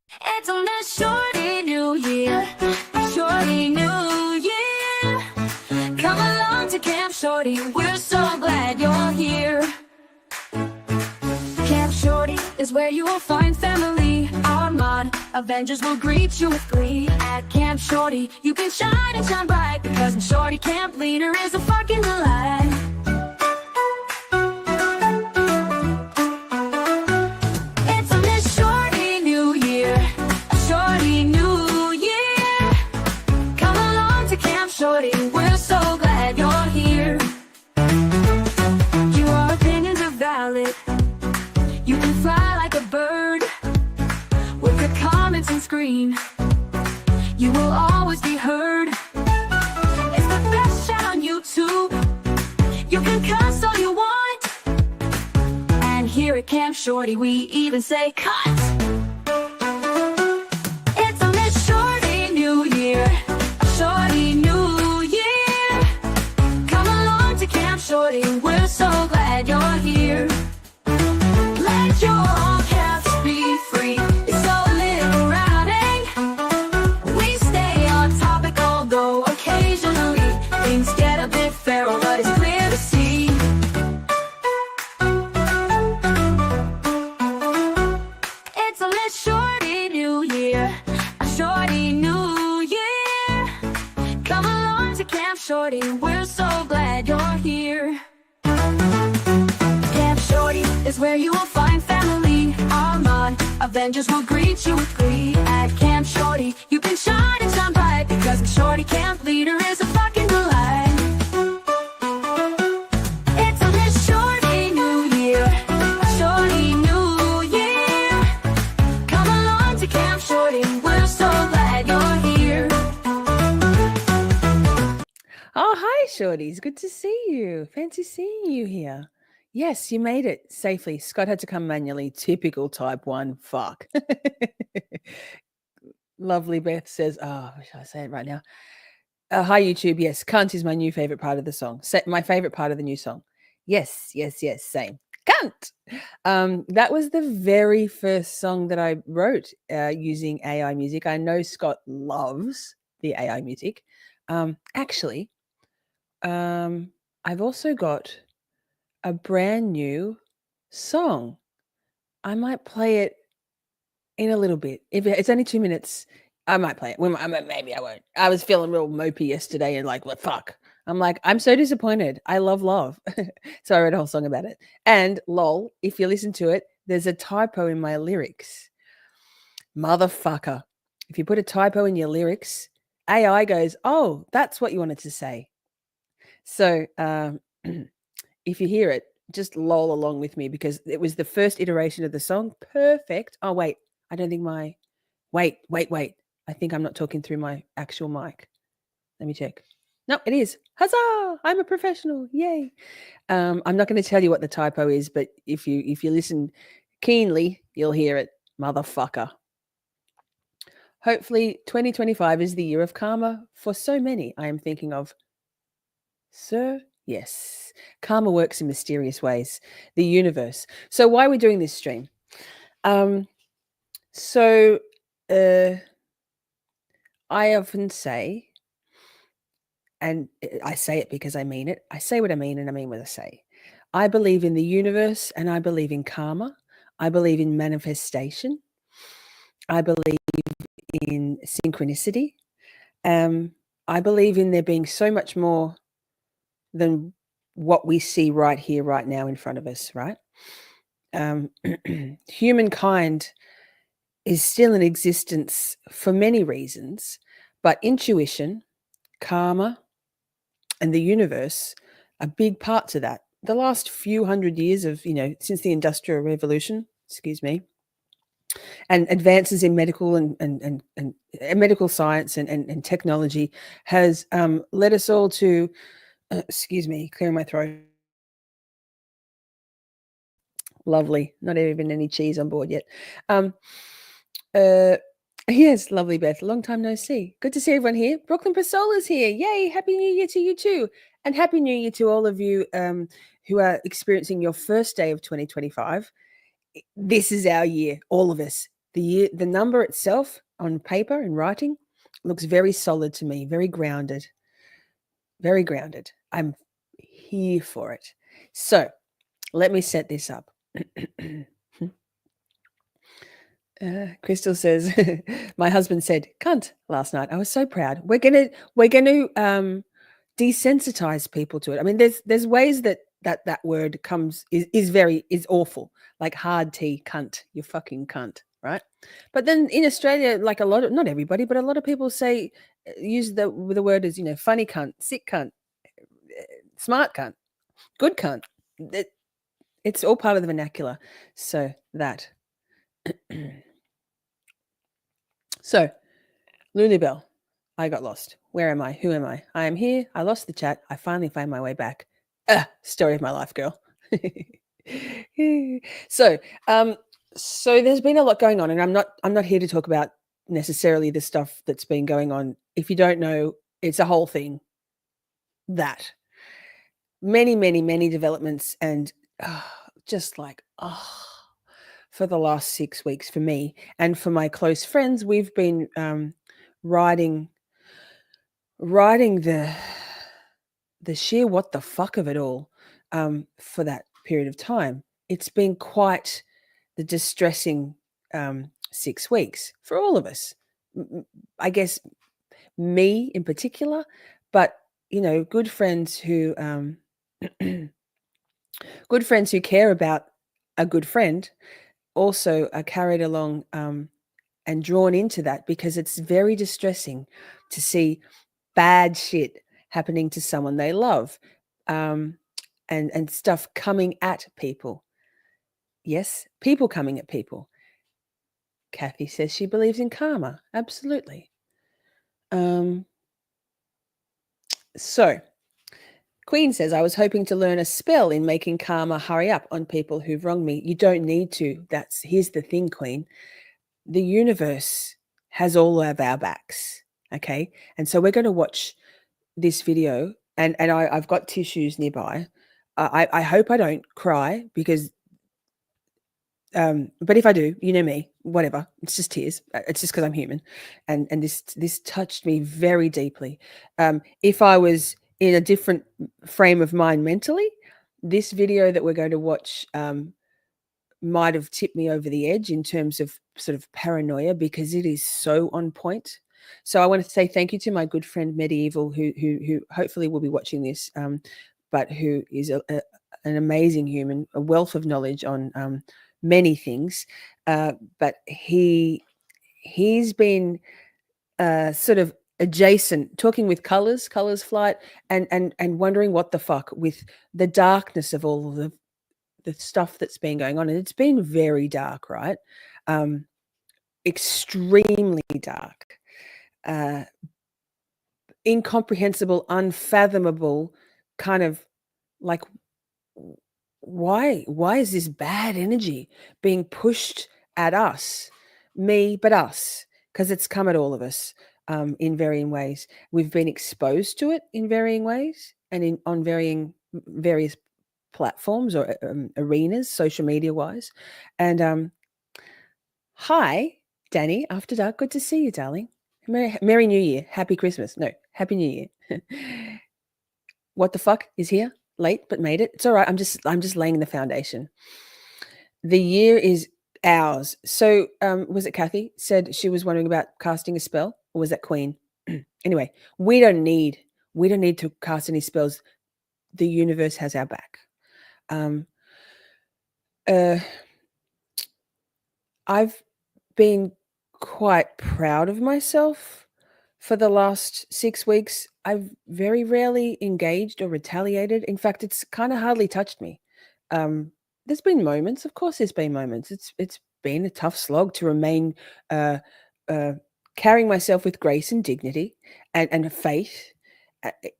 It's on a shorty new year, shorty new year. Come along to Camp Shorty, we're so glad you're here. Camp Shorty is where you will find family. Our mod Avengers will greet you with glee. At Camp Shorty, you can shine and shine bright, because the Shorty Camp leader is a fucking delight. It's on this Shorty New Year, a Shorty New Year. Come along to Camp Shorty, we're so glad you're here. Your opinions are valid. You can fly like a bird with your comments and scream. You will always be heard. It's the best chat on YouTube. You can cuss all you want. And here at Camp Shorty, we even say cut. It's on this Shorty New Year, a Shorty New Year. Come along to Camp Shorty, we're so glad you're here. Let your all caps be free. It's so liberating. We stay on topic, although occasionally things get a bit feral, but it's clear to see. It's a lit Shorty New Year, a Shorty New Year. Come along to Camp Shorty, we're so glad you're here. Camp Shorty is where you will find family. Our mod Avengers will greet you with glee. At Camp Shorty, you can shine and shine bright, because the Shorty Camp leader is a fucking delight. It's on this Shorty New Year, a Shorty New Year. Come along to Camp Shorty, we're so glad you're here. Oh, hi, shorties. Good to see you. Fancy seeing you here. Yes, you made it safely. Scott had to come manually. Typical type 1. Fuck. Lovely Beth says, oh, shall I say it right now? Hi, YouTube. Yes, cunt is my new favorite part of the song. My favorite part of the new song. Yes, same. Cunt. That was the very first song that I wrote using AI music. I know Scott loves the AI music. Actually, I've also got a brand new song. I might play it in a little bit. If it's only 2 minutes, I might play it. Maybe I won't. I was feeling real mopey yesterday and like, what fuck? I'm like, I'm so disappointed. I love love. So I wrote a whole song about it. And lol, if you listen to it, there's a typo in my lyrics. Motherfucker. If you put a typo in your lyrics, AI goes, oh, that's what you wanted to say. So if you hear it, just lol along with me, because it was the first iteration of the song. Perfect. Oh, wait. I don't think wait. I think I'm not talking through my actual mic. Let me check. No, it is. Huzzah! I'm a professional. Yay. I'm not going to tell you what the typo is, but if you listen keenly, you'll hear it. Motherfucker. Hopefully 2025 is the year of karma for so many I am thinking of. Sir, yes. Karma works in mysterious ways. The universe. So why are we doing this stream? I often say, and I say it because I mean it. I say what I mean and I mean what I say. I believe in the universe and I believe in karma. I believe in manifestation. I believe in synchronicity. I believe in there being so much more than what we see right here, right now in front of us, right? Humankind is still in existence for many reasons, but intuition, karma, and the universe are big parts of that. The last few hundred years of, since the Industrial Revolution, and advances in medical and medical science and technology has led us all to, clearing my throat. Lovely. Not even any cheese on board yet. Yes, lovely Beth. Long time no see. Good to see everyone here. Brooklyn Pasola's here. Yay. Happy New Year to you too. And Happy New Year to all of you who are experiencing your first day of 2025. This is our year, all of us. The number itself on paper and writing looks very solid to me, very grounded. Very grounded. I'm here for it. So let me set this up. Crystal says, my husband said cunt last night. I was so proud. We're gonna desensitize people to it. I mean, there's ways that word is awful, like hard T, cunt, you fucking cunt, right? But then in Australia, like not everybody, but a lot of people use the word as, funny cunt, sick cunt, smart cunt, good cunt. It's all part of the vernacular. So that. So, Lulubelle, I got lost. Where am I? Who am I? I am here. I lost the chat. I finally found my way back. Story of my life, girl. So, so there's been a lot going on, and I'm not here to talk about necessarily the stuff that's been going on. If you don't know, it's a whole thing. That many, many, many developments, and just like for the last 6 weeks for me and for my close friends, we've been riding the sheer what the fuck of it all for that period of time. It's been quite the distressing 6 weeks for all of us. I guess me in particular, but good friends who good friends who care about a good friend also are carried along and drawn into that, because it's very distressing to see bad shit happening to someone they love, and stuff coming at people. Yes, people coming at people. Kathy says she believes in karma. Absolutely. So Queen says, I was hoping to learn a spell in making karma hurry up on people who've wronged me. You don't need to. Here's the thing, Queen. The universe has all of our backs. Okay. And so we're going to watch this video, and I've got tissues nearby. I hope I don't cry, because but if I do, you know me, whatever, it's just tears. It's just because I'm human, and this touched me very deeply. If I was in a different frame of mind mentally, this video that we're going to watch might have tipped me over the edge in terms of sort of paranoia, because it is so on point. So I want to say thank you to my good friend Medieval, who hopefully will be watching this, but who is an amazing human, a wealth of knowledge on many things. But he's been sort of adjacent, talking with colors flight, and wondering what the fuck with the darkness of all of the stuff that's been going on. And it's been very dark, right? Extremely dark, incomprehensible, unfathomable, kind of like, why is this bad energy being pushed at us, but us, because it's come at all of us in varying ways. We've been exposed to it in varying ways, and on various platforms or arenas, social media wise. And hi, Danny, After Dark. Good to see you, darling. Merry New Year. Happy Christmas. No, Happy New Year. What the fuck is here? Late, but made it. It's all right. I'm just laying the foundation. The year is ours. So was it Kathy said she was wondering about casting a spell, or was that Queen? Anyway, we don't need to cast any spells. The universe has our back. I've been quite proud of myself for the last 6 weeks. I've very rarely engaged or retaliated. In fact, it's kind of hardly touched me. There's been moments, of course there's been moments. It's been a tough slog to remain carrying myself with grace and dignity and faith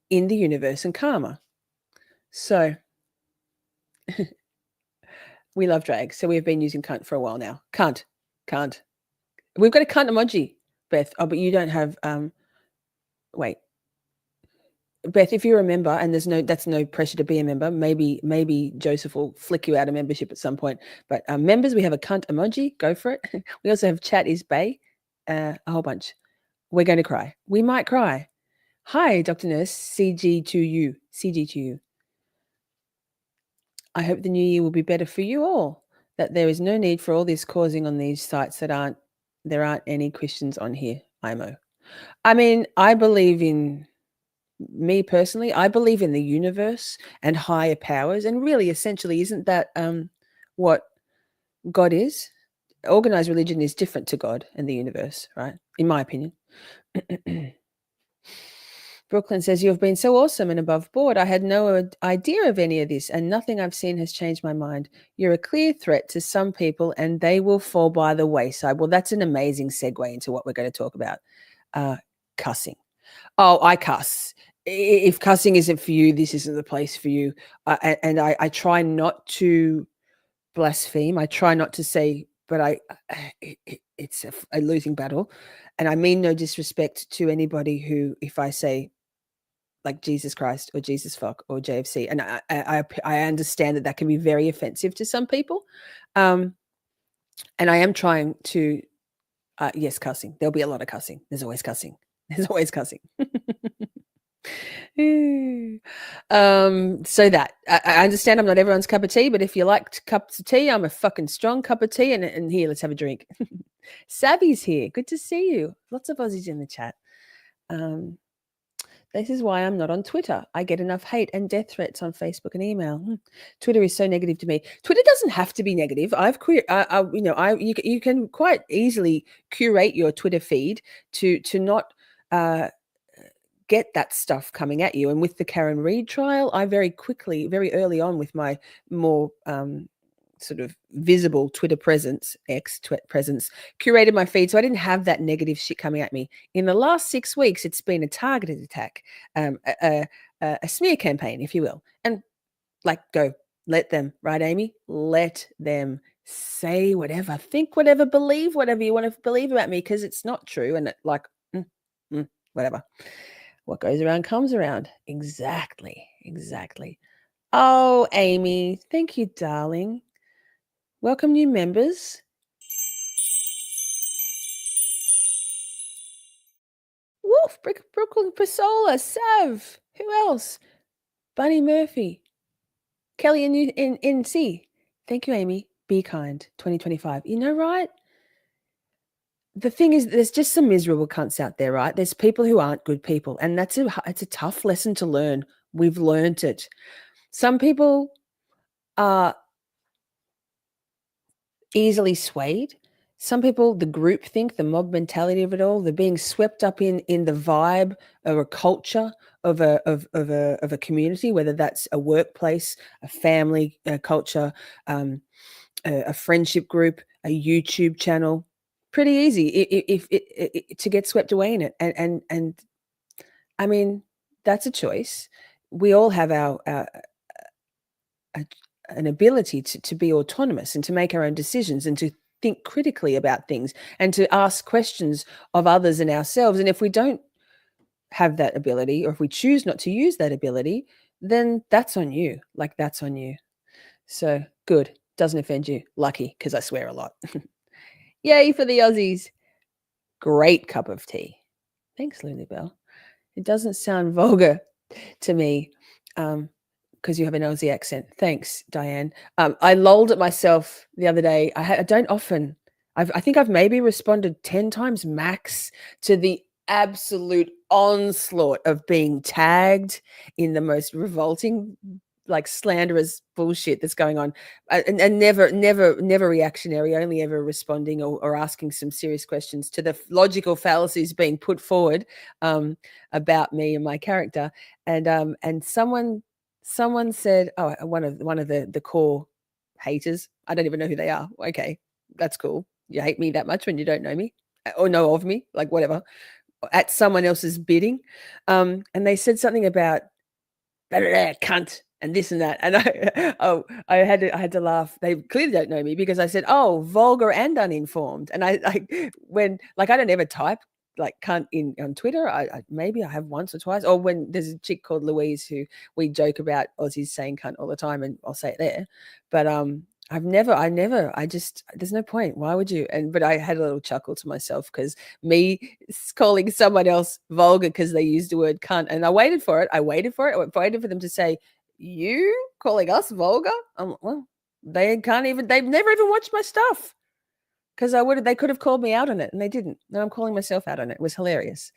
in the universe and karma. So we love drag. So we've been using cunt for a while now. Cunt. We've got a cunt emoji, Beth. Oh, but you don't have wait. Beth, if you remember, and that's no pressure to be a member. Maybe Joseph will flick you out of membership at some point. But members, we have a cunt emoji. Go for it. We also have chat is bay, a whole bunch. We're going to cry. We might cry. Hi, Dr. Nurse, CG2U. CG2U. I hope the new year will be better for you all. That there is no need for all this causing on these sites there aren't any Christians on here. IMO. I mean, I believe in. Me personally, I believe in the universe and higher powers, and really, essentially, isn't that what God is? Organized religion is different to God and the universe, right? In my opinion. Brooklyn says, you have been so awesome and above board. I had no idea of any of this, and nothing I've seen has changed my mind. You're a clear threat to some people, and they will fall by the wayside. Well, that's an amazing segue into what we're going to talk about. Cussing. Oh, I cuss. If cussing isn't for you, this isn't the place for you. And I try not to blaspheme. I try not to say, but it's a losing battle. And I mean no disrespect to anybody who, if I say like Jesus Christ or Jesus fuck or JFC, and I understand that can be very offensive to some people. And I am trying to, yes, cussing. There'll be a lot of cussing. There's always cussing. There's always cussing. So that I understand I'm not everyone's cup of tea, but if you like cups of tea, I'm a fucking strong cup of tea. And here, let's have a drink. Savvy's here. Good to see you. Lots of Aussies in the chat. This is why I'm not on Twitter. I get enough hate and death threats on Facebook and email. Twitter is so negative to me. Twitter doesn't have to be negative. You can quite easily curate your Twitter feed to not get that stuff coming at you. And with the Karen Reed trial, I very early on with my more sort of visible Twitter presence, presence, curated my feed. So I didn't have that negative shit coming at me. In the last 6 weeks, it's been a targeted attack, a smear campaign, if you will. And go, let them, right, Amy? Let them say whatever, think whatever, believe whatever you want to believe about me, because it's not true. And whatever. What goes around comes around. Exactly. Oh, Amy, thank you, darling. Welcome, new members. Wolf, Brooklyn, Pasola, Sav. Who else? Bunny Murphy. Kelly in NC. Thank you, Amy. Be kind. 2025. You know, right? The thing is, there's just some miserable cunts out there, right? There's people who aren't good people, and it's a tough lesson to learn. We've learned it. Some people are easily swayed. Some people, the group think, the mob mentality of it all, they're being swept up in the vibe of a culture of a community, whether that's a workplace, a family culture, a friendship group, a YouTube channel. Pretty easy if to get swept away in it. And I mean, that's a choice. We all have an ability to be autonomous and to make our own decisions and to think critically about things and to ask questions of others and ourselves. And if we don't have that ability, or if we choose not to use that ability, then that's on you. That's on you. So good. Doesn't offend you. Lucky, because I swear a lot. Yay for the Aussies. Great cup of tea. Thanks, Lulybell. It doesn't sound vulgar to me because you have an Aussie accent. Thanks, Diane. I lolled at myself the other day. I don't often. I think I've maybe responded 10 times max to the absolute onslaught of being tagged in the most revolting, slanderous bullshit that's going on, and never reactionary, only ever responding or asking some serious questions to the logical fallacies being put forward about me and my character. And someone said, oh, one of the core haters, I don't even know who they are. Okay, that's cool. You hate me that much when you don't know me or know of me, whatever, at someone else's bidding. And they said something about cunt and this and that, and I had to laugh. They clearly don't know me because I said, oh, vulgar and uninformed. And I don't ever type like cunt on Twitter. Maybe I have once or twice, or when there's a chick called Louise who we joke about Aussies saying cunt all the time, and I'll say it there. But I just, there's no point. Why would you? But I had a little chuckle to myself because me calling someone else vulgar because they used the word cunt, and I waited for it. I waited for them to say, you calling us vulgar? Well, they've never even watched my stuff. Because they could have called me out on it, and they didn't. And I'm calling myself out on it. It was hilarious.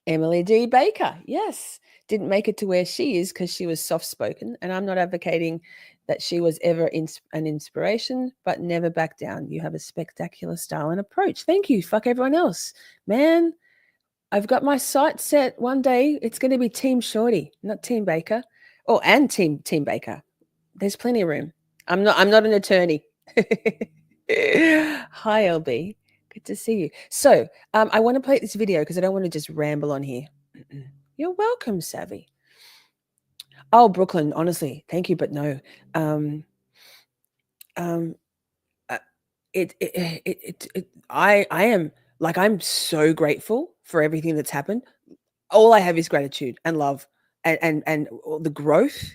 Emily D. Baker, yes, didn't make it to where she is because she was soft-spoken, and I'm not advocating that she was ever an inspiration, but never back down. You have a spectacular style and approach. Thank you. Fuck everyone else. Man, I've got my sights set. One day it's going to be Team Shorty, not Team Baker. Oh, and Team Baker. There's plenty of room. I'm not an attorney. Hi, LB. Good to see you. So I want to play this video because I don't want to just ramble on here. You're welcome, Savvy. Oh, Brooklyn, honestly, thank you, but no. I am, like, I'm so grateful for everything that's happened. All I have is gratitude and love and the growth.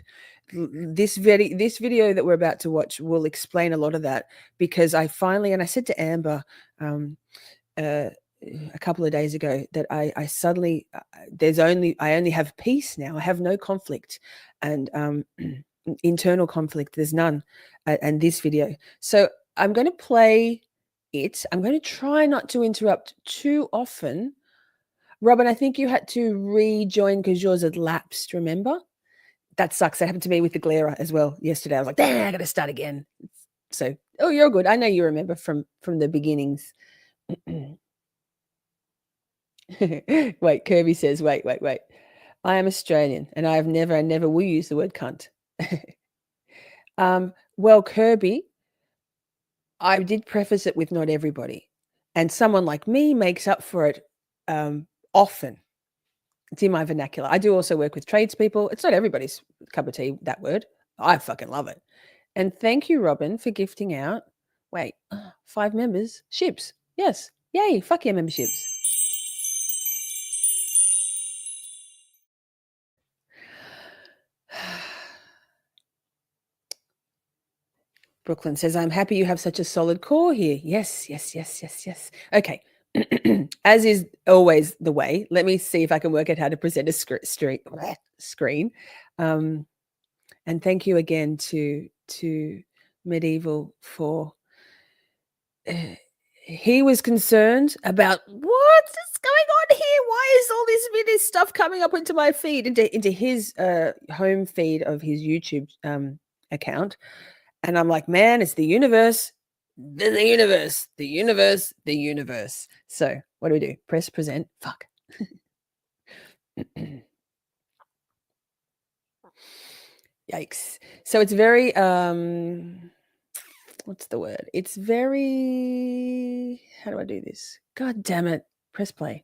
This video that we're about to watch will explain a lot of that, because I said to Amber a couple of days ago that I suddenly I only have peace now. I have no conflict and internal conflict. There's none. And this video. So I'm going to play it. I'm going to try not to interrupt too often. Robin, I think you had to rejoin because yours had lapsed, remember? That sucks. That happened to me with the Glera as well yesterday. I was like, damn, I got to start again. So, oh, you're good. I know you remember from the beginnings. Wait, Kirby says, wait. I am Australian and I have never and never will use the word cunt. Well, Kirby, I did preface it with not everybody. And someone like me makes up for it often. It's in my vernacular. I do also work with tradespeople. It's not everybody's cup of tea, that word. I fucking love it. And thank you, Robin, for gifting out, 5 members, ships. Yes. Yay. Fuck yeah, memberships. Brooklyn says, I'm happy you have such a solid core here. Yes. Okay. As is always the way, let me see if I can work out how to present a screen. And thank you again to Medieval for he was concerned about what's going on here. Why is all this stuff coming up into my feed, into his home feed of his YouTube account? And I'm like, man, it's the universe. The universe. So what do we do? Press present. Fuck. Yikes. So it's very what's the word? It's very, how do I do this? God damn it. Press play.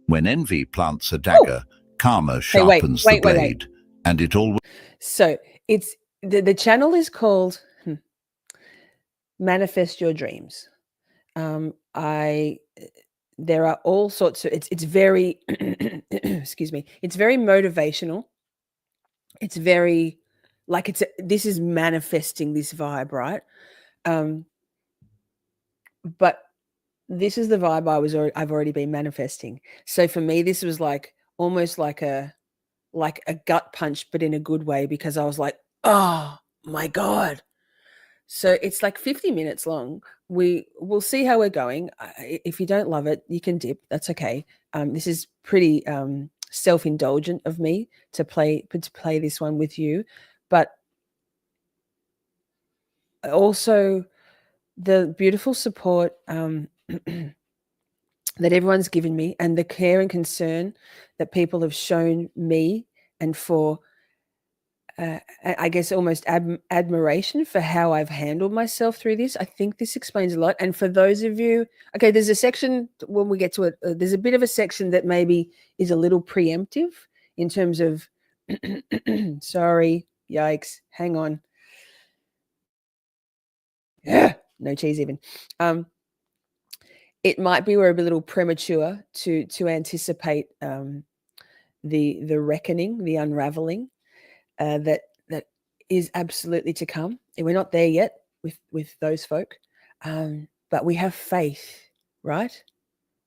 When envy plants a dagger, karma sharpens the blade. And it all. So it's the channel is called Manifest Your Dreams. There are all sorts of, it's very excuse me, it's very motivational. It's very like this is manifesting this vibe, right? But this is the vibe I've already been manifesting. So for me, this was like almost like a gut punch, but in a good way, because I was like, oh my God. So it's like 50 minutes long. We'll see how we're going. If you don't love it, you can dip. That's okay. This is pretty self-indulgent of me to play this one with you, but also the beautiful support that everyone's given me, and the care and concern that people have shown me, and for I guess almost admiration for how I've handled myself through this. I think this explains a lot. And for those of you, okay, there's a section when we get to it, there's a bit of a section that maybe is a little preemptive in terms of, sorry, yikes, hang on. Yeah, no cheese even. it might be we're a little premature to anticipate the reckoning, the unraveling that is absolutely to come. And we're not there yet with those folk, but we have faith, right?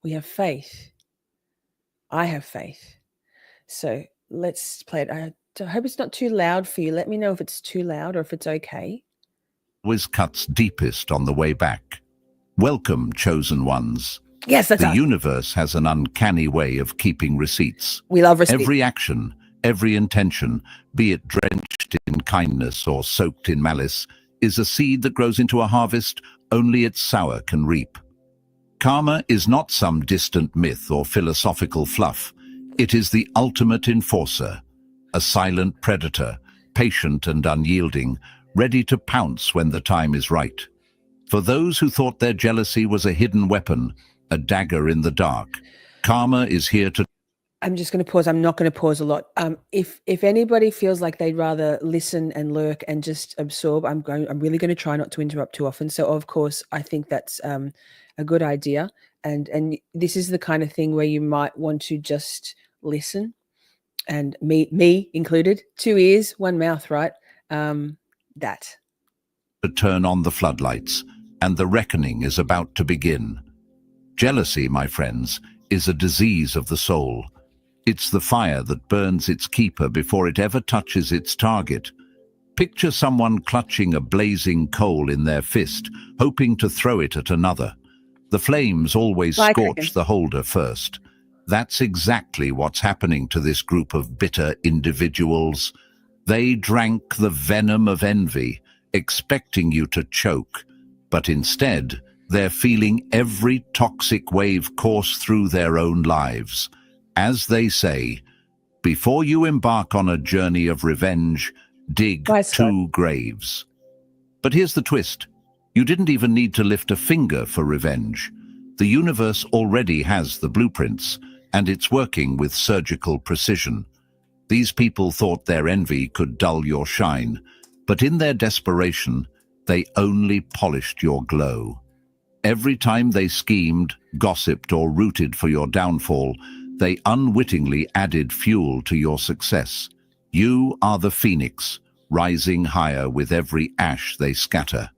We have faith. I have faith. So let's play it. I hope it's not too loud for you. Let me know if it's too loud or if it's okay. Always cuts deepest on the way back. Welcome, chosen ones. Yes, that's The us. universe has an uncanny way of keeping receipts. We love receipts. Every action, every intention, be it drenched in kindness or soaked in malice, is a seed that grows into a harvest only its sower can reap. Karma is not some distant myth or philosophical fluff. It is the ultimate enforcer, a silent predator, patient and unyielding, ready to pounce when the time is right. For those who thought their jealousy was a hidden weapon, a dagger in the dark, karma is here to... I'm just going to pause. I'm not going to pause a lot. If anybody feels like they'd rather listen and lurk and just absorb, I'm really going to try not to interrupt too often. So of course, I think that's a good idea. And this is the kind of thing where you might want to just listen, and me included, 2 ears, 1 mouth, right? That. To turn on the floodlights, and the reckoning is about to begin. Jealousy, my friends, is a disease of the soul. It's the fire that burns its keeper before it ever touches its target. Picture someone clutching a blazing coal in their fist, hoping to throw it at another. The flames always scorch the holder first. That's exactly what's happening to this group of bitter individuals. They drank the venom of envy, expecting you to choke, but instead, they're feeling every toxic wave course through their own lives. As they say, before you embark on a journey of revenge, dig 2 graves. But here's the twist. You didn't even need to lift a finger for revenge. The universe already has the blueprints, and it's working with surgical precision. These people thought their envy could dull your shine, but in their desperation, they only polished your glow. Every time they schemed, gossiped, or rooted for your downfall, they unwittingly added fuel to your success. You are the phoenix, rising higher with every ash they scatter.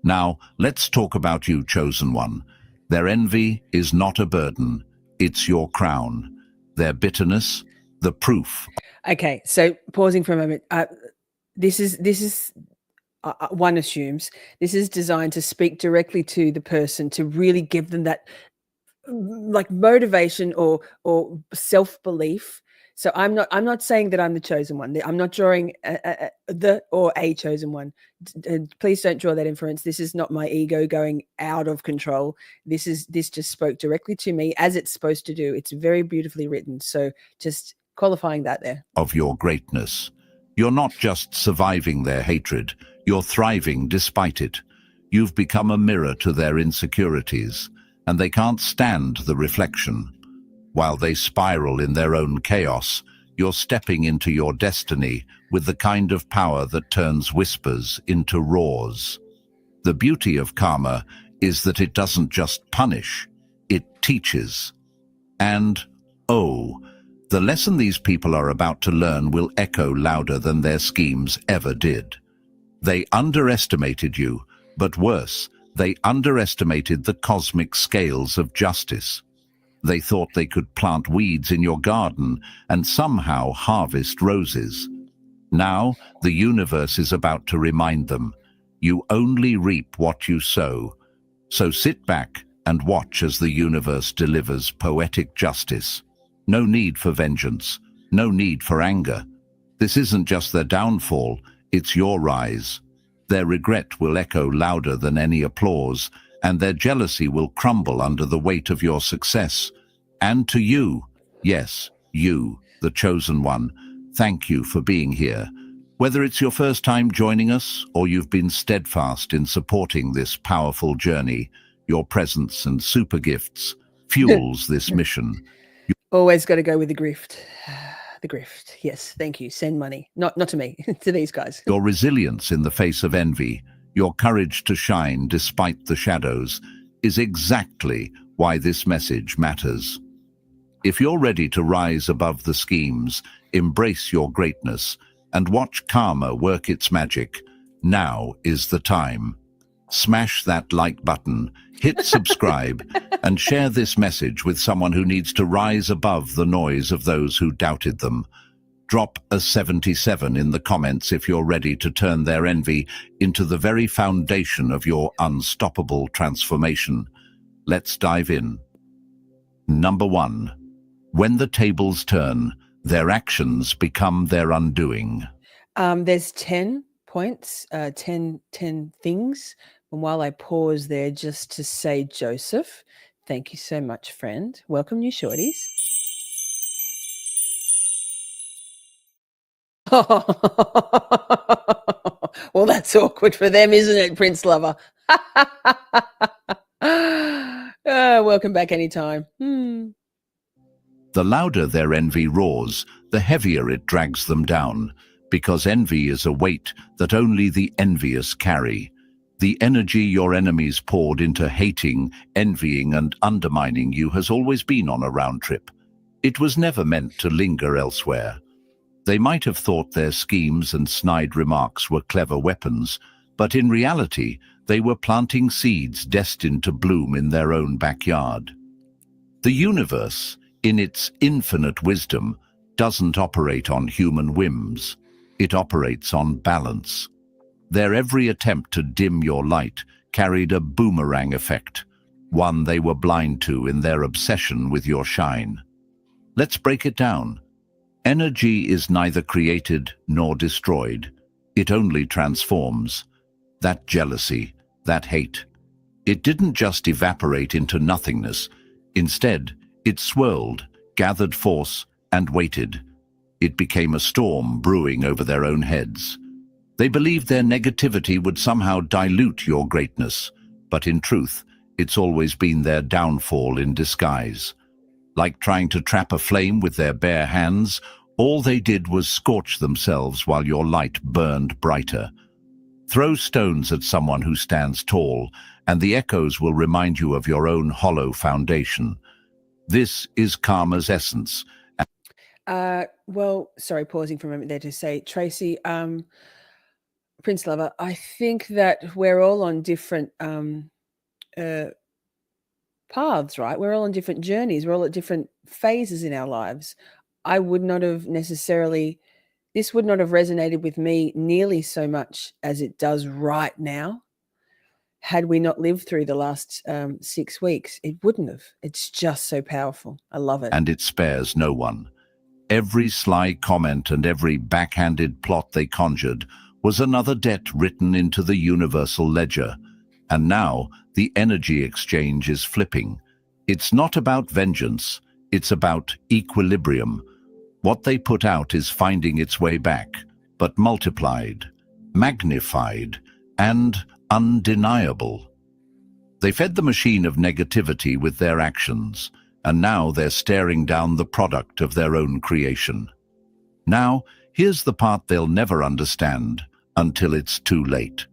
Now, let's talk about you, chosen one. Their envy is not a burden, it's your crown. Their bitterness, the proof. Okay, so pausing for a moment. This is one assumes this is designed to speak directly to the person, to really give them that like motivation or self-belief. So I'm not saying that I'm the chosen one. I'm not drawing a chosen one. Please don't draw that inference. This is not my ego going out of control. This just spoke directly to me as it's supposed to do. It's very beautifully written. So just qualifying that there. Of your greatness. You're not just surviving their hatred, you're thriving despite it. You've become a mirror to their insecurities, and they can't stand the reflection. While they spiral in their own chaos, you're stepping into your destiny with the kind of power that turns whispers into roars. The beauty of karma is that it doesn't just punish, it teaches. And, oh, the lesson these people are about to learn will echo louder than their schemes ever did. They underestimated you, but worse, they underestimated the cosmic scales of justice. They thought they could plant weeds in your garden and somehow harvest roses. Now, the universe is about to remind them, you only reap what you sow. So sit back and watch as the universe delivers poetic justice. No need for vengeance, no need for anger. This isn't just their downfall, it's your rise. Their regret will echo louder than any applause, and their jealousy will crumble under the weight of your success. And to you, yes, you, the chosen one, thank you for being here. Whether it's your first time joining us or you've been steadfast in supporting this powerful journey, your presence and super gifts fuels this mission. Always got to go with the grift. The grift. Yes, thank you. Send money. Not to me, to these guys. Your resilience in the face of envy, your courage to shine despite the shadows, is exactly why this message matters. If you're ready to rise above the schemes, embrace your greatness, and watch karma work its magic, now is the time. Smash that like button, hit subscribe, and share this message with someone who needs to rise above the noise of those who doubted them. Drop a 77 in the comments if you're ready to turn their envy into the very foundation of your unstoppable transformation. Let's dive in. Number 1. When the tables turn, their actions become their undoing. There's 10 points, 10 things. And while I pause there just to say, Joseph, thank you so much, friend. Welcome, new shorties. Well, that's awkward for them, isn't it, Prince Lover? Welcome back anytime. The louder their envy roars, the heavier it drags them down, because envy is a weight that only the envious carry. The energy your enemies poured into hating, envying, and undermining you has always been on a round trip. It was never meant to linger elsewhere. They might have thought their schemes and snide remarks were clever weapons, but in reality, they were planting seeds destined to bloom in their own backyard. The universe, in its infinite wisdom, doesn't operate on human whims. It operates on balance. Their every attempt to dim your light carried a boomerang effect, one they were blind to in their obsession with your shine. Let's break it down. Energy is neither created nor destroyed. It only transforms. That jealousy, that hate, it didn't just evaporate into nothingness. Instead, it swirled, gathered force, and waited. It became a storm brewing over their own heads. They believed their negativity would somehow dilute your greatness, but in truth, it's always been their downfall in disguise. Like trying to trap a flame with their bare hands, all they did was scorch themselves while your light burned brighter. Throw stones at someone who stands tall, and the echoes will remind you of your own hollow foundation. This is karma's essence. Well, sorry, pausing for a moment there to say, Tracy, Prince Lover, I think that we're all on different paths, right? We're all on different journeys. We're all at different phases in our lives. I would not have necessarily, this would not have resonated with me nearly so much as it does right now. Had we not lived through the last 6 weeks, it wouldn't have. It's just so powerful. I love it. And it spares no one. Every sly comment and every backhanded plot they conjured was another debt written into the universal ledger. And now the energy exchange is flipping. It's not about vengeance, it's about equilibrium. What they put out is finding its way back, but multiplied, magnified, and undeniable. They fed the machine of negativity with their actions, and now they're staring down the product of their own creation. Now, here's the part they'll never understand until it's too late.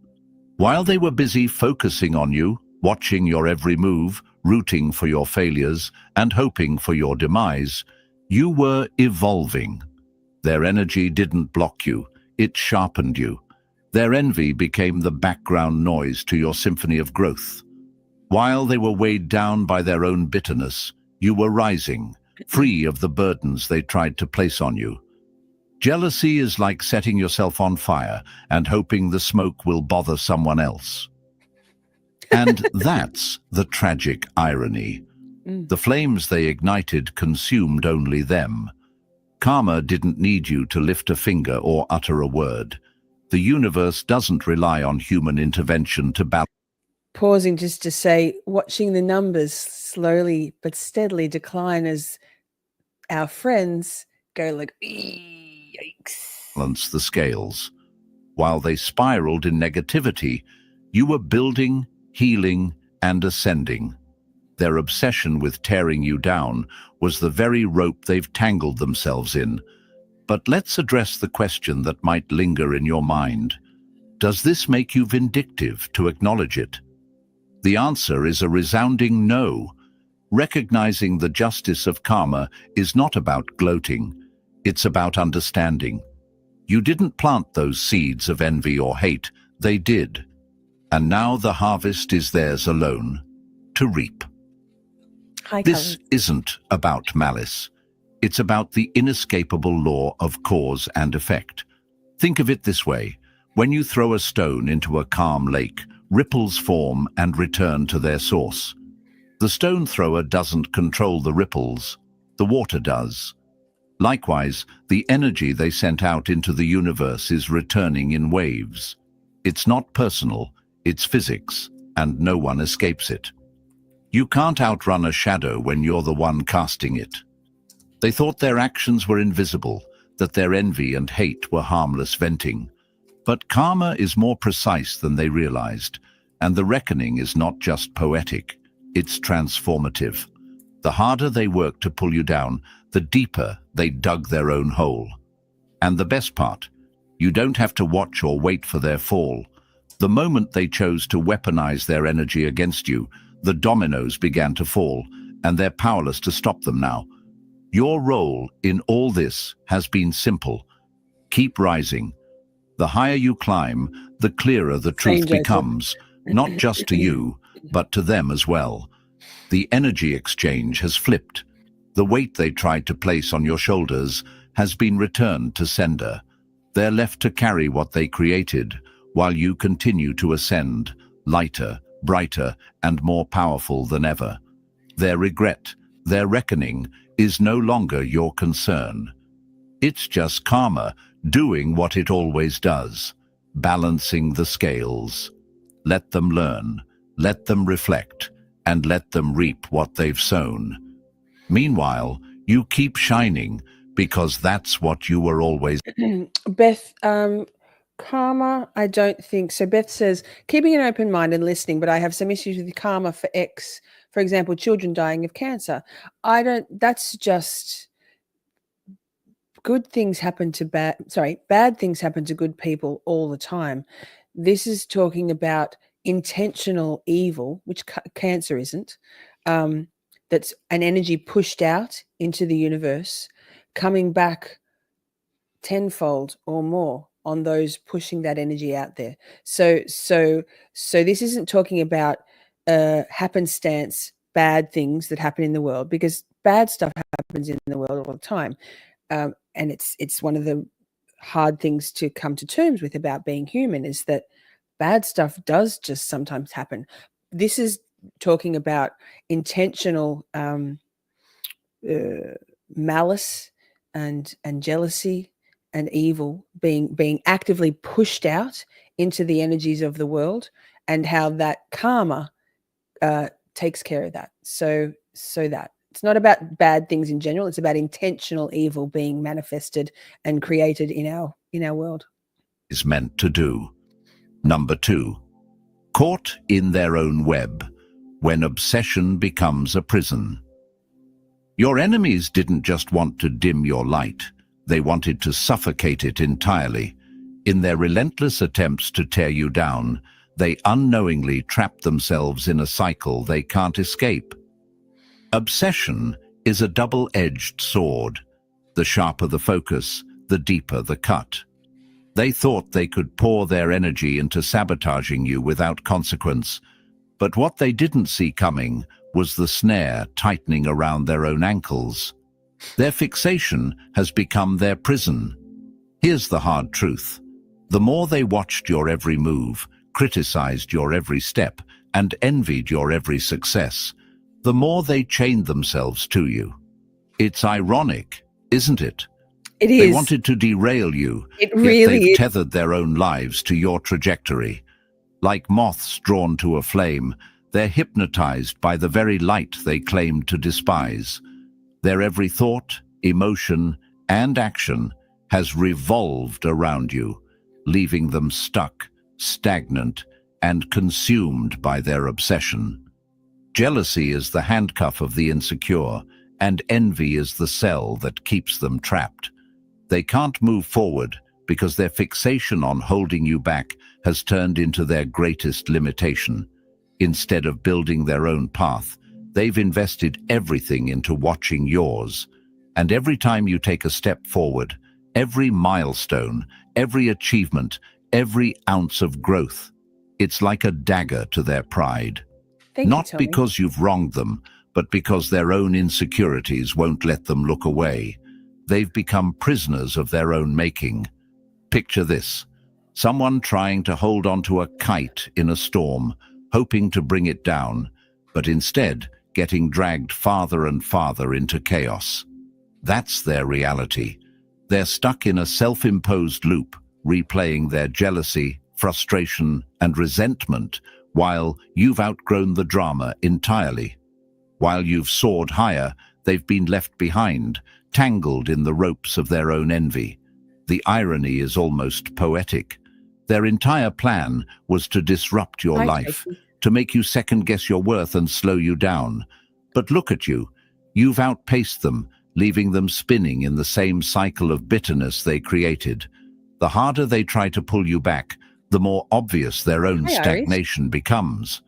While they were busy focusing on you, watching your every move, rooting for your failures, and hoping for your demise, you were evolving. Their energy didn't block you, it sharpened you. Their envy became the background noise to your symphony of growth. While they were weighed down by their own bitterness, you were rising, free of the burdens they tried to place on you. Jealousy is like setting yourself on fire and hoping the smoke will bother someone else. And that's the tragic irony. The flames they ignited consumed only them. Karma didn't need you to lift a finger or utter a word. The universe doesn't rely on human intervention to balance. Pausing just to say, watching the numbers slowly but steadily decline as our friends go like, yikes. The scales. While they spiraled in negativity, you were building, healing, and ascending. Their obsession with tearing you down was the very rope they've tangled themselves in. But let's address the question that might linger in your mind. Does this make you vindictive to acknowledge it? The answer is a resounding no. Recognizing the justice of karma is not about gloating, it's about understanding. You didn't plant those seeds of envy or hate, they did. And now the harvest is theirs alone, to reap. Hi, This Colin. isn't about malice. It's about the inescapable law of cause and effect. Think of it this way. When you throw a stone into a calm lake, ripples form and return to their source. The stone thrower doesn't control the ripples, the water does. Likewise, the energy they sent out into the universe is returning in waves. It's not personal, it's physics, and no one escapes it. You can't outrun a shadow when you're the one casting it. They thought their actions were invisible, that their envy and hate were harmless venting. But karma is more precise than they realized, and the reckoning is not just poetic, it's transformative. The harder they work to pull you down, the deeper they dug their own hole. And the best part, you don't have to watch or wait for their fall. The moment they chose to weaponize their energy against you, the dominoes began to fall, and they're powerless to stop them now. Your role in all this has been simple. Keep rising. The higher you climb, the clearer the truth Joseph. becomes, not just to you, but to them as well. The energy exchange has flipped. The weight they tried to place on your shoulders has been returned to sender. They're left to carry what they created, while you continue to ascend, lighter, brighter, and more powerful than ever. Their regret, their reckoning, is no longer your concern. It's just karma doing what it always does, balancing the scales. Let them learn, let them reflect, and let them reap what they've sown. Meanwhile, you keep shining, because that's what you were always. Beth, karma, I don't think so. Beth says, keeping an open mind and listening, but I have some issues with karma for X, for example, children dying of cancer. That's just bad things happen to good people all the time. This is talking about intentional evil, which cancer isn't. That's an energy pushed out into the universe, coming back tenfold or more on those pushing that energy out there. So this isn't talking about happenstance, bad things that happen in the world, because bad stuff happens in the world all the time. And it's one of the hard things to come to terms with about being human, is that bad stuff does just sometimes happen. This is talking about intentional malice and jealousy and evil being actively pushed out into the energies of the world, and how that karma takes care of that. So that it's not about bad things in general, it's about intentional evil being manifested and created in our world. Is meant to do. Number 2, caught in their own web, when obsession becomes a prison. Your enemies didn't just want to dim your light, they wanted to suffocate it entirely. In their relentless attempts to tear you down, they unknowingly trap themselves in a cycle they can't escape. Obsession is a double-edged sword. The sharper the focus, the deeper the cut. They thought they could pour their energy into sabotaging you without consequence, but what they didn't see coming was the snare tightening around their own ankles. Their fixation has become their prison. Here's the hard truth. The more they watched your every move, criticized your every step, and envied your every success, the more they chained themselves to you. It's ironic, isn't it? It is. They wanted to derail you, It yet really they've is. tethered their own lives to your trajectory. Like moths drawn to a flame, they're hypnotized by the very light they claim to despise. Their every thought, emotion, and action has revolved around you, leaving them stuck, stagnant, and consumed by their obsession. Jealousy is the handcuff of the insecure, and envy is the cell that keeps them trapped. They can't move forward because their fixation on holding you back has turned into their greatest limitation. Instead of building their own path, They've invested everything into watching yours. And every time you take a step forward, every milestone, every achievement, every ounce of growth, it's like a dagger to their pride. Thank you, Not Tommy. because you've wronged them, but because their own insecurities won't let them look away. They've become prisoners of their own making. Picture this: someone trying to hold onto a kite in a storm, hoping to bring it down, but instead getting dragged farther and farther into chaos. That's their reality. They're stuck in a self-imposed loop, replaying their jealousy, frustration, and resentment, while you've outgrown the drama entirely. While you've soared higher, they've been left behind, tangled in the ropes of their own envy. The irony is almost poetic. Their entire plan was to disrupt your Hi, life, Tracy. to make you second-guess your worth and slow you down. But look at you. You've outpaced them, leaving them spinning in the same cycle of bitterness they created. The harder they try to pull you back, the more obvious their own Hi, Iris. stagnation becomes.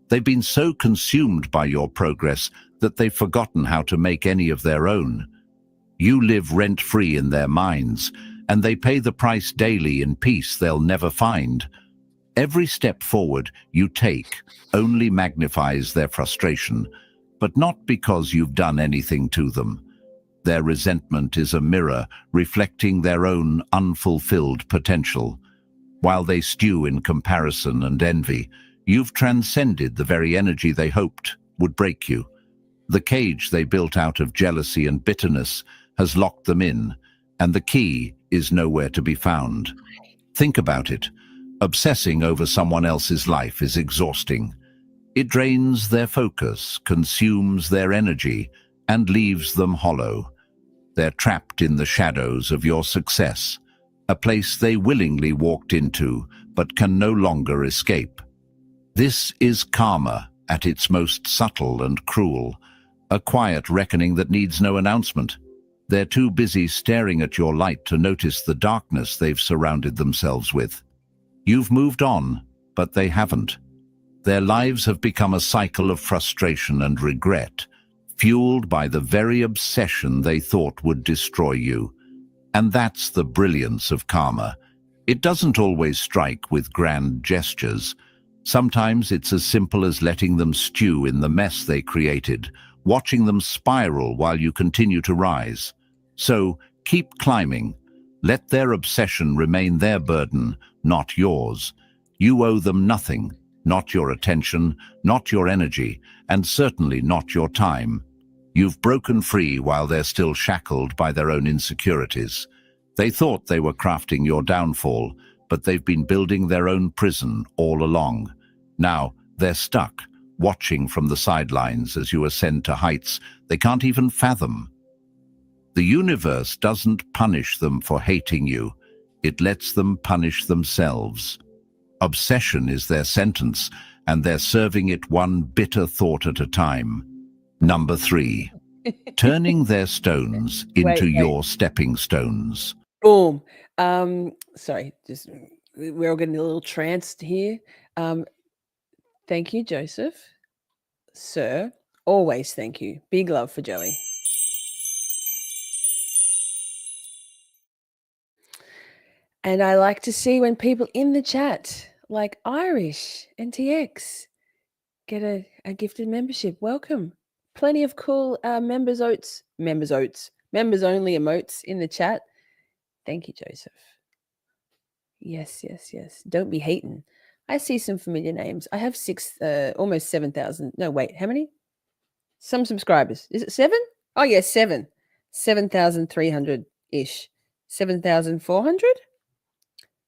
They've been so consumed by your progress that they've forgotten how to make any of their own. You live rent-free in their minds, and they pay the price daily in peace they'll never find. Every step forward you take only magnifies their frustration, but not because you've done anything to them. Their resentment is a mirror reflecting their own unfulfilled potential. While they stew in comparison and envy, you've transcended the very energy they hoped would break you. The cage they built out of jealousy and bitterness has locked them in, and the key is nowhere to be found. Think about it. Obsessing over someone else's life is exhausting. It drains their focus, consumes their energy, and leaves them hollow. They're trapped in the shadows of your success, a place they willingly walked into but can no longer escape. This is karma at its most subtle and cruel, a quiet reckoning that needs no announcement. They're too busy staring at your light to notice the darkness they've surrounded themselves with. You've moved on, but they haven't. Their lives have become a cycle of frustration and regret, fueled by the very obsession they thought would destroy you. And that's the brilliance of karma. It doesn't always strike with grand gestures. Sometimes it's as simple as letting them stew in the mess they created, watching them spiral while you continue to rise. So, keep climbing. Let their obsession remain their burden, not yours. You owe them nothing, not your attention, not your energy, and certainly not your time. You've broken free while they're still shackled by their own insecurities. They thought they were crafting your downfall, but they've been building their own prison all along. Now, they're stuck, watching from the sidelines as you ascend to heights they can't even fathom. The universe doesn't punish them for hating you. It lets them punish themselves. Obsession is their sentence, and they're serving it one bitter thought at a time. Number 3. Turning their stones into Wait. your stepping stones. Boom. Sorry, just we're all getting a little tranced here. Thank you, Joseph. Sir, always thank you. Big love for Joey. And I like to see when people in the chat, like Irish and TX, get a gifted membership. Welcome. Plenty of cool members only emotes in the chat. Thank you, Joseph. Yes. Don't be hating. I see some familiar names. I have almost 7,000. No, wait, how many? Some subscribers. Is it 7? Oh, yeah, 7. 7,300-ish. 7,400?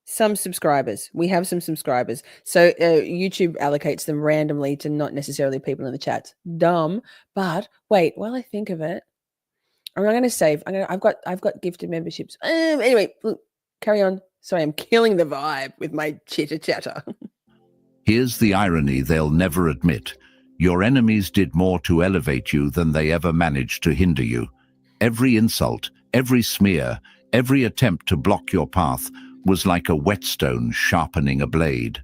Some subscribers. We have some subscribers. So YouTube allocates them randomly to not necessarily people in the chat. Dumb. But wait, while I think of it, I'm going to save. I've got gifted memberships. Anyway, carry on. Sorry, I'm killing the vibe with my chitter chatter. Here's the irony they'll never admit. Your enemies did more to elevate you than they ever managed to hinder you. Every insult, every smear, every attempt to block your path was like a whetstone sharpening a blade.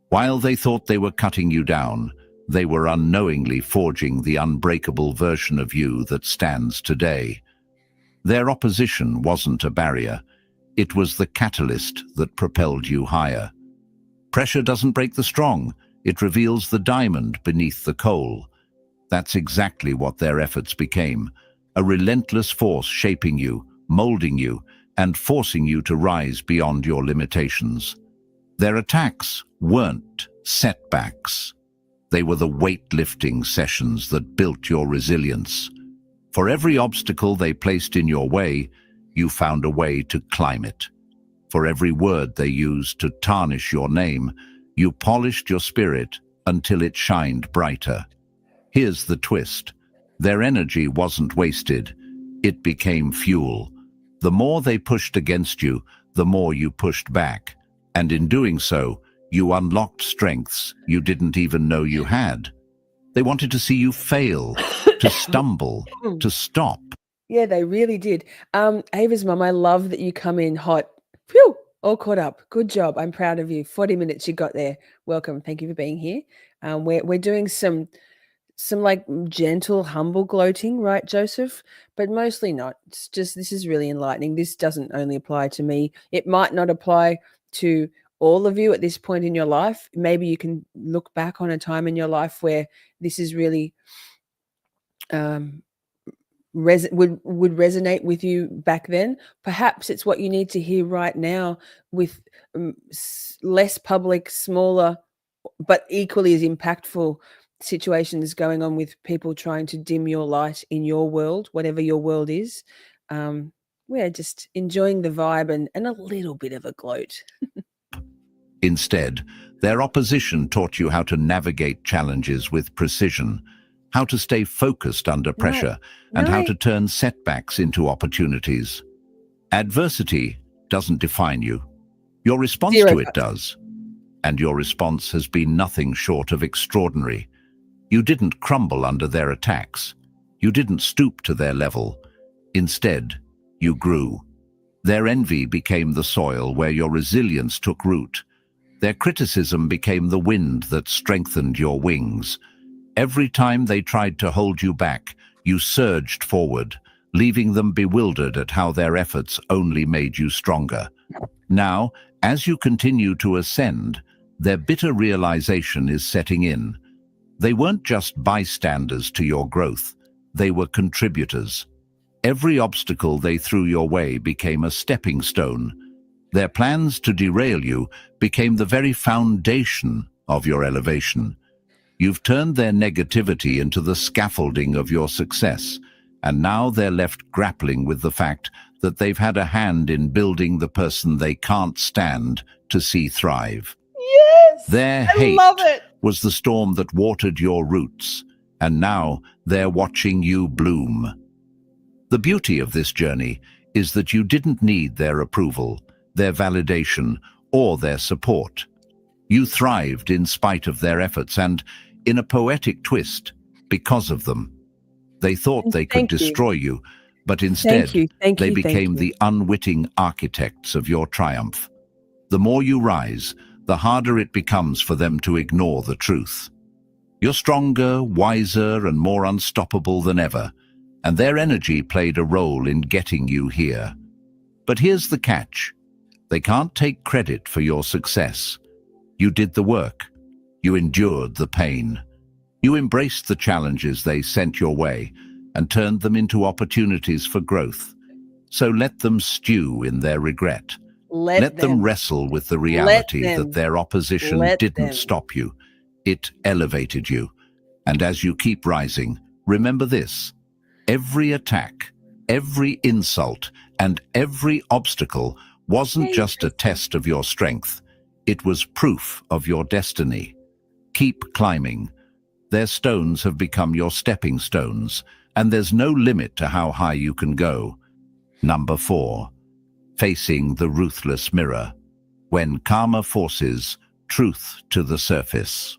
While they thought they were cutting you down, They were unknowingly forging the unbreakable version of you that stands today. Their opposition wasn't a barrier. It was the catalyst that propelled you higher. Pressure doesn't break the strong. It reveals the diamond beneath the coal. That's exactly what their efforts became. A relentless force shaping you, molding you, and forcing you to rise beyond your limitations. Their attacks weren't setbacks. They were the weightlifting sessions that built your resilience. For every obstacle they placed in your way, you found a way to climb it. For every word they used to tarnish your name, you polished your spirit until it shined brighter. Here's the twist. Their energy wasn't wasted. It became fuel. The more they pushed against you, the more you pushed back. And in doing so, you unlocked strengths you didn't even know you had. They wanted to see you fail, to stumble, to stop. Yeah, they really did. Ava's mum, I love that you come in hot. Phew, all caught up. Good job. I'm proud of you. 40 minutes you got there. Welcome. Thank you for being here. We're doing some like gentle, humble gloating, right, Joseph? But mostly not. It's just, this is really enlightening. This doesn't only apply to me. It might not apply to all of you at this point in your life. Maybe you can look back on a time in your life where this is really would resonate with you back then. Perhaps it's what you need to hear right now with less public, smaller, but equally as impactful situations going on with people trying to dim your light in your world, whatever your world is. We're just enjoying the vibe and a little bit of a gloat. Instead, their opposition taught you how to navigate challenges with precision, how to stay focused under pressure, and how to turn setbacks into opportunities. Adversity doesn't define you. Your response to it does. And your response has been nothing short of extraordinary. You didn't crumble under their attacks. You didn't stoop to their level. Instead, you grew. Their envy became the soil where your resilience took root. Their criticism became the wind that strengthened your wings. Every time they tried to hold you back, you surged forward, leaving them bewildered at how their efforts only made you stronger. Now, as you continue to ascend, their bitter realization is setting in. They weren't just bystanders to your growth, they were contributors. Every obstacle they threw your way became a stepping stone. Their plans to derail you became the very foundation of your elevation. You've turned their negativity into the scaffolding of your success, and now they're left grappling with the fact that they've had a hand in building the person they can't stand to see thrive. Yes! Their hate was the storm that watered your roots, and now they're watching you bloom. The beauty of this journey is that you didn't need their approval, their validation, or their support. You thrived in spite of their efforts and, in a poetic twist, because of them. They thought they could destroy you, but instead they became the unwitting architects of your triumph. The more you rise, the harder it becomes for them to ignore the truth. You're stronger, wiser, and more unstoppable than ever, and their energy played a role in getting you here. But here's the catch. They can't take credit for your success. You did the work. You endured the pain. You embraced the challenges they sent your way and turned them into opportunities for growth. So let them stew in their regret. Let them wrestle with the reality that their opposition didn't stop you. It elevated you. And as you keep rising, remember this. Every attack, every insult, and every obstacle wasn't just a test of your strength. It was proof of your destiny. Keep climbing. Their stones have become your stepping stones, and there's no limit to how high you can go. Number 4. Facing the ruthless mirror. When karma forces truth to the surface.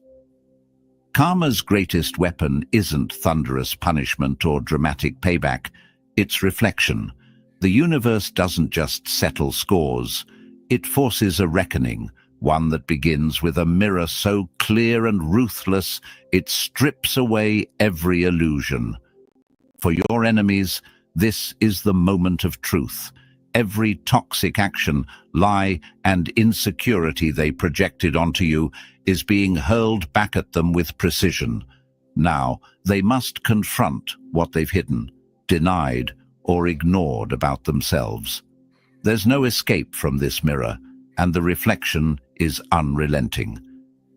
Karma's greatest weapon isn't thunderous punishment or dramatic payback. It's reflection. The universe doesn't just settle scores. It forces a reckoning, one that begins with a mirror so clear and ruthless it strips away every illusion. For your enemies, this is the moment of truth. Every toxic action, lie, and insecurity they projected onto you is being hurled back at them with precision. Now, they must confront what they've hidden, denied, or ignored about themselves. There's no escape from this mirror, and the reflection is unrelenting.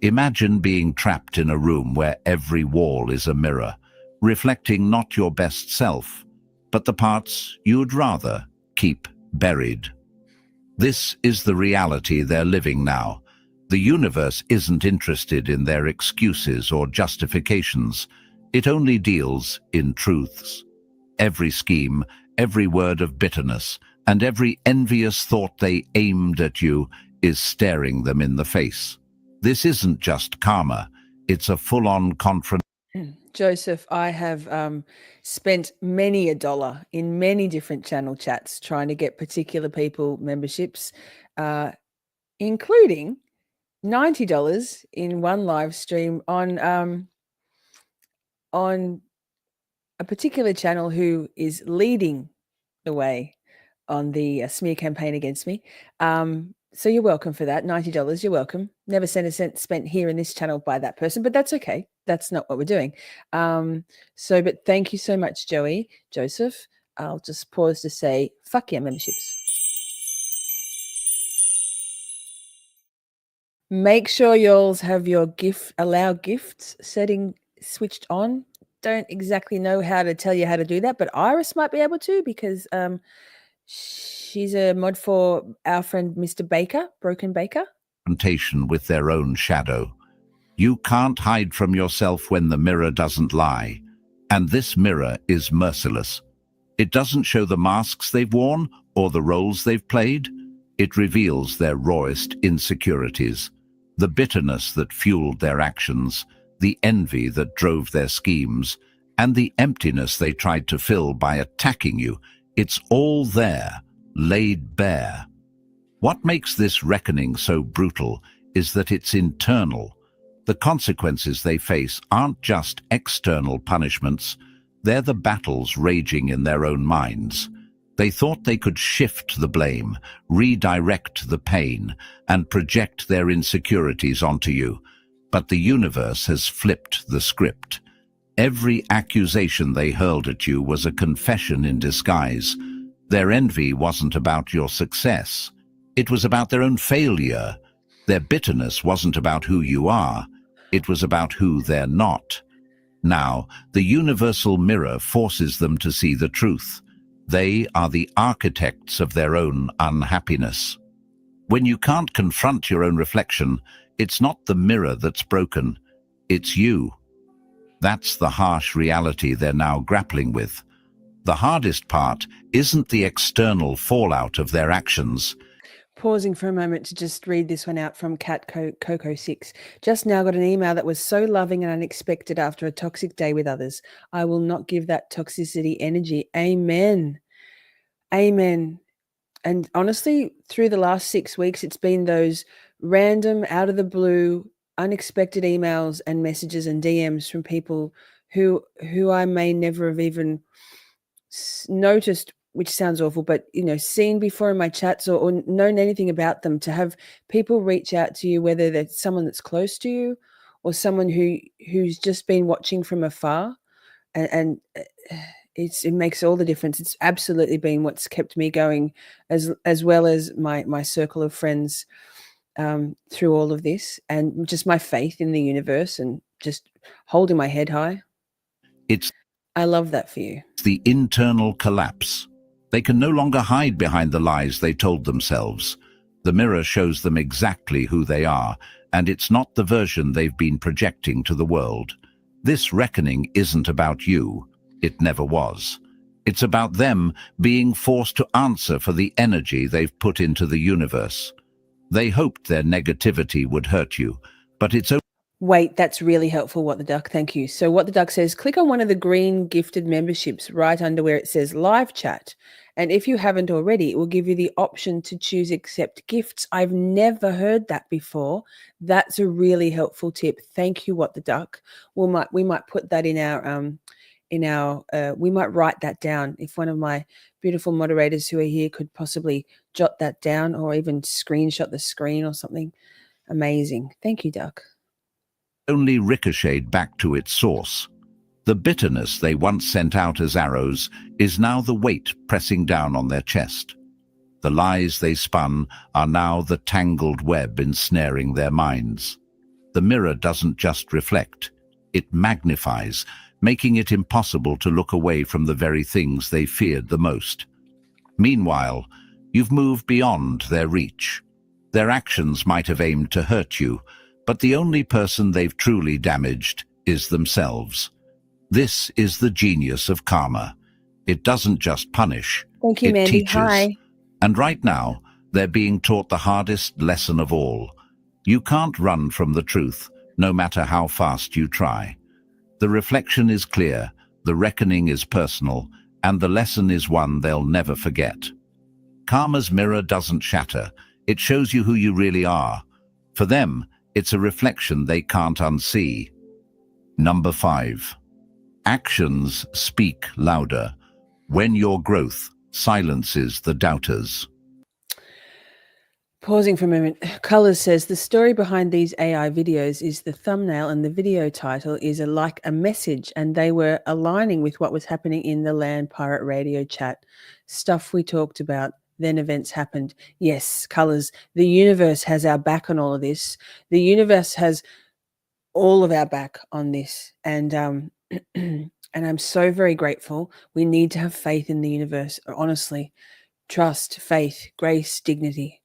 Imagine being trapped in a room where every wall is a mirror, reflecting not your best self, but the parts you'd rather keep buried. This is the reality they're living now. The universe isn't interested in their excuses or justifications. It only deals in truths. Every scheme, every word of bitterness, and every envious thought they aimed at you is staring them in the face. This isn't just karma, it's a full-on confrontation. Joseph, I have spent many a dollar in many different channel chats trying to get particular people memberships, including $90 in one live stream on a particular channel who is leading the way on the smear campaign against me. So you're welcome for that. $90, you're welcome. Never sent a cent spent here in this channel by that person, but that's okay. That's not what we're doing. But thank you so much, Joseph. I'll just pause to say, fuck yeah, memberships. Make sure y'alls have your allow gifts setting switched on. Don't exactly know how to tell you how to do that, but Iris might be able to, because she's a mod for our friend Mr. Baker, Broken Baker. With their own shadow. You can't hide from yourself when the mirror doesn't lie. And this mirror is merciless. It doesn't show the masks they've worn or the roles they've played. It reveals their rawest insecurities, the bitterness that fueled their actions, the envy that drove their schemes, and the emptiness they tried to fill by attacking you. It's all there, laid bare. What makes this reckoning so brutal is that it's internal. The consequences they face aren't just external punishments, they're the battles raging in their own minds. They thought they could shift the blame, redirect the pain, and project their insecurities onto you. But the universe has flipped the script. Every accusation they hurled at you was a confession in disguise. Their envy wasn't about your success. It was about their own failure. Their bitterness wasn't about who you are. It was about who they're not. Now, the universal mirror forces them to see the truth. They are the architects of their own unhappiness. When you can't confront your own reflection, it's not the mirror that's broken, it's you. That's the harsh reality they're now grappling with. The hardest part isn't the external fallout of their actions. Pausing for a moment to just read this one out from Cat Coco 6. Just now got an email that was so loving and unexpected after a toxic day with others. I will not give that toxicity energy. Amen. Amen. And honestly, through the last 6 weeks, it's been those random, out of the blue, unexpected emails and messages and DMs from people who I may never have even noticed, which sounds awful, but seen before in my chats or known anything about them. To have people reach out to you, whether they're someone that's close to you or someone who's just been watching from afar, and it makes all the difference. It's absolutely been what's kept me going, as well as my circle of friends through all of this, and just my faith in the universe and just holding my head high. I love that for you. It's the internal collapse. They can no longer hide behind the lies they told themselves. The mirror shows them exactly who they are, and it's not the version they've been projecting to the world. This reckoning isn't about you. It never was. It's about them being forced to answer for the energy they've put into the universe. They hoped their negativity would hurt you, but it's Wait, that's really helpful, What the Duck. Thank you. So What the Duck says, click on one of the green gifted memberships right under where it says live chat. And if you haven't already, it will give you the option to choose accept gifts. I've never heard that before. That's a really helpful tip. Thank you, What the Duck. We might put that in our we might write that down. If one of my beautiful moderators who are here could possibly jot that down or even screenshot the screen or something. Amazing. Thank you, Duck. Only ricocheted back to its source. The bitterness they once sent out as arrows is now the weight pressing down on their chest. The lies they spun are now the tangled web ensnaring their minds. The mirror doesn't just reflect, it magnifies, making it impossible to look away from the very things they feared the most. Meanwhile, you've moved beyond their reach. Their actions might have aimed to hurt you, but the only person they've truly damaged is themselves. This is the genius of karma. It doesn't just punish, Thank you, it Mandy. teaches. Hi. And right now, they're being taught the hardest lesson of all. You can't run from the truth, no matter how fast you try. The reflection is clear, the reckoning is personal, and the lesson is one they'll never forget. Karma's mirror doesn't shatter, it shows you who you really are. For them, it's a reflection they can't unsee. Number 5. Actions speak louder. When your growth silences the doubters. Pausing for a moment. Colors says the story behind these AI videos is the thumbnail and the video title is like a message, and they were aligning with what was happening in the Land Pirate Radio chat. Stuff we talked about. Then events happened. Yes, Colors. The universe has our back on all of this. The universe has all of our back on this. And and I'm so very grateful. We need to have faith in the universe, honestly. Trust, faith, grace, dignity.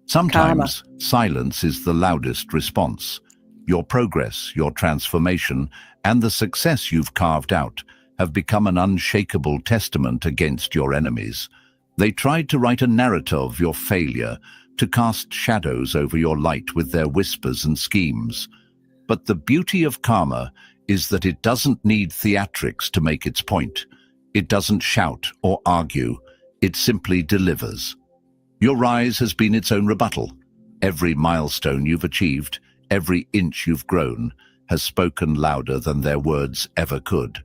Sometimes silence is the loudest response. Your progress, your transformation, and the success you've carved out have become an unshakable testament against your enemies. They tried to write a narrative of your failure, to cast shadows over your light with their whispers and schemes. But the beauty of karma is that it doesn't need theatrics to make its point. It doesn't shout or argue. It simply delivers. Your rise has been its own rebuttal. Every milestone you've achieved, every inch you've grown, has spoken louder than their words ever could.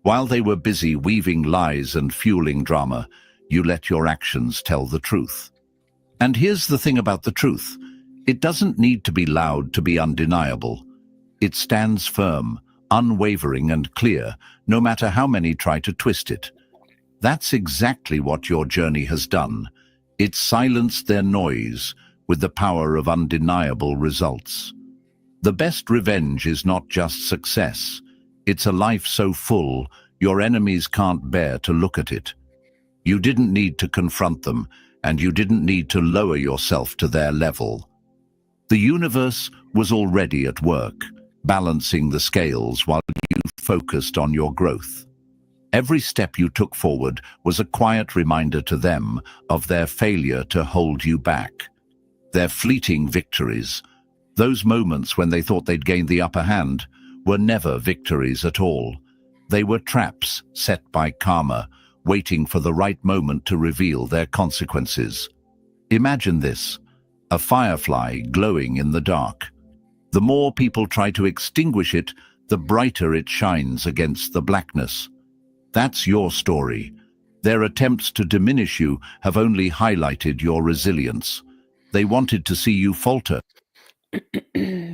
While they were busy weaving lies and fueling drama, you let your actions tell the truth. And here's the thing about the truth. It doesn't need to be loud to be undeniable. It stands firm, unwavering and clear, no matter how many try to twist it. That's exactly what your journey has done. It silenced their noise with the power of undeniable results. The best revenge is not just success. It's a life so full, your enemies can't bear to look at it. You didn't need to confront them, and you didn't need to lower yourself to their level. The universe was already at work, balancing the scales while you focused on your growth. Every step you took forward was a quiet reminder to them of their failure to hold you back. Their fleeting victories, those moments when they thought they'd gained the upper hand, were never victories at all. They were traps set by karma, waiting for the right moment to reveal their consequences. Imagine this, a firefly glowing in the dark. The more people try to extinguish it, the brighter it shines against the blackness. That's your story. Their attempts to diminish you have only highlighted your resilience. They wanted to see you falter.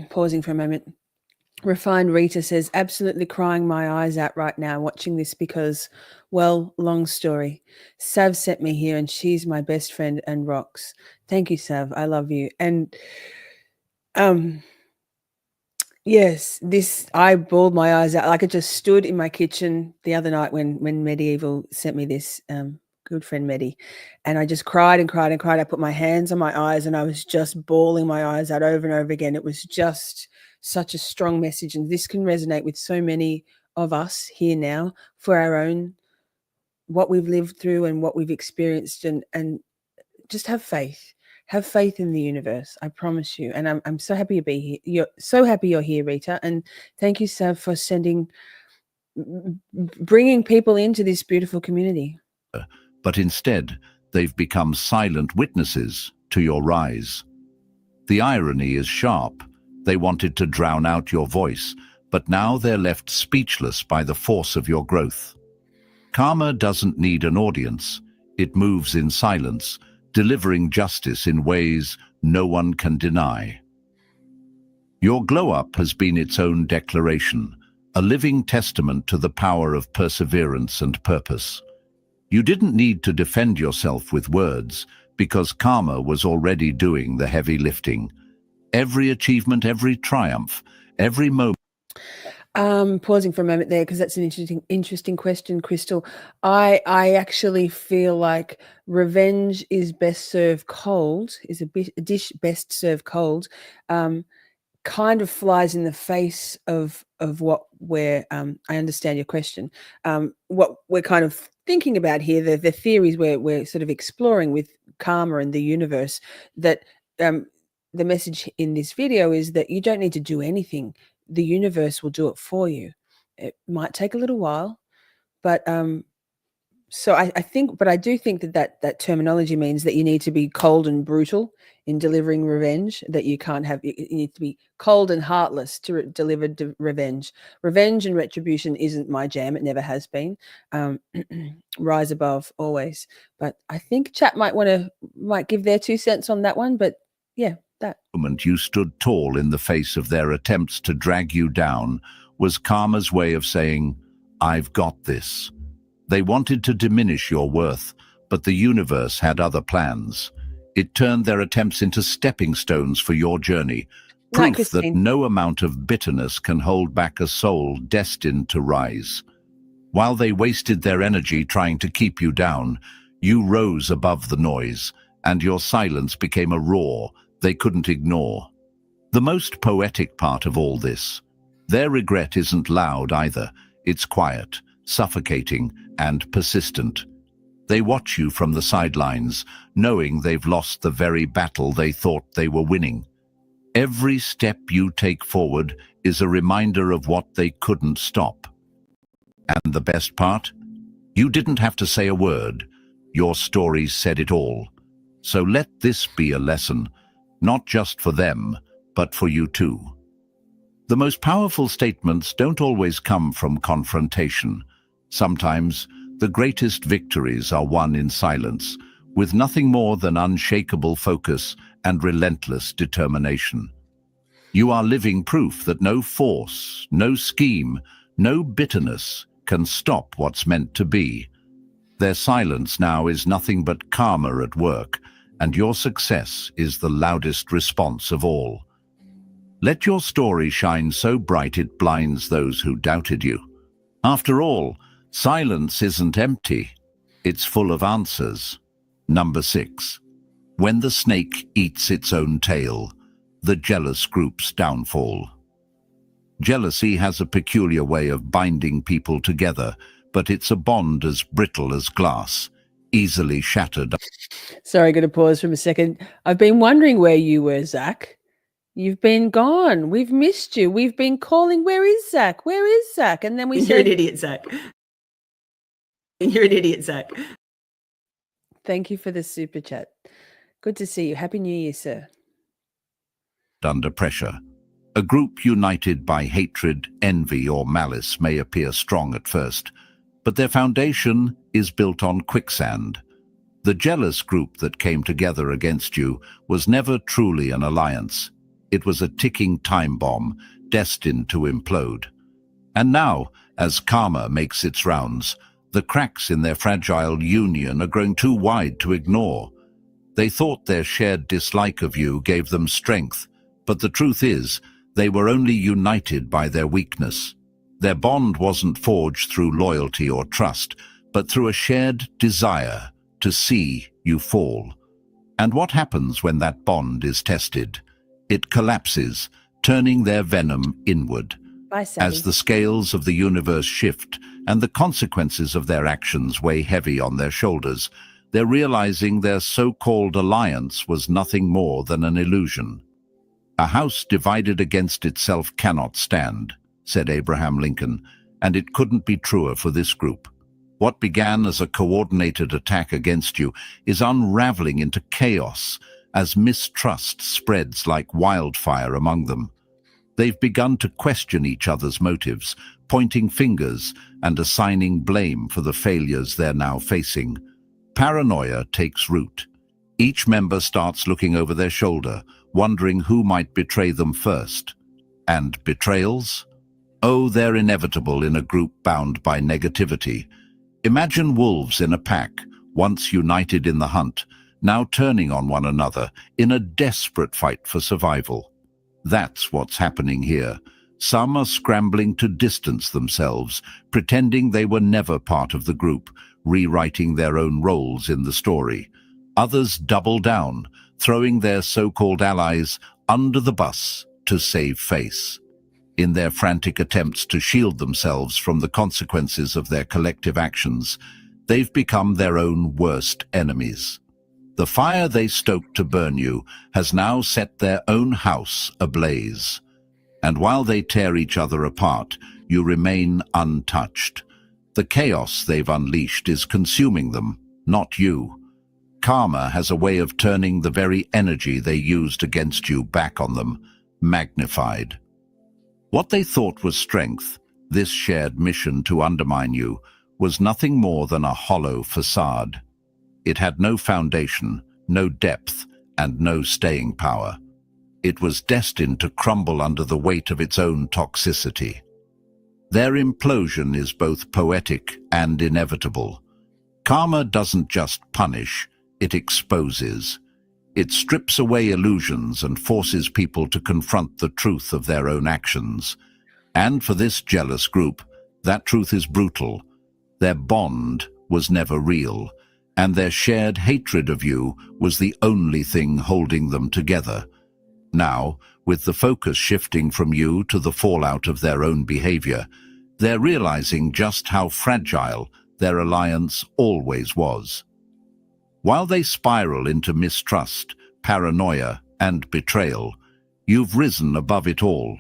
Pausing for a moment. Refined Rita says, absolutely crying my eyes out right now watching this because, well, long story. Sav sent me here and she's my best friend and rocks. Thank you, Sav. I love you. And yes, I bawled my eyes out. Like I just stood in my kitchen the other night when Medieval sent me this, good friend Medi, and I just cried and cried and cried. I put my hands on my eyes and I was just bawling my eyes out over and over again. It was just such a strong message, and this can resonate with so many of us here now for our own, what we've lived through and what we've experienced, and just have faith. have faith in the universe. I promise you. And I'm so happy to be here. You're so happy you're here, Rita. And thank you, Sav, for bringing people into this beautiful community. But instead, they've become silent witnesses to your rise. The irony is sharp. They wanted to drown out your voice, but now they're left speechless by the force of your growth. Karma doesn't need an audience. It moves in silence, delivering justice in ways no one can deny. Your glow-up has been its own declaration, a living testament to the power of perseverance and purpose. You didn't need to defend yourself with words, because karma was already doing the heavy lifting. Every achievement, every triumph, every moment. Pausing for a moment there because that's an interesting question, Crystal. I actually feel like revenge is best served cold, is a dish best served cold. Kind of flies in the face of what we're I understand your question. What we're kind of thinking about here, the theories we're sort of exploring with karma and the universe, that the message in this video is that you don't need to do anything. The universe will do it for you. It might take a little while, but so I think, but I do think that terminology means that you need to be cold and brutal in delivering revenge, that you can't have, you need to be cold and heartless to deliver revenge. Revenge and retribution isn't my jam. It never has been. Rise above always. But I think chat might give their 2 cents on that one, but yeah, that. Moment you stood tall in the face of their attempts to drag you down was karma's way of saying, I've got this. They wanted to diminish your worth, but the universe had other plans. It turned their attempts into stepping stones for your journey, proof that no amount of bitterness can hold back a soul destined to rise. While they wasted their energy trying to keep you down, you rose above the noise, and your silence became a roar they couldn't ignore. The most poetic part of all this, their regret isn't loud either. It's quiet, suffocating, and persistent. They watch you from the sidelines, knowing they've lost the very battle they thought they were winning. Every step you take forward is a reminder of what they couldn't stop. And the best part? You didn't have to say a word. Your story said it all. So let this be a lesson, not just for them, but for you too. The most powerful statements don't always come from confrontation. Sometimes, the greatest victories are won in silence, with nothing more than unshakable focus and relentless determination. You are living proof that no force, no scheme, no bitterness can stop what's meant to be. Their silence now is nothing but karma at work, and your success is the loudest response of all. Let your story shine so bright it blinds those who doubted you. After all, silence isn't empty. It's full of answers. Number 6. When the snake eats its own tail, the jealous group's downfall. Jealousy has a peculiar way of binding people together, but it's a bond as brittle as glass, easily shattered. Sorry, going to pause for a second. I've been wondering where you were, Zach. You've been gone. We've missed you. We've been calling, where is Zach? Where is Zach? And then we You're said, an idiot, Zach. You're an idiot, Zach. Thank you for the super chat. Good to see you. Happy New Year, sir. Under pressure. A group united by hatred, envy, or malice may appear strong at first, but their foundation is built on quicksand. The jealous group that came together against you was never truly an alliance. It was a ticking time bomb, destined to implode. And now, as karma makes its rounds, the cracks in their fragile union are growing too wide to ignore. They thought their shared dislike of you gave them strength, but the truth is, they were only united by their weakness. Their bond wasn't forged through loyalty or trust, but through a shared desire to see you fall. And what happens when that bond is tested? It collapses, turning their venom inward. Bye, Sally. As the scales of the universe shift and the consequences of their actions weigh heavy on their shoulders, They're realizing their so-called alliance was nothing more than an illusion. "A house divided against itself cannot stand," said Abraham Lincoln, and it couldn't be truer for this group. What began as a coordinated attack against you is unraveling into chaos as mistrust spreads like wildfire among them. They've begun to question each other's motives, pointing fingers and assigning blame for the failures they're now facing. Paranoia takes root. Each member starts looking over their shoulder, wondering who might betray them first. And betrayals? Oh, they're inevitable in a group bound by negativity. Imagine wolves in a pack, once united in the hunt, now turning on one another in a desperate fight for survival. That's what's happening here. Some are scrambling to distance themselves, pretending they were never part of the group, rewriting their own roles in the story. Others double down, throwing their so-called allies under the bus to save face. In their frantic attempts to shield themselves from the consequences of their collective actions, they've become their own worst enemies. The fire they stoked to burn you has now set their own house ablaze. And while they tear each other apart, you remain untouched. The chaos they've unleashed is consuming them, not you. Karma has a way of turning the very energy they used against you back on them, magnified. What they thought was strength, this shared mission to undermine you, was nothing more than a hollow facade. It had no foundation, no depth, and no staying power. It was destined to crumble under the weight of its own toxicity. Their implosion is both poetic and inevitable. Karma doesn't just punish, it exposes. It strips away illusions and forces people to confront the truth of their own actions. And for this jealous group, that truth is brutal. Their bond was never real, and their shared hatred of you was the only thing holding them together. Now, with the focus shifting from you to the fallout of their own behavior, they're realizing just how fragile their alliance always was. While they spiral into mistrust, paranoia, and betrayal, you've risen above it all.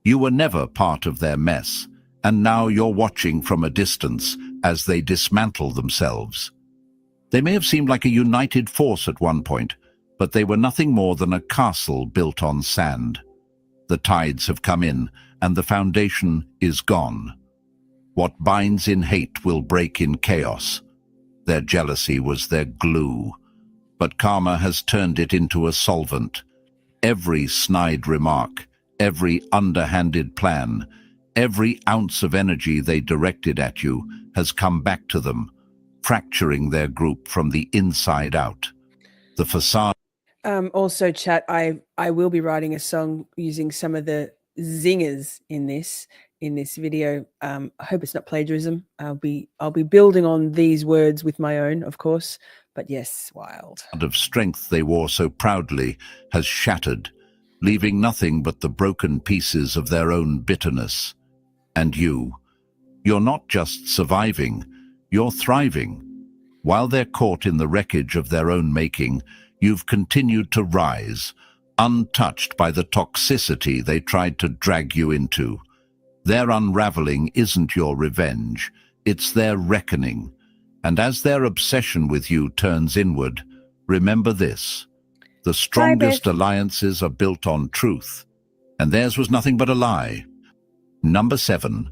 You were never part of their mess, and now you're watching from a distance as they dismantle themselves. They may have seemed like a united force at one point, but they were nothing more than a castle built on sand. The tides have come in, and the foundation is gone. What binds in hate will break in chaos. Their jealousy was their glue, but karma has turned it into a solvent. Every snide remark, every underhanded plan, every ounce of energy they directed at you has come back to them, fracturing their group from the inside out. The facade. Also, chat, I will be writing a song using some of the zingers in this video. I hope it's not plagiarism. I'll be building on these words with my own, of course. But yes, wild. Of strength they wore so proudly has shattered, leaving nothing but the broken pieces of their own bitterness. And you're not just surviving, you're thriving. While they're caught in the wreckage of their own making, you've continued to rise, untouched by the toxicity they tried to drag you into. Their unraveling isn't your revenge, it's their reckoning. And as their obsession with you turns inward, remember this: the strongest alliances are built on truth, and theirs was nothing but a lie. Number 7.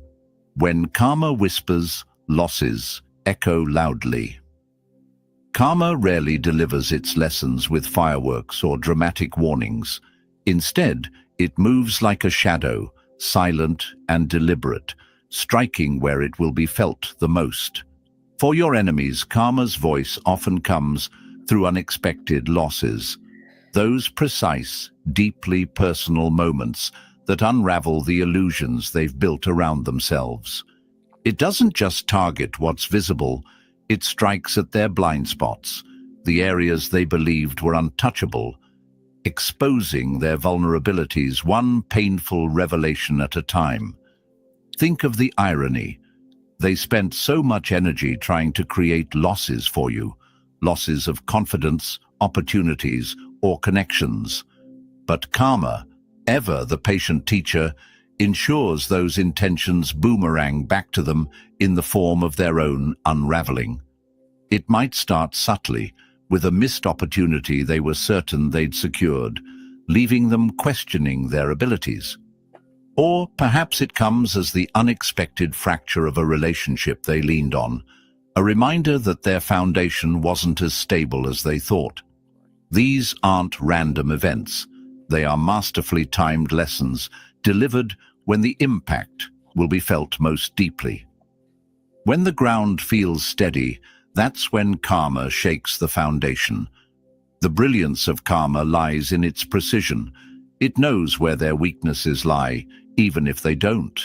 When karma whispers, losses echo loudly. Karma rarely delivers its lessons with fireworks or dramatic warnings. Instead, it moves like a shadow, silent and deliberate, striking where it will be felt the most. For your enemies, karma's voice often comes through unexpected losses, those precise, deeply personal moments that unravel the illusions they've built around themselves. It doesn't just target what's visible, it strikes at their blind spots, the areas they believed were untouchable, exposing their vulnerabilities one painful revelation at a time. Think of the irony. They spent so much energy trying to create losses for you, losses of confidence, opportunities, or connections. But karma, ever the patient teacher, ensures those intentions boomerang back to them in the form of their own unraveling. It might start subtly, with a missed opportunity they were certain they'd secured, leaving them questioning their abilities. Or perhaps it comes as the unexpected fracture of a relationship they leaned on, a reminder that their foundation wasn't as stable as they thought. These aren't random events. They are masterfully timed lessons, delivered when the impact will be felt most deeply. When the ground feels steady, that's when karma shakes the foundation. The brilliance of karma lies in its precision. It knows where their weaknesses lie, even if they don't.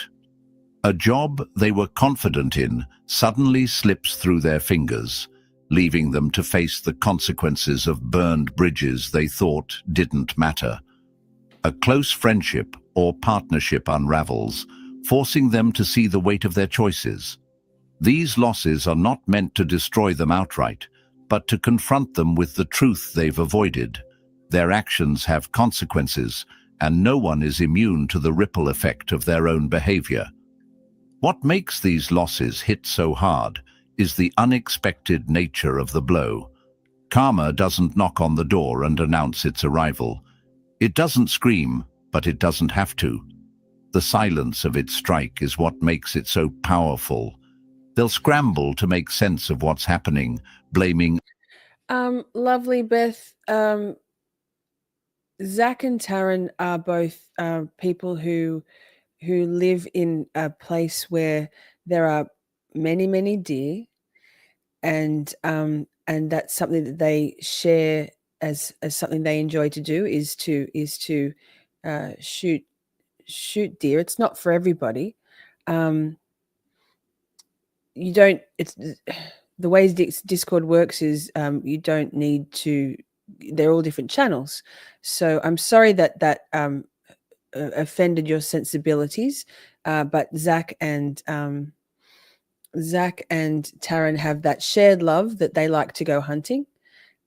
A job they were confident in suddenly slips through their fingers, leaving them to face the consequences of burned bridges they thought didn't matter. A close friendship or partnership unravels, forcing them to see the weight of their choices. These losses are not meant to destroy them outright, but to confront them with the truth they've avoided. Their actions have consequences, and no one is immune to the ripple effect of their own behavior. What makes these losses hit so hard is the unexpected nature of the blow. Karma doesn't knock on the door and announce its arrival. It doesn't scream, but it doesn't have to. The silence of its strike is what makes it so powerful. They'll scramble to make sense of what's happening, blaming Lovely, Beth. Zach and Taryn are both people who live in a place where there are many, many deer, and that's something that they share as something they enjoy to do is to shoot deer. It's not for everybody. You don't. It's the ways Discord works is you don't need to. They're all different channels. So I'm sorry that offended your sensibilities, but Zach and Taryn have that shared love that they like to go hunting,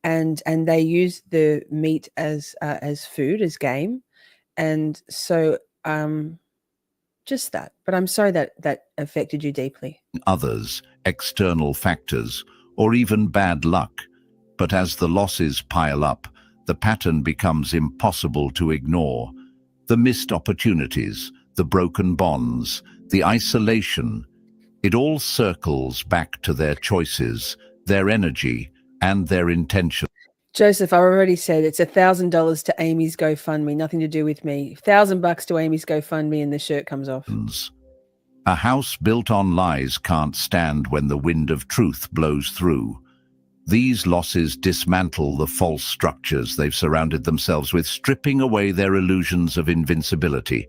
and they use the meat as food, as game, and so just that. But I'm sorry that affected you deeply. others, external factors, or even bad luck. But as the losses pile up, the pattern becomes impossible to ignore. The missed opportunities, the broken bonds, the isolation, it all circles back to their choices, their energy, and their intention. Joseph, I already said it's $1,000 to Amy's GoFundMe, nothing to do with me. $1,000 to Amy's GoFundMe, and the shirt comes off. A house built on lies can't stand when the wind of truth blows through. These losses dismantle the false structures they've surrounded themselves with, stripping away their illusions of invincibility.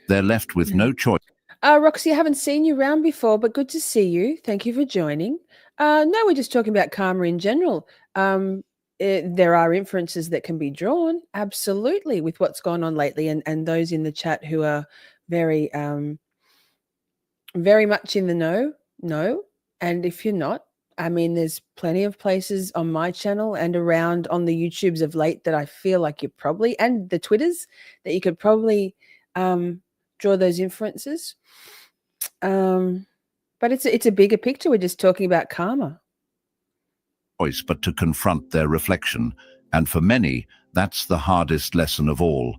They're left with no choice. Roxy, I haven't seen you around before, but good to see you. Thank you for joining. No, we're just talking about karma in general. There are inferences that can be drawn, absolutely, with what's gone on lately, and those in the chat who are very, very much in the know. No, and if you're not, I mean, there's plenty of places on my channel and around on the YouTubes of late that I feel like you probably, and the Twitters, that you could probably draw those inferences. But it's a bigger picture. We're just talking about karma. But to confront their reflection, and for many, that's the hardest lesson of all.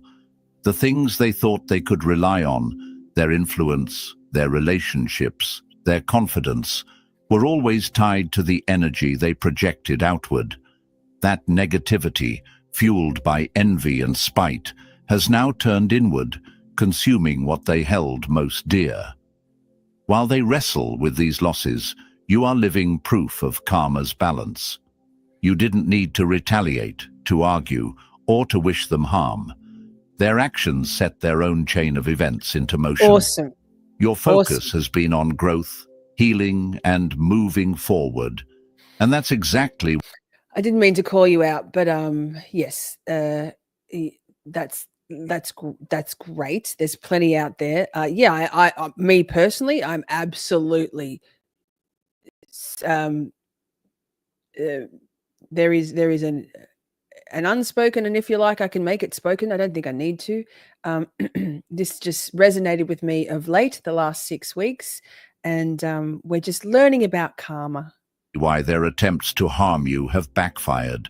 The things they thought they could rely on, their influence, their relationships, their confidence, were always tied to the energy they projected outward. That negativity, fueled by envy and spite, has now turned inward, consuming what they held most dear. While they wrestle with these losses, you are living proof of karma's balance. You didn't need to retaliate, to argue, or to wish them harm. Their actions set their own chain of events into motion. Awesome. Your focus has been on growth, healing, and moving forward. And that's exactly... I didn't mean to call you out, but yes, that's great. There's plenty out there. Yeah, I me personally, I'm absolutely there is an unspoken, and if you like, I can make it spoken. I don't think I need to. This just resonated with me of late, the last 6 weeks, and we're just learning about karma. Why their attempts to harm you have backfired.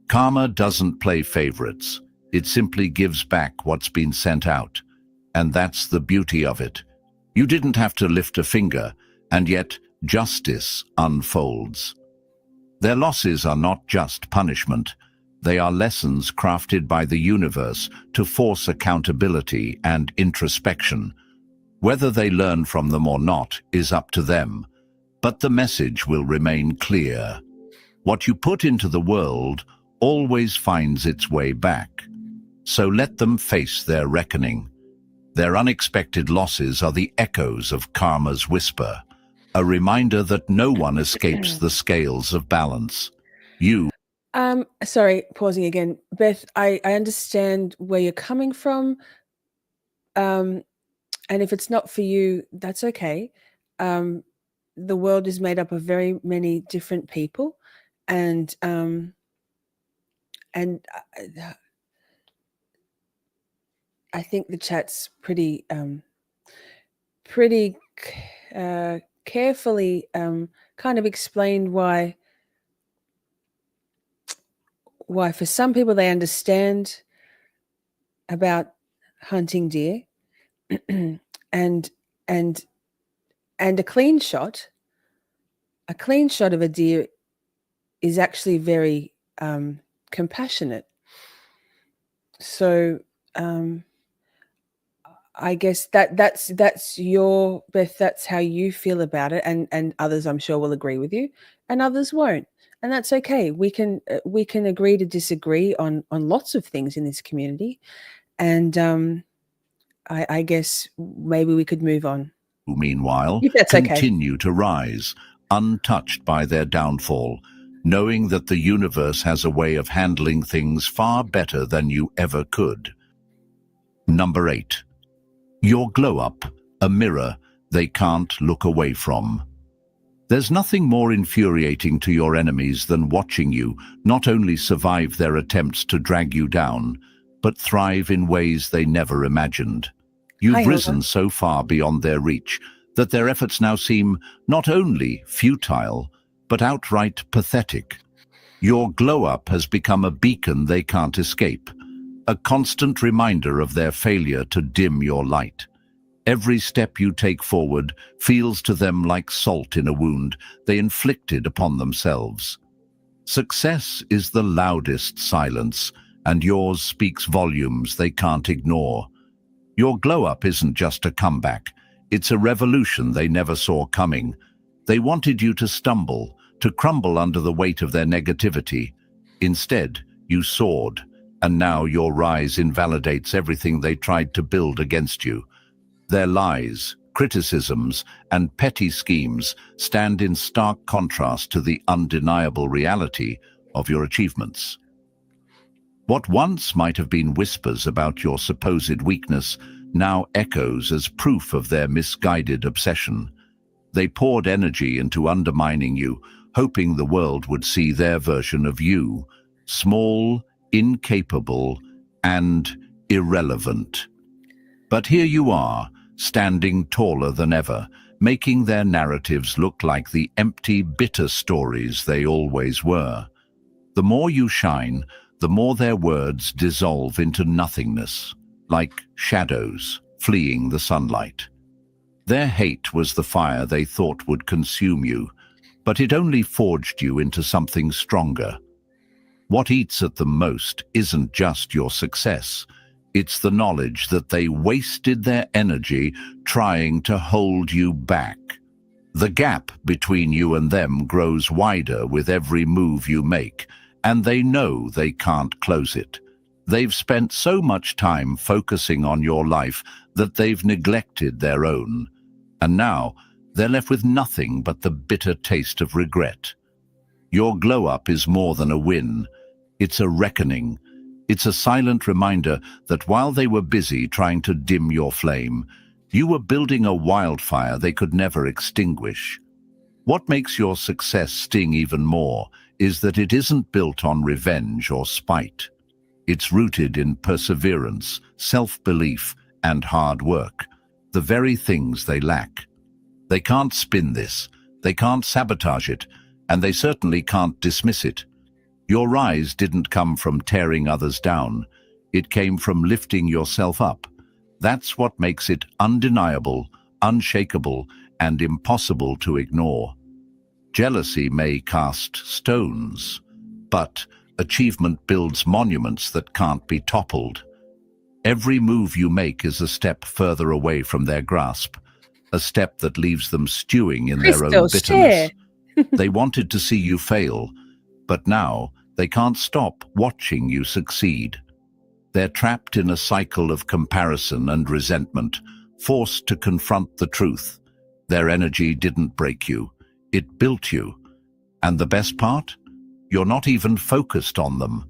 Karma doesn't play favorites. It simply gives back what's been sent out. And that's the beauty of it. You didn't have to lift a finger, and yet justice unfolds. Their losses are not just punishment. They are lessons crafted by the universe to force accountability and introspection. Whether they learn from them or not is up to them, but the message will remain clear. What you put into the world always finds its way back. So let them face their reckoning. Their unexpected losses are the echoes of karma's whisper, a reminder that no one escapes the scales of balance. You. Sorry, pausing again. Beth, I understand where you're coming from. And if it's not for you, that's okay. The world is made up of very many different people, and I think the chat's pretty carefully kind of explained why for some people they understand about hunting deer, and a clean shot of a deer is actually very compassionate. So I guess that's your, Beth, that's how you feel about it, and others I'm sure will agree with you, and others won't, and that's okay. We can agree to disagree on lots of things in this community, and I guess maybe we could move on. Who meanwhile If that's okay. continue to rise, untouched by their downfall, knowing that the universe has a way of handling things far better than you ever could. Number 8. Your glow-up, a mirror they can't look away from. There's nothing more infuriating to your enemies than watching you not only survive their attempts to drag you down, but thrive in ways they never imagined. You've risen so far beyond their reach that their efforts now seem not only futile, but outright pathetic. Your glow-up has become a beacon they can't escape, a constant reminder of their failure to dim your light. Every step you take forward feels to them like salt in a wound they inflicted upon themselves. Success is the loudest silence, and yours speaks volumes they can't ignore. Your glow-up isn't just a comeback, it's a revolution they never saw coming. They wanted you to stumble, to crumble under the weight of their negativity. Instead, you soared, and now your rise invalidates everything they tried to build against you. Their lies, criticisms, and petty schemes stand in stark contrast to the undeniable reality of your achievements. What once might have been whispers about your supposed weakness now echoes as proof of their misguided obsession. They poured energy into undermining you, hoping the world would see their version of you, small, incapable, and irrelevant. But here you are, standing taller than ever, making their narratives look like the empty, bitter stories they always were. The more you shine, the more their words dissolve into nothingness, like shadows fleeing the sunlight. Their hate was the fire they thought would consume you, but it only forged you into something stronger. What eats at them most isn't just your success. It's the knowledge that they wasted their energy trying to hold you back. The gap between you and them grows wider with every move you make, and they know they can't close it. They've spent so much time focusing on your life that they've neglected their own. And now, they're left with nothing but the bitter taste of regret. Your glow-up is more than a win. It's a reckoning. It's a silent reminder that while they were busy trying to dim your flame, you were building a wildfire they could never extinguish. What makes your success sting even more is that it isn't built on revenge or spite. It's rooted in perseverance, self-belief, and hard work, the very things they lack. They can't spin this, they can't sabotage it, and they certainly can't dismiss it. Your rise didn't come from tearing others down. It came from lifting yourself up. That's what makes it undeniable, unshakable, and impossible to ignore. Jealousy may cast stones, but achievement builds monuments that can't be toppled. Every move you make is a step further away from their grasp, a step that leaves them stewing in their own Crystal, bitterness. share. They wanted to see you fail, but now they can't stop watching you succeed. They're trapped in a cycle of comparison and resentment, forced to confront the truth. Their energy didn't break you, it built you. And the best part? You're not even focused on them.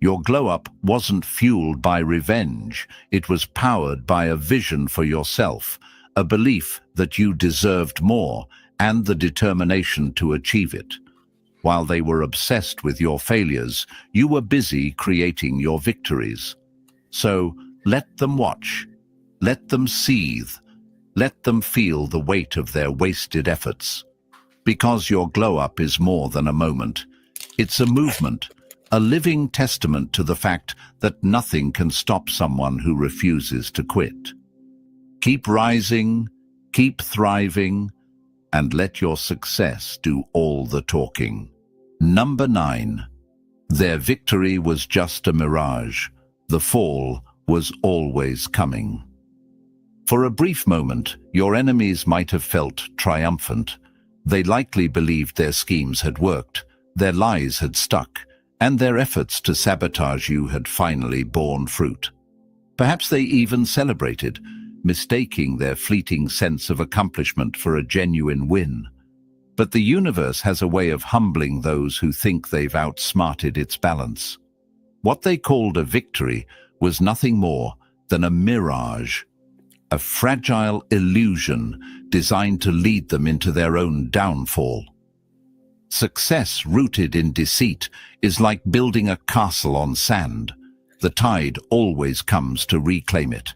Your glow-up wasn't fueled by revenge, it was powered by a vision for yourself, a belief that you deserved more, and the determination to achieve it. While they were obsessed with your failures, you were busy creating your victories. So let them watch, let them seethe, let them feel the weight of their wasted efforts. Because your glow-up is more than a moment. It's a movement, a living testament to the fact that nothing can stop someone who refuses to quit. Keep rising, keep thriving, and let your success do all the talking. Number 9. Their victory was just a mirage. The fall was always coming. For a brief moment, your enemies might have felt triumphant. They likely believed their schemes had worked, their lies had stuck, and their efforts to sabotage you had finally borne fruit. Perhaps they even celebrated, mistaking their fleeting sense of accomplishment for a genuine win. But the universe has a way of humbling those who think they've outsmarted its balance. What they called a victory was nothing more than a mirage, a fragile illusion designed to lead them into their own downfall. Success rooted in deceit is like building a castle on sand. The tide always comes to reclaim it,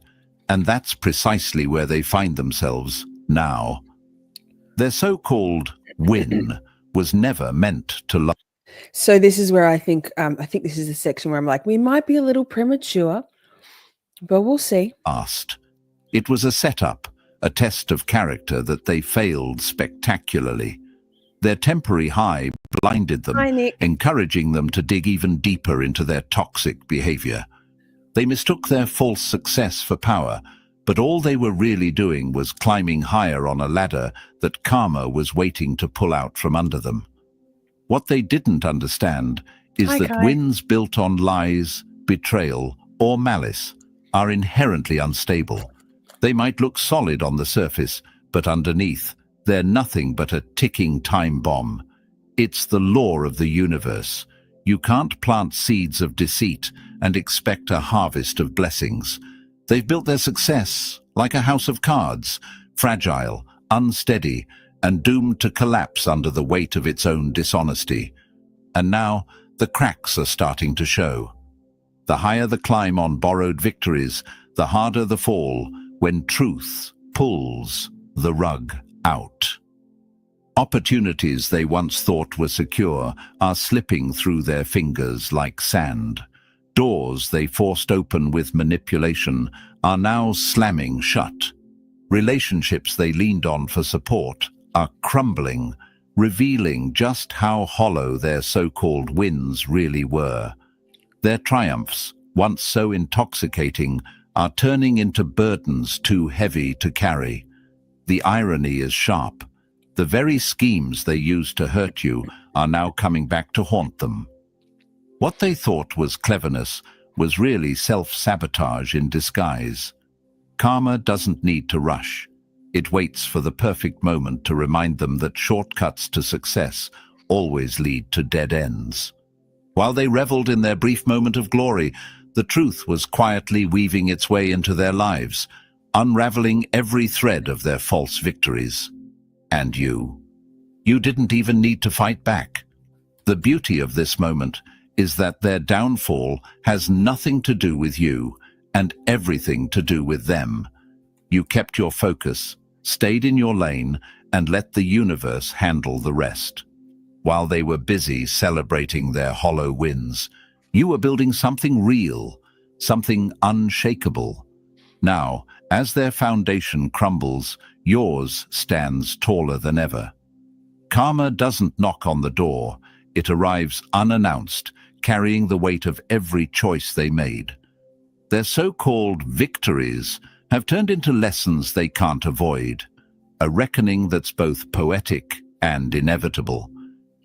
and that's precisely where they find themselves now. Their so-called win was never meant to last. So this is where I think this is the section where I'm like, we might be a little premature, but we'll see. It was a setup, a test of character that they failed spectacularly. Their temporary high blinded them, Hi, Nick. encouraging them to dig even deeper into their toxic behavior. They mistook their false success for power, but all they were really doing was climbing higher on a ladder that karma was waiting to pull out from under them. What they didn't understand is Hi, that Kai. wins built on lies, betrayal, or malice are inherently unstable. They might look solid on the surface, but underneath, they're nothing but a ticking time bomb. It's the law of the universe. You can't plant seeds of deceit and expect a harvest of blessings. They've built their success like a house of cards, fragile, unsteady, and doomed to collapse under the weight of its own dishonesty. And now, the cracks are starting to show. The higher the climb on borrowed victories, the harder the fall when truth pulls the rug out. Opportunities they once thought were secure are slipping through their fingers like sand. Doors they forced open with manipulation are now slamming shut. Relationships they leaned on for support are crumbling, revealing just how hollow their so-called wins really were. Their triumphs, once so intoxicating, are turning into burdens too heavy to carry. The irony is sharp. The very schemes they used to hurt you are now coming back to haunt them. What they thought was cleverness was really self-sabotage in disguise. Karma doesn't need to rush. It waits for the perfect moment to remind them that shortcuts to success always lead to dead ends. While they reveled in their brief moment of glory, the truth was quietly weaving its way into their lives, unraveling every thread of their false victories. And you didn't even need to fight back. The beauty of this moment is that their downfall has nothing to do with you and everything to do with them. You kept your focus, stayed in your lane, and let the universe handle the rest. While they were busy celebrating their hollow wins, you were building something real, something unshakable. Now, as their foundation crumbles, yours stands taller than ever. Karma doesn't knock on the door. It arrives unannounced, carrying the weight of every choice they made. Their so-called victories have turned into lessons they can't avoid, a reckoning that's both poetic and inevitable.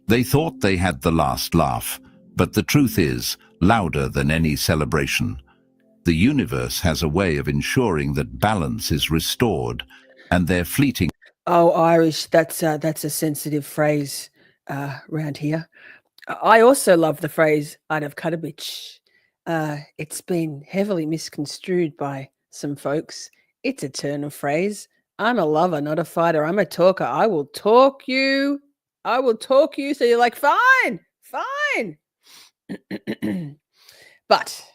They thought they had the last laugh, but the truth is, louder than any celebration. The universe has a way of ensuring that balance is restored, and their fleeting... Oh, Irish, that's a sensitive phrase around here. I also love the phrase, I'd have cut a bitch. It's been heavily misconstrued by some folks. It's a turn of phrase. I'm a lover, not a fighter. I'm a talker. I will talk you. I will talk you. So you're like, fine, fine. But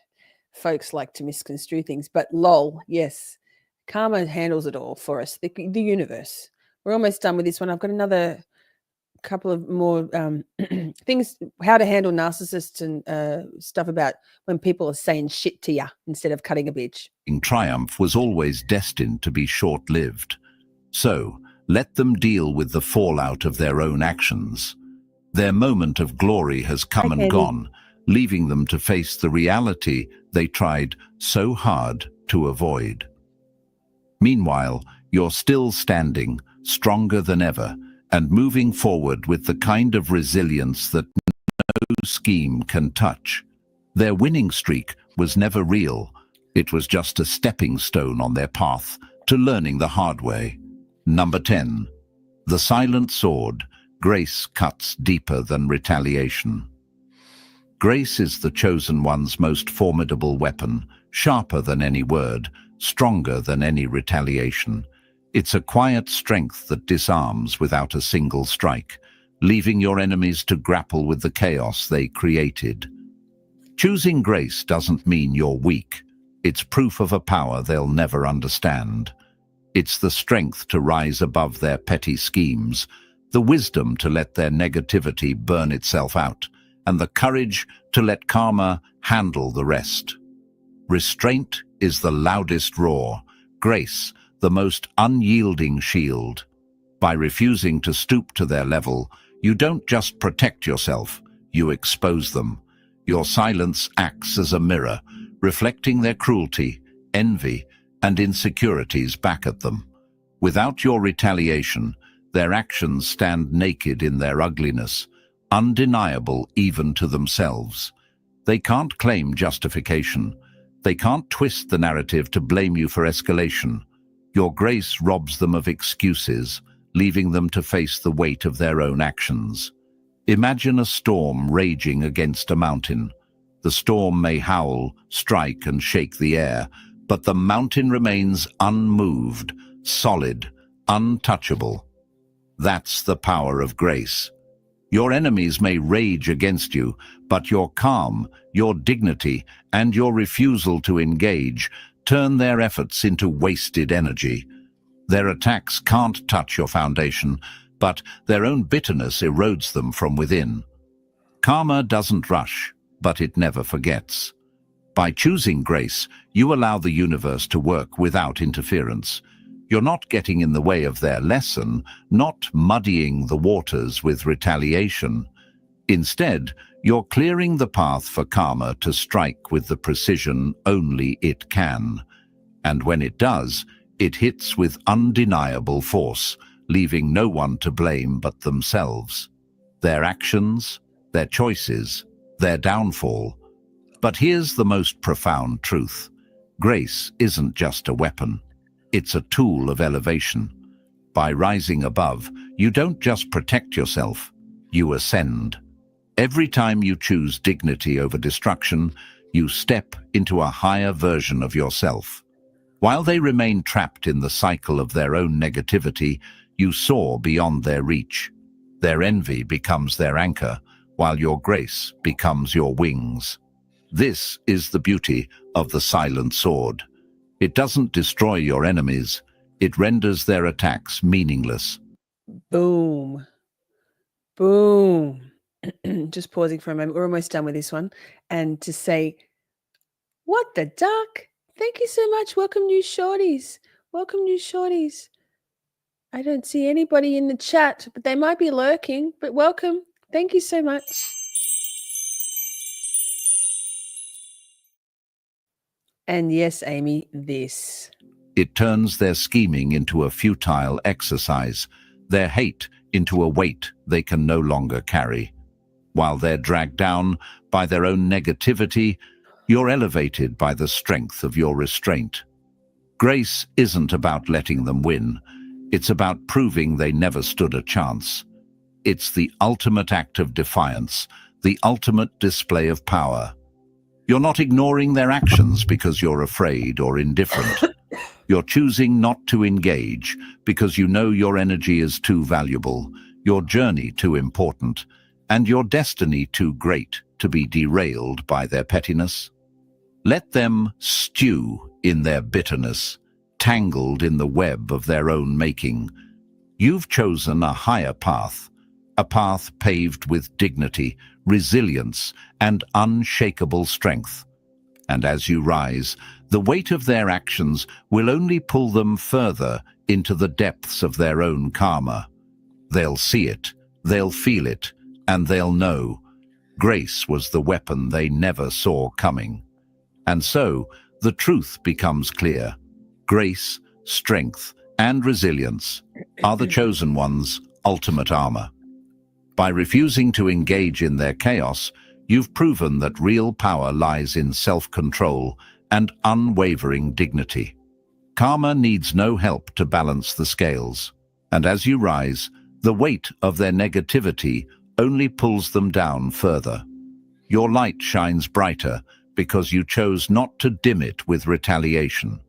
folks like to misconstrue things. But lol, yes, karma handles it all for us, the universe. We're almost done with this one. I've got another couple of more things, how to handle narcissists and stuff about when people are saying shit to you instead of cutting a bitch. Triumph was always destined to be short-lived. So, let them deal with the fallout of their own actions. Their moment of glory has come and gone, leaving them to face the reality they tried so hard to avoid. Meanwhile, you're still standing, stronger than ever, and moving forward with the kind of resilience that no scheme can touch. Their winning streak was never real. It was just a stepping stone on their path to learning the hard way. Number 10. The silent sword. Grace cuts deeper than retaliation. Grace is the chosen one's most formidable weapon, sharper than any word, stronger than any retaliation. It's a quiet strength that disarms without a single strike, leaving your enemies to grapple with the chaos they created. Choosing grace doesn't mean you're weak. It's proof of a power they'll never understand. It's the strength to rise above their petty schemes, the wisdom to let their negativity burn itself out, and the courage to let karma handle the rest. Restraint is the loudest roar. Grace, the most unyielding shield. By refusing to stoop to their level, you don't just protect yourself, you expose them. Your silence acts as a mirror, reflecting their cruelty, envy, and insecurities back at them. Without your retaliation, their actions stand naked in their ugliness, undeniable even to themselves. They can't claim justification. They can't twist the narrative to blame you for escalation. Your grace robs them of excuses, leaving them to face the weight of their own actions. Imagine a storm raging against a mountain. The storm may howl, strike, and shake the air, but the mountain remains unmoved, solid, untouchable. That's the power of grace. Your enemies may rage against you, but your calm, your dignity, and your refusal to engage turn their efforts into wasted energy. Their attacks can't touch your foundation, but their own bitterness erodes them from within. Karma doesn't rush, but it never forgets. By choosing grace, you allow the universe to work without interference. You're not getting in the way of their lesson, not muddying the waters with retaliation. Instead, you're clearing the path for karma to strike with the precision only it can. And when it does, it hits with undeniable force, leaving no one to blame but themselves. Their actions, their choices, their downfall. But here's the most profound truth. Grace isn't just a weapon. It's a tool of elevation. By rising above, you don't just protect yourself, you ascend. Every time you choose dignity over destruction, you step into a higher version of yourself. While they remain trapped in the cycle of their own negativity, you soar beyond their reach. Their envy becomes their anchor, while your grace becomes your wings. This is the beauty of the silent sword. It doesn't destroy your enemies, it renders their attacks meaningless. Boom. Boom. Just pausing for a moment. We're almost done with this one. And to say, what the duck? Thank you so much. Welcome, new shorties. Welcome, new shorties. I don't see anybody in the chat, but they might be lurking. But welcome. Thank you so much. And yes, Amy, this. It turns their scheming into a futile exercise, their hate into a weight they can no longer carry. While they're dragged down by their own negativity, you're elevated by the strength of your restraint. Grace isn't about letting them win. It's about proving they never stood a chance. It's the ultimate act of defiance, the ultimate display of power. You're not ignoring their actions because you're afraid or indifferent. You're choosing not to engage because you know your energy is too valuable, your journey too important, and your destiny too great to be derailed by their pettiness. Let them stew in their bitterness, tangled in the web of their own making. You've chosen a higher path, a path paved with dignity, resilience, and unshakable strength. And as you rise, the weight of their actions will only pull them further into the depths of their own karma. They'll see it, they'll feel it, and they'll know. Grace was the weapon they never saw coming. And so, the truth becomes clear. Grace, strength, and resilience are the chosen one's ultimate armor. By refusing to engage in their chaos, you've proven that real power lies in self-control and unwavering dignity. Karma needs no help to balance the scales, and as you rise, the weight of their negativity only pulls them down further. Your light shines brighter because you chose not to dim it with retaliation.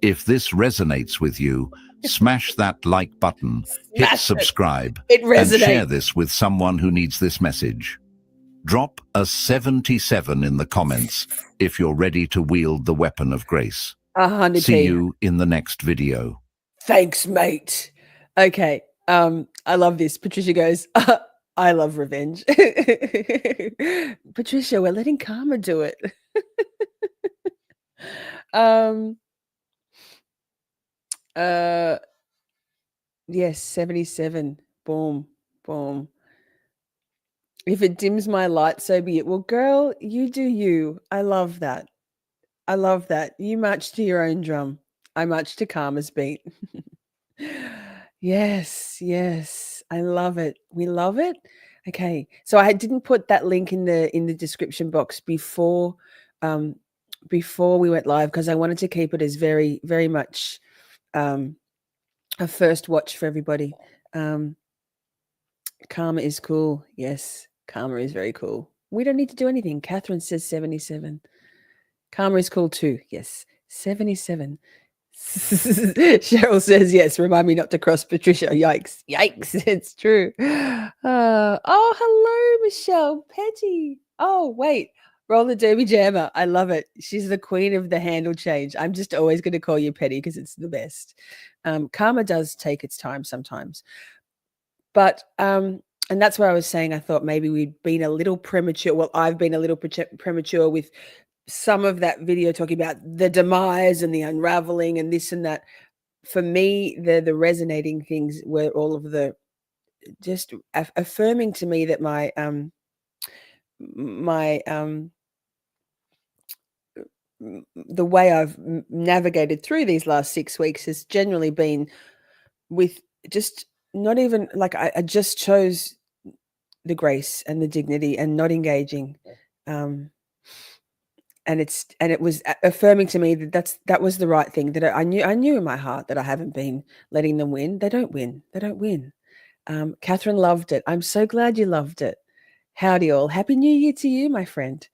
If this resonates with you, smash that like button, hit Smash it. subscribe, It and resonates. share this with someone who needs this message. Drop a 77 in the comments if you're ready to wield the weapon of grace. 100p. See you in the next video. Thanks, mate. Okay. I love this. Patricia goes, I love revenge. Patricia, we're letting karma do it. Yes, 77. Boom, boom. If it dims my light, so be it. Well, girl, you do you. I love that. I love that. You march to your own drum. I march to karma's beat. Yes, yes. I love it. We love it. Okay. So I didn't put that link in the description box before we went live because I wanted to keep it as very, very much a first watch for everybody. Karma is cool. Yes, karma is very cool. We don't need to do anything. Catherine says 77. Karma is cool too. Yes, 77. Cheryl says, yes, remind me not to cross Patricia. Yikes. Yikes. It's true. Oh, hello, Michelle Petty. Oh, wait. Roller Derby Jammer. I love it. She's the queen of the handle change. I'm just always going to call you Petty because it's the best. Karma does take its time sometimes. But, and that's where I was saying I thought maybe we'd been a little premature. Well, I've been a little premature with some of that video talking about the demise and the unraveling and this and that. For me, the resonating things were all of the just affirming to me that the way I've navigated through these last 6 weeks has generally been with just not even like I just chose the grace and the dignity and not engaging. And it was affirming to me that was the right thing, that I knew in my heart that I haven't been letting them win. They don't win. They don't win. Catherine loved it. I'm so glad you loved it. Howdy all. Happy New Year to you, my friend.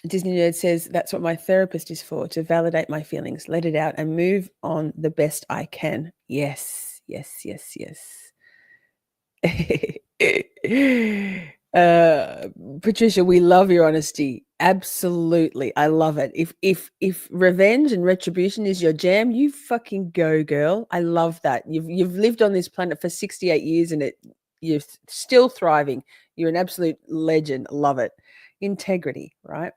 Disney Nerd says, that's what my therapist is for, to validate my feelings, let it out, and move on the best I can. Yes, yes, yes, yes. Patricia, we love your honesty. Absolutely. I love it. If revenge and retribution is your jam, you fucking go, girl. I love that. You've lived on this planet for 68 years and you're still thriving. You're an absolute legend. Love it. Integrity, right?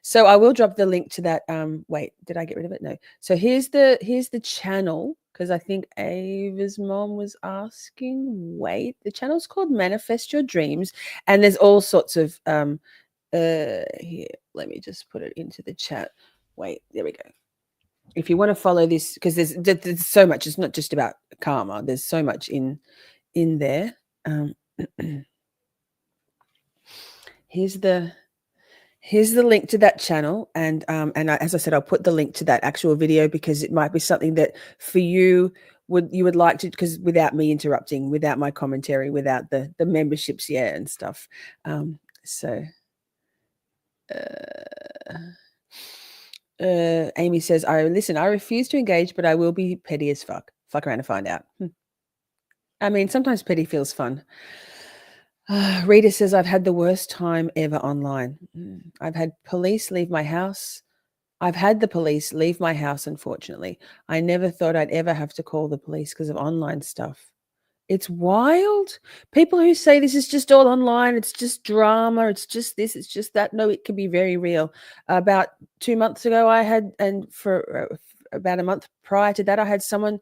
So I will drop the link to that. Wait, did I get rid of it? No. So here's the channel, because I think Ava's mom was asking. Wait, the channel's called Manifest Your Dreams, and there's all sorts of here, let me just put it into the chat. Wait, there we go. If you want to follow this, because there's so much, it's not just about karma. There's so much in there. Here's the link to that channel, and as I said, I'll put the link to that actual video because it might be something that for you would like to, because without me interrupting, without my commentary, without the memberships, and stuff. Amy says, I refuse to engage, but I will be petty as fuck. Fuck around and find out. I mean, sometimes petty feels fun. Rita says, I've had the worst time ever online. I've had police leave my house. I've had the police leave my house, unfortunately. I never thought I'd ever have to call the police because of online stuff. It's wild. People who say this is just all online, it's just drama, it's just this, it's just that. No, it can be very real. About 2 months ago, I had, and for about a month prior to that, I had someone,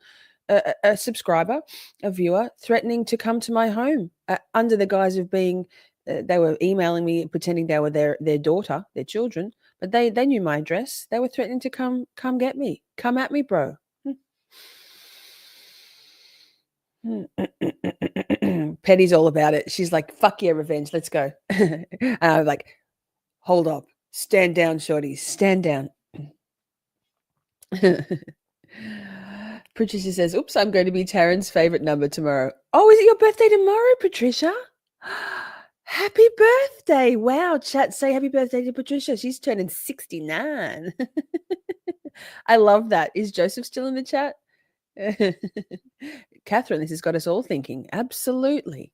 a subscriber, a viewer, threatening to come to my home under the guise of being, they were emailing me, pretending they were their daughter, their children, but they knew my address. They were threatening to come get me. Come at me, bro. Petty's all about it. She's like, fuck yeah, revenge, let's go. And I'm like, hold up, stand down, shorty, stand down. Patricia says, oops, I'm going to be Taryn's favorite number tomorrow. Oh, is it your birthday tomorrow, Patricia? Happy birthday. Wow, chat, say happy birthday to Patricia. She's turning 69. I love that. Is Joseph still in the chat? Catherine, this has got us all thinking. Absolutely.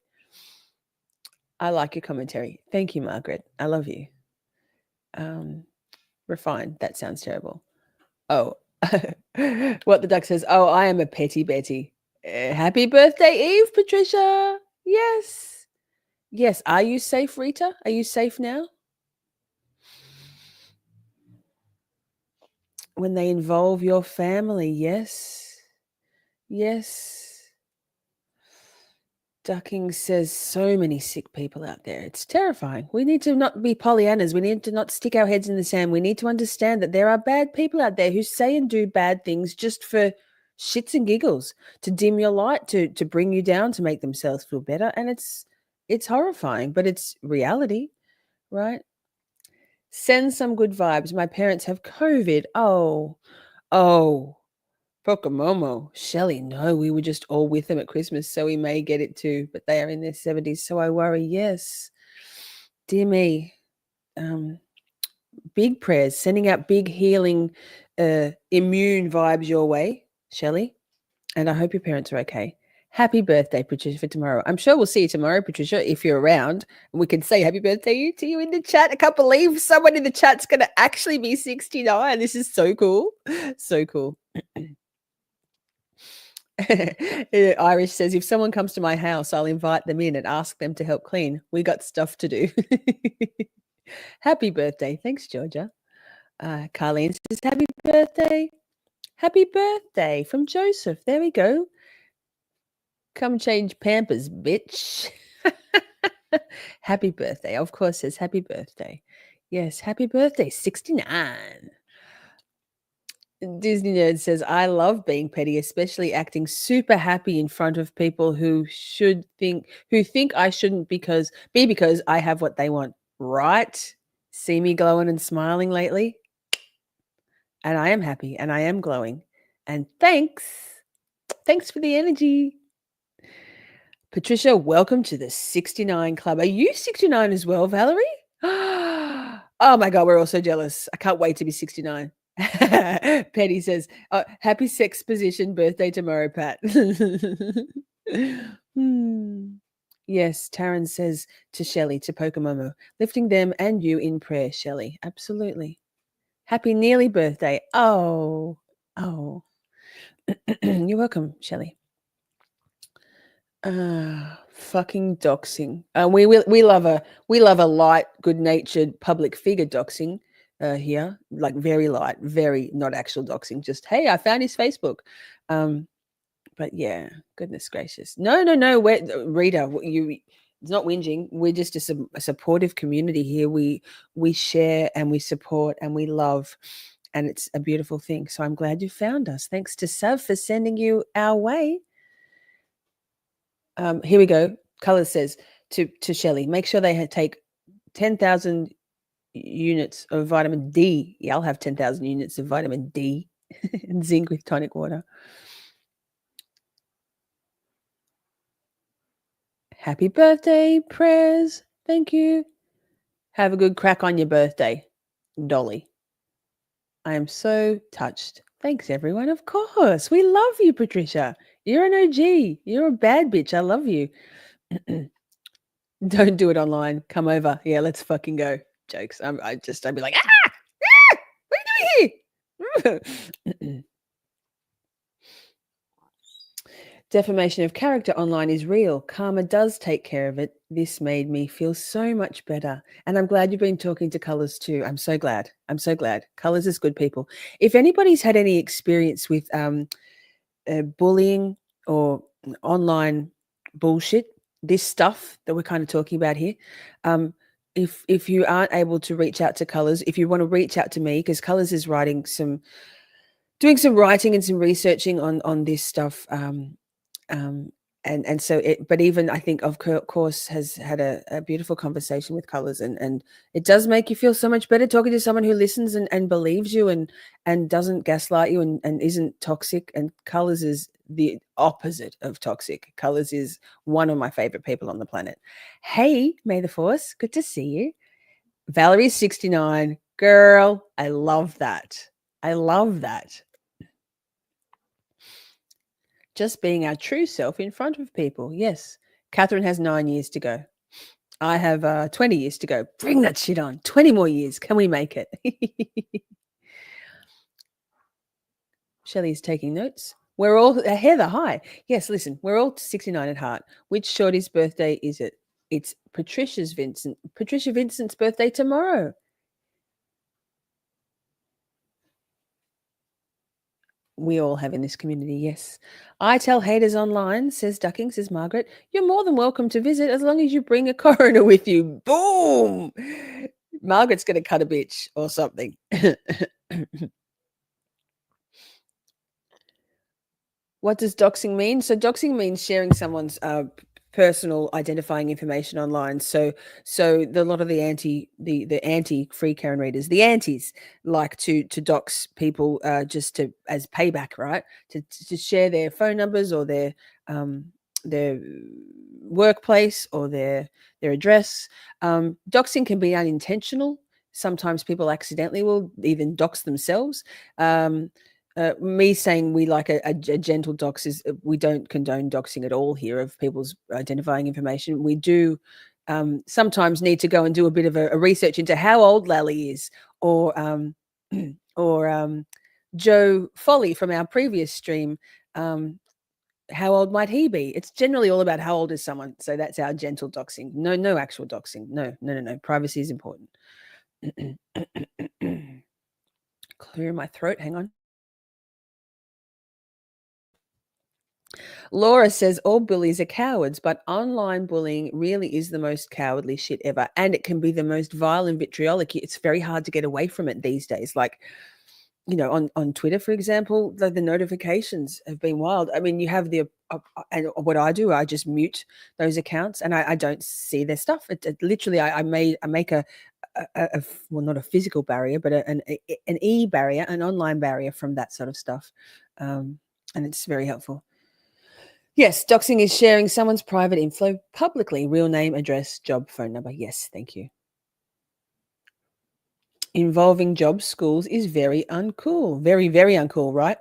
I like your commentary. Thank you, Margaret. I love you. Refined. That sounds terrible. Oh, what the duck says. Oh, I am a petty Betty. Happy birthday, Eve, Patricia. Yes. Yes. Are you safe, Rita? Are you safe now? When they involve your family, yes. Yes. Ducking says so many sick people out there. It's terrifying. We need to not be Pollyannas. We need to not stick our heads in the sand. We need to understand that there are bad people out there who say and do bad things just for shits and giggles, to dim your light, to bring you down, to make themselves feel better. And it's horrifying, but it's reality, right? Send some good vibes. My parents have COVID. Oh, Pokemomo. Shelley, no, we were just all with them at Christmas, so we may get it too, but they are in their 70s, so I worry. Yes. Dear me. Big prayers, sending out big healing, immune vibes your way, Shelley. And I hope your parents are okay. Happy birthday, Patricia, for tomorrow. I'm sure we'll see you tomorrow, Patricia, if you're around. And we can say happy birthday to you in the chat. I can't believe someone in the chat's going to actually be 69. This is so cool. So cool. Irish says, if someone comes to my house, I'll invite them in and ask them to help clean. We got stuff to do. Happy birthday. Thanks, Georgia. Carlene says, happy birthday. Happy birthday from Joseph. There we go. Come change Pampers, bitch. Happy birthday. Of course, says happy birthday. Yes, happy birthday. 69. Disney Nerd says, I love being petty, especially acting super happy in front of people who think I shouldn't because I have what they want. Right? See me glowing and smiling lately? And I am happy and I am glowing. And thanks. Thanks for the energy. Patricia, welcome to the 69 Club. Are you 69 as well, Valerie? Oh my God, we're all so jealous. I can't wait to be 69. Petty says, happy sex position birthday tomorrow, Pat. Yes, Taryn says to Shelley, to Pokemomo, lifting them and you in prayer, Shelley. Absolutely. Happy nearly birthday. Oh. You're welcome, Shelley. Fucking doxing. We love a light, good-natured public figure doxing here, like very light, very not actual doxing. Just hey, I found his Facebook. But yeah, goodness gracious, no. Rita, it's not whinging. We're just a supportive community here. We share and we support and we love, and it's a beautiful thing. So I'm glad you found us. Thanks to Sav for sending you our way. Here we go. Colors says to Shelley, make sure they take 10,000 units of vitamin D. Yeah, I'll have 10,000 units of vitamin D and zinc with tonic water. Happy birthday, prayers. Thank you. Have a good crack on your birthday, Dolly. I am so touched. Thanks, everyone. Of course. We love you, Patricia. You're an OG. You're a bad bitch. I love you. Don't do it online. Come over. Yeah, let's fucking go. Jokes. I'd be like, what are you doing here? Defamation of character online is real. Karma does take care of it. This made me feel so much better. And I'm glad you've been talking to Colors too. I'm so glad. Colors is good people. If anybody's had any experience with bullying or online bullshit, this stuff that we're kind of talking about here, if you aren't able to reach out to Colors, if you want to reach out to me, because Colors is doing some writing and some researching on this stuff. And so but even I think of course has had a beautiful conversation with Colors, and it does make you feel so much better talking to someone who listens and believes you and doesn't gaslight you and isn't toxic. And Colors is the opposite of toxic. Colors is one of my favorite people on the planet. Hey, May the Force, good to see you. Valerie's 69. Girl, I love that. Just being our true self in front of people. Yes. Catherine has 9 years to go. I have 20 years to go. Bring that shit on. 20 more years. Can we make it? Shelley's taking notes. We're all, Heather, hi. Yes, listen, we're all 69 at heart. Which shorty's birthday is it? It's Patricia Vincent's birthday tomorrow. We all have in this community, yes. I tell haters online, says Ducking, says Margaret, you're more than welcome to visit as long as you bring a coroner with you. Boom! Margaret's going to cut a bitch or something. What does doxing mean? So doxing means sharing someone's personal identifying information online. So a lot of the anti free Karen readers, the antis, like to dox people just as payback, right? To share their phone numbers or their workplace or their address. Doxing can be unintentional. Sometimes people accidentally will even dox themselves. Me saying we like a gentle dox is we don't condone doxing at all here of people's identifying information. We do sometimes need to go and do a bit of a research into how old Lally is, or Joe Folly from our previous stream. How old might he be? It's generally all about how old is someone. So that's our gentle doxing. No actual doxing. No. Privacy is important. Clear my throat. Hang on. Laura says all bullies are cowards, but online bullying really is the most cowardly shit ever. And it can be the most vile and vitriolic. It's very hard to get away from it these days. Like, you know, on Twitter, for example, the notifications have been wild. I mean, you have and what I do, I just mute those accounts and I don't see their stuff. It literally, I make a well, not a physical barrier, but an e-barrier, an online barrier from that sort of stuff. And it's very helpful. Yes, doxing is sharing someone's private info publicly. Real name, address, job, phone number. Yes, thank you. Involving jobs, schools is very uncool. Very, very uncool, right?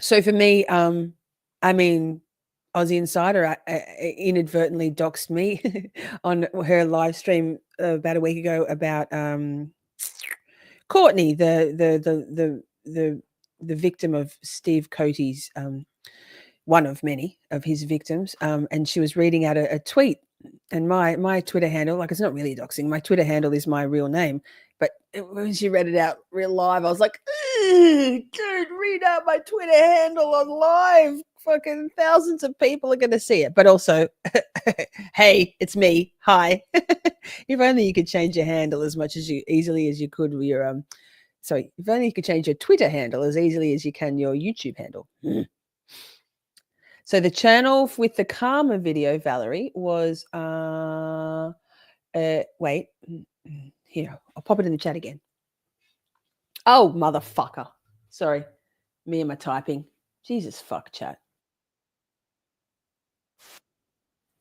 So for me, I mean, Aussie Insider inadvertently doxed me on her live stream about a week ago about Courtney, the victim of Steve Coates, one of many of his victims, and she was reading out a tweet. And my Twitter handle, like, it's not really doxing. My Twitter handle is my real name, but when she read it out real live, I was like, dude, read out my Twitter handle on live. Fucking thousands of people are going to see it. But also, hey, it's me. Hi. If only you could change your handle as easily as you could with your sorry, if only you could change your Twitter handle as easily as you can your YouTube handle. So the channel with the karma video, Valerie, was wait, here, I'll pop it in the chat again. Oh, motherfucker. Sorry. Me and my typing. Jesus fuck, chat.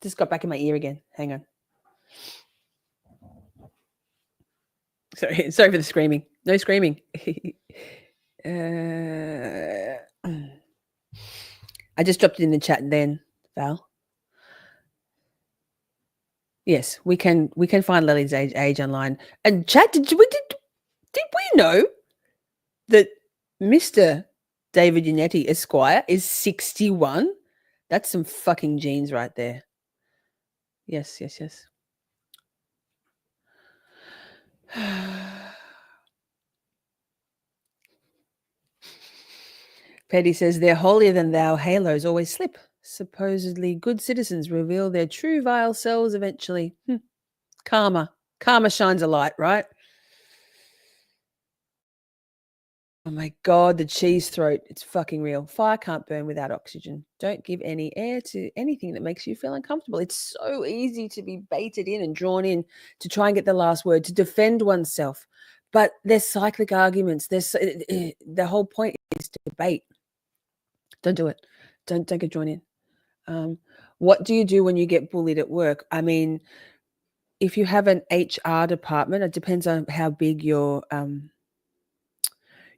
Just got back in my ear again. Hang on. Sorry for the screaming. No screaming. I just dropped it in the chat then, Val. Yes, we can find Lily's age online. And chat, did we know that Mr. David Unetti Esquire is 61? That's some fucking genes right there. Yes. Petty says their holier than thou halos always slip. Supposedly good citizens reveal their true vile selves eventually. Karma shines a light, right? Oh my God, the cheese throat. It's fucking real. Fire can't burn without oxygen. Don't give any air to anything that makes you feel uncomfortable. It's so easy to be baited in and drawn in to try and get the last word, to defend oneself. But there's cyclic arguments. The whole point is to debate. Don't do it. Don't get drawn in. What do you do when you get bullied at work? I mean, if you have an HR department, it depends on how big your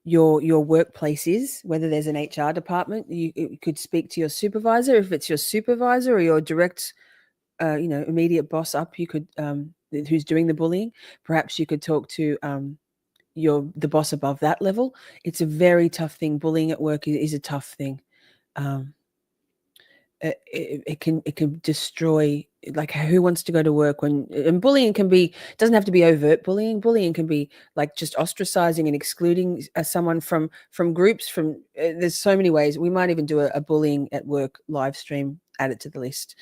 workplace is, whether there's an HR department. You could speak to your supervisor. If it's your supervisor or your direct immediate boss up, you could who's doing the bullying, perhaps you could talk to the boss above that level. It's a very tough thing. Bullying at work is a tough thing. It can destroy, like, who wants to go to work and bullying doesn't have to be overt bullying can be like just ostracizing and excluding someone from groups, there's so many ways. We might even do a bullying at work live stream, add it to the list.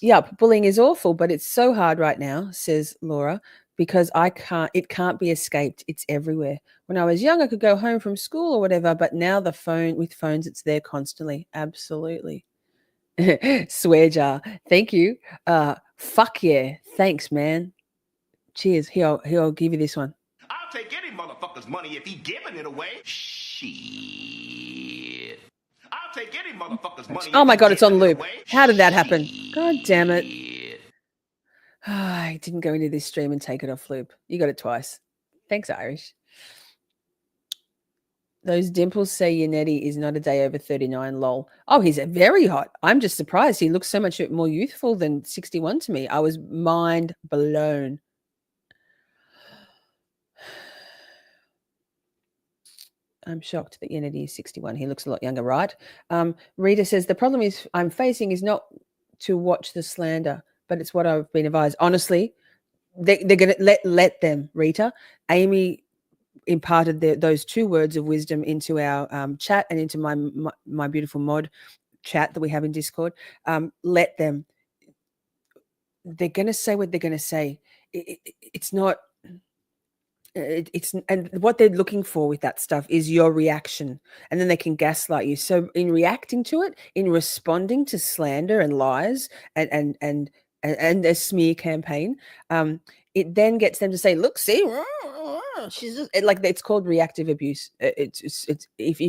Yeah, bullying is awful, but it's so hard right now, says Laura, because it can't be escaped. It's everywhere. When I was young, I could go home from school or whatever, but now with phones, it's there constantly. Absolutely. Swear jar. Thank you. Fuck yeah. Thanks, man. Cheers. Here, I'll give you this one. I'll take any motherfucker's money if he giving it away. Shit. I'll take any motherfucker's money. Oh my God, it's on loop. How did that happen? God damn it. I didn't go into this stream and take it off loop. You got it twice. Thanks, Irish. Those dimples say Unetti is not a day over 39, lol. Oh, he's very hot. I'm just surprised. He looks so much more youthful than 61 to me. I was mind blown. I'm shocked that Unetti is 61. He looks a lot younger, right? Rita says, the problem I'm facing is not to watch the slander, but it's what I've been advised. Honestly, they're going to let them, Rita. Amy imparted those 2 words of wisdom into our chat and into my beautiful mod chat that we have in Discord. Let them. They're going to say what they're going to say. It's not. And what they're looking for with that stuff is your reaction, and then they can gaslight you. So in reacting to it, in responding to slander and lies and a smear campaign, it then gets them to say, look, see, she's just, it's called reactive abuse. It's if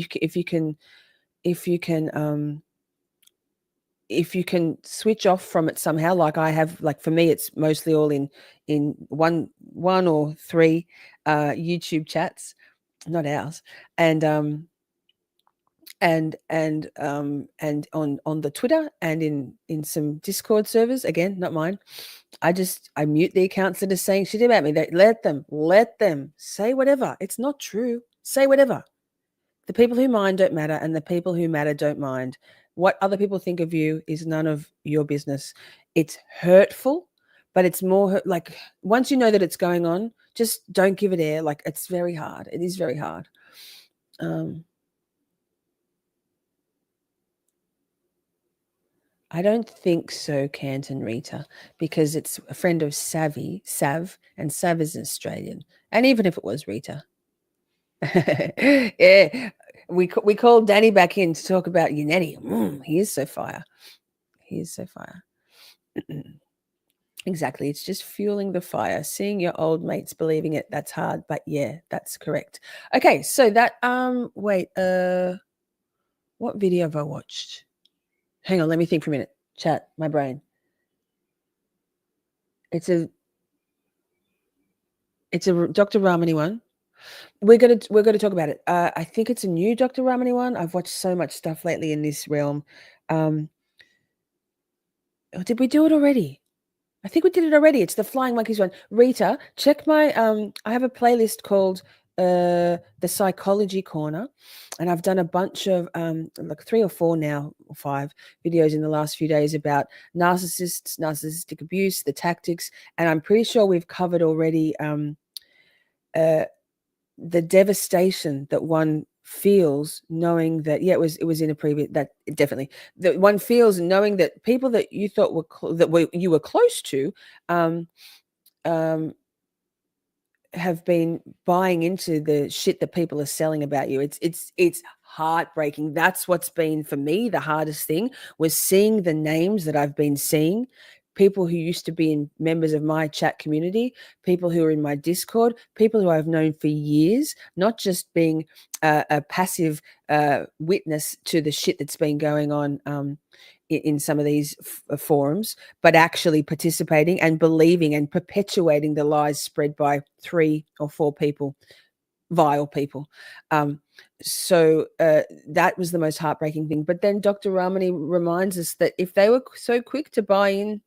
you can switch off from it somehow, like I have, like for me, it's mostly all in one or 3 YouTube chats, not ours, and and on the Twitter and in some Discord servers, again, not mine. I mute the accounts that are saying shit about me. Let them say whatever. It's not true. Say whatever. The people who mind don't matter, and the people who matter don't mind. What other people think of you is none of your business. It's hurtful, but it's more like once you know that it's going on, just don't give it air. Like, it's very hard. It is very hard. I don't think so, Canton Rita, because it's a friend of Sav, and Sav is Australian. And even if it was Rita, yeah, we called Danny back in to talk about Unetti. He is so fire. He is so fire. Exactly. It's just fueling the fire. Seeing your old mates believing it, that's hard. But yeah, that's correct. Okay, so that wait, what video have I watched? Hang on, let me think for a minute. Chat, my brain. It's a Dr. Ramani one. We're gonna talk about it. I think it's a new Dr. Ramani one. I've watched so much stuff lately in this realm. Did we do it already? I think we did it already. It's the Flying Monkeys one. Rita, check my I have a playlist called the Psychology Corner, and I've done a bunch of like 3 or 4 now, or 5 videos in the last few days about narcissists, narcissistic abuse, the tactics, and I'm pretty sure we've covered already the devastation that one feels knowing that it was in a previous, that definitely that one feels knowing that people that you thought were you were close to have been buying into the shit that people are selling about you. It's heartbreaking. That's what's been for me the hardest thing, was seeing the names that I've been seeing, people who used to be members of my chat community, people who are in my Discord, people who I've known for years, not just being a passive witness to the shit that's been going on in some of these forums, but actually participating and believing and perpetuating the lies spread by 3 or 4 people, vile people. So that was the most heartbreaking thing. But then Dr. Ramani reminds us that if they were so quick to buy in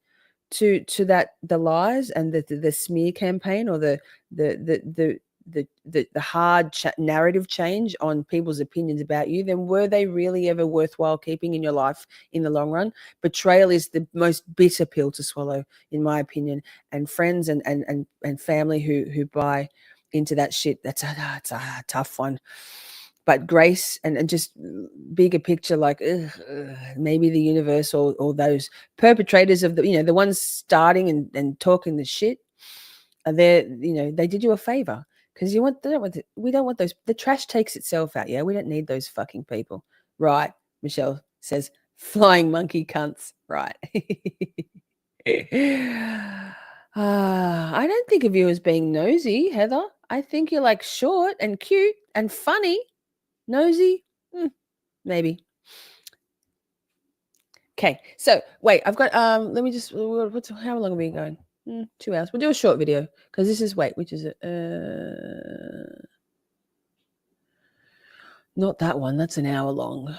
to that, the lies and the smear campaign, or the hard narrative change on people's opinions about you, then were they really ever worthwhile keeping in your life in the long run? Betrayal is the most bitter pill to swallow, in my opinion. And friends and family who buy into that shit, it's a tough one. But grace and just bigger picture, like maybe the universe or those perpetrators of the ones starting and talking the shit, they did you a favor, because we don't want those. The trash takes itself out. Yeah, we don't need those fucking people, right? Michelle says, "Flying monkey cunts," right? I don't think of you as being nosy, Heather. I think you're like short and cute and funny. Nosy? Maybe. Okay, so wait, I've got let me just, how long are we going? 2 hours. We'll do a short video because this is, which is it? Not that one. That's an hour long.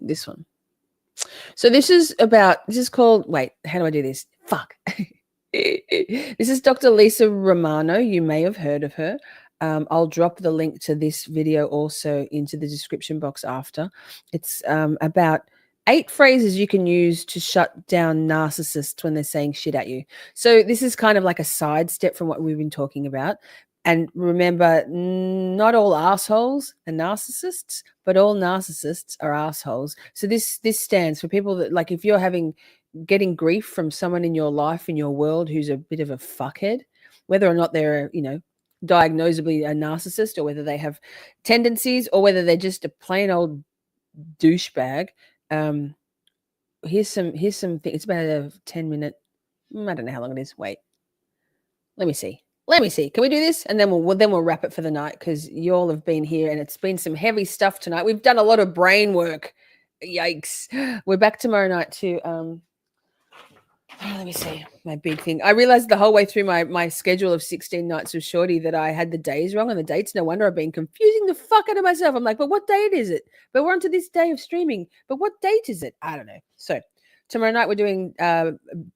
This one. So this is called, how do I do this? Fuck. This is Dr. Lisa Romano. You may have heard of her. I'll drop the link to this video also into the description box after. It's about 8 phrases you can use to shut down narcissists when they're saying shit at you. So this is kind of like a sidestep from what we've been talking about. And remember, not all assholes are narcissists, but all narcissists are assholes. So this stands for people that, like, if you're getting grief from someone in your life, in your world, who's a bit of a fuckhead, whether or not they're, diagnosably a narcissist, or whether they have tendencies, or whether they're just a plain old douchebag. Here's some things. It's about a 10-minute. I don't know how long it is. Wait, let me see. Can we do this? And then we'll wrap it for the night, because you all have been here and it's been some heavy stuff tonight. We've done a lot of brain work. Yikes. We're back tomorrow night to Let me see my big thing. I realized the whole way through my schedule of 16 nights with Shorty that I had the days wrong and the dates. No wonder I've been confusing the fuck out of myself. I'm like, but what date is it? But we're on to this day of streaming. But what date is it? I don't know. So tomorrow night we're doing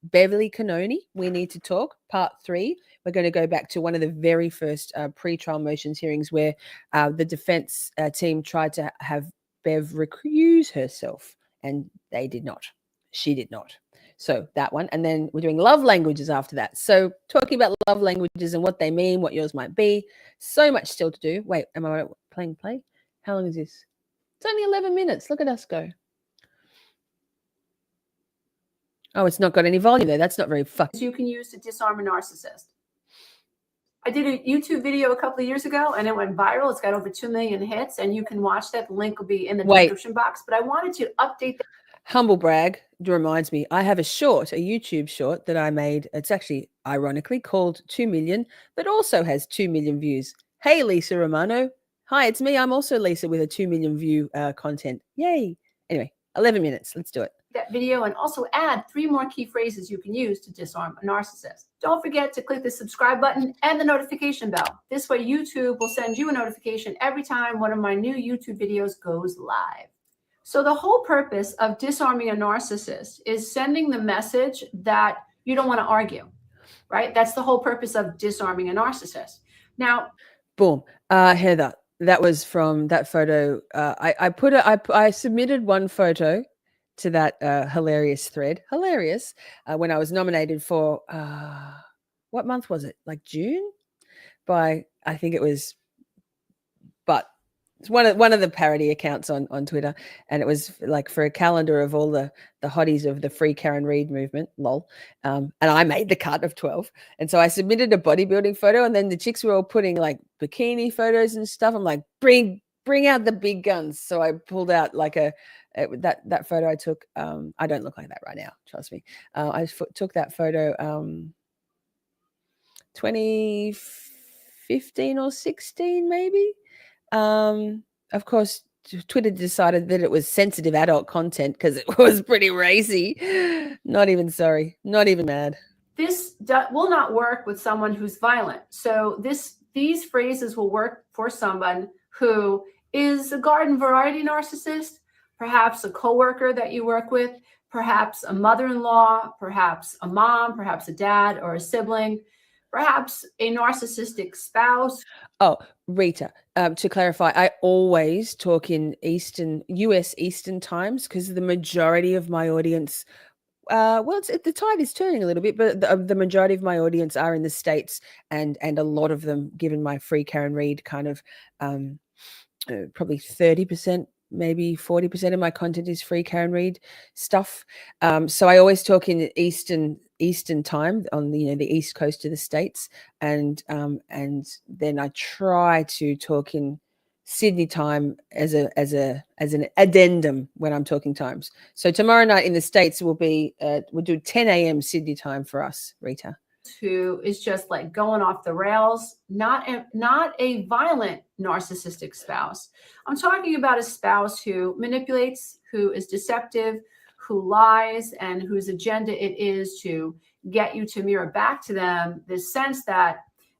Beverly Canoni. We Need to Talk, part 3. We're going to go back to one of the very first pre-trial motions hearings where the defense team tried to have Bev recuse herself, and they did not. She did not. So that one. And then we're doing love languages after that. So talking about love languages and what they mean, what yours might be. So much still to do. Wait, am I playing play? How long is this? It's only 11 minutes. Look at us go. Oh, it's not got any volume there. That's not very fucking. You can use to disarm a narcissist. I did a YouTube video a couple of years ago and it went viral. It's got over 2 million hits and you can watch that. The link will be in the description box. But I wanted to update that. Humble brag reminds me, I have a YouTube short that I made. It's actually ironically called 2 million, but also has 2 million views. Hey, Lisa Romano. Hi, it's me. I'm also Lisa with a 2 million view content. Yay. Anyway, 11 minutes. Let's do it. That video and also add 3 more key phrases you can use to disarm a narcissist. Don't forget to click the subscribe button and the notification bell. This way YouTube will send you a notification every time one of my new YouTube videos goes live. So the whole purpose of disarming a narcissist is sending the message that you don't want to argue, right? That's the whole purpose of disarming a narcissist. Now, boom. Heather, that was from that photo. I submitted one photo to that hilarious thread. Hilarious. When I was nominated for, what month was it? Like June? By, I think it was, but it's one of the parody accounts on Twitter, and it was like for a calendar of all the hotties of the Free Karen Reid movement, lol. And I made the cut of 12, and so I submitted a bodybuilding photo, and then the chicks were all putting like bikini photos and stuff. I'm like, bring out the big guns. So I pulled out like that photo I took. I don't look like that right now, trust me. I took that photo 2015 or 16 maybe. Of course, Twitter decided that it was sensitive adult content because it was pretty racy. Not even sorry, not even mad. This will not work with someone who's violent. So these phrases will work for someone who is a garden variety narcissist, perhaps a coworker that you work with, perhaps a mother-in-law, perhaps a mom, perhaps a dad or a sibling, perhaps a narcissistic spouse. Oh, Rita, to clarify, I always talk in US Eastern times because the majority of my audience, the tide is turning a little bit, but the majority of my audience are in the States, and a lot of them, given my Free Karen Reid kind of, probably 30%, maybe 40% of my content is Free Karen Reid stuff. So I always talk in Eastern time on the East Coast of the States, and then I try to talk in Sydney time as an addendum when I'm talking times. So tomorrow night in the States will be we'll do 10 a.m. Sydney time for us, Rita. Who is just like going off the rails, not a violent narcissistic spouse. I'm talking about a spouse who manipulates, who is deceptive, who lies, and whose agenda it is to get you to mirror back to them this sense that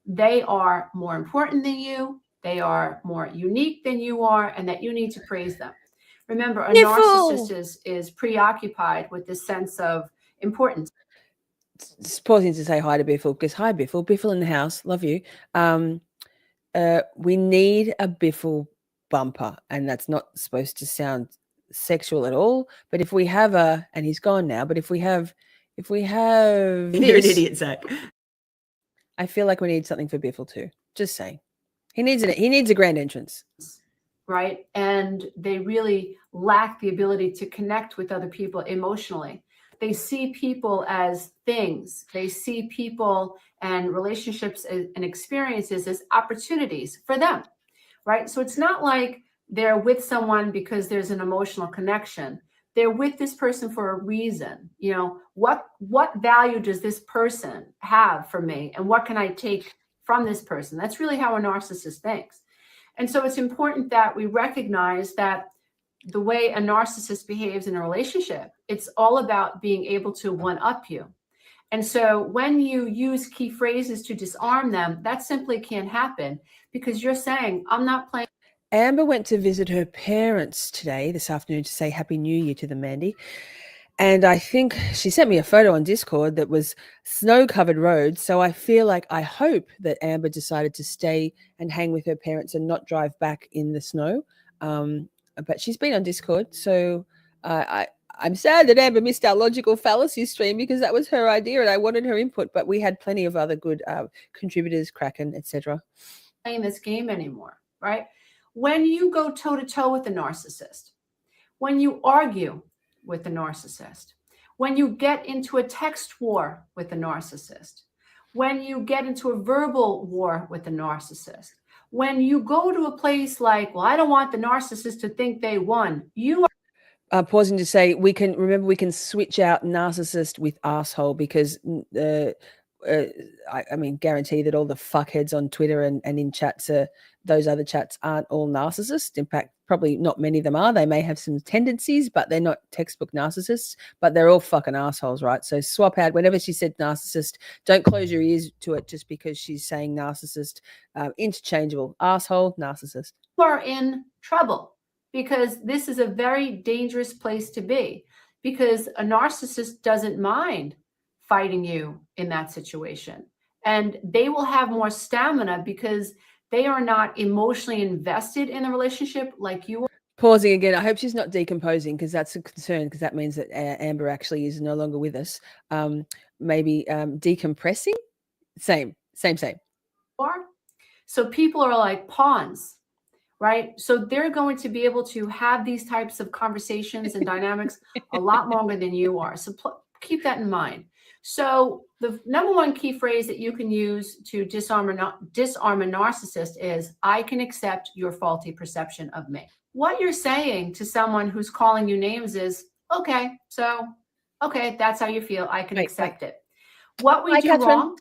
they are more important than you, they are more unique than you are, and that you need to praise them. Remember, a narcissist is preoccupied with this sense of importance. Just pausing to say hi to Biffle, because hi Biffle in the house, love you. We need a Biffle bumper, and that's not supposed to sound sexual at all, but if we have and he's gone now, but if we have You're an idiot, Zach. I feel like we need something for Biffle too. Just saying. He needs a grand entrance. Right? And they really lack the ability to connect with other people emotionally. They see people as things. They see people and relationships and experiences as opportunities for them, right? So it's not like they're with someone because there's an emotional connection. They're with this person for a reason. What value does this person have for me? And what can I take from this person? That's really how a narcissist thinks. And so it's important that we recognize that the way a narcissist behaves in a relationship, it's all about being able to one-up you. And so when you use key phrases to disarm them, that simply can't happen because you're saying, I'm not playing. Amber went to visit her parents this afternoon, to say Happy New Year to them, Mandy. And I think she sent me a photo on Discord that was snow-covered roads. So I hope that Amber decided to stay and hang with her parents and not drive back in the snow. But she's been on Discord. So I'm sad that Amber missed our logical fallacy stream because that was her idea and I wanted her input. But we had plenty of other good contributors, Kraken, etc. Playing this game anymore, right? When you go toe-to-toe with a narcissist, when you argue with the narcissist, when you get into a text war with the narcissist, when you get into a verbal war with the narcissist, when you go to a place like, well, I don't want the narcissist to think they won. You are pausing to say we can switch out narcissist with asshole because I mean, guarantee that all the fuckheads on Twitter and in chats, those other chats aren't all narcissists. In fact, probably not many of them are. They may have some tendencies, but they're not textbook narcissists, but they're all fucking assholes, right? So swap out, whenever she said narcissist, don't close your ears to it just because she's saying narcissist. Interchangeable. Asshole, narcissist. You are in trouble because this is a very dangerous place to be because a narcissist doesn't mind fighting you in that situation. And they will have more stamina because they are not emotionally invested in the relationship like you are. Pausing again. I hope she's not decomposing because that's a concern because that means that Amber actually is no longer with us. Maybe decompressing? Same. So people are like pawns, right? So they're going to be able to have these types of conversations and dynamics a lot longer than you are. So keep that in mind. So the number one key phrase that you can use to disarm a narcissist is, I can accept your faulty perception of me. What you're saying to someone who's calling you names is, okay, that's how you feel. I can accept it. What we do wrong,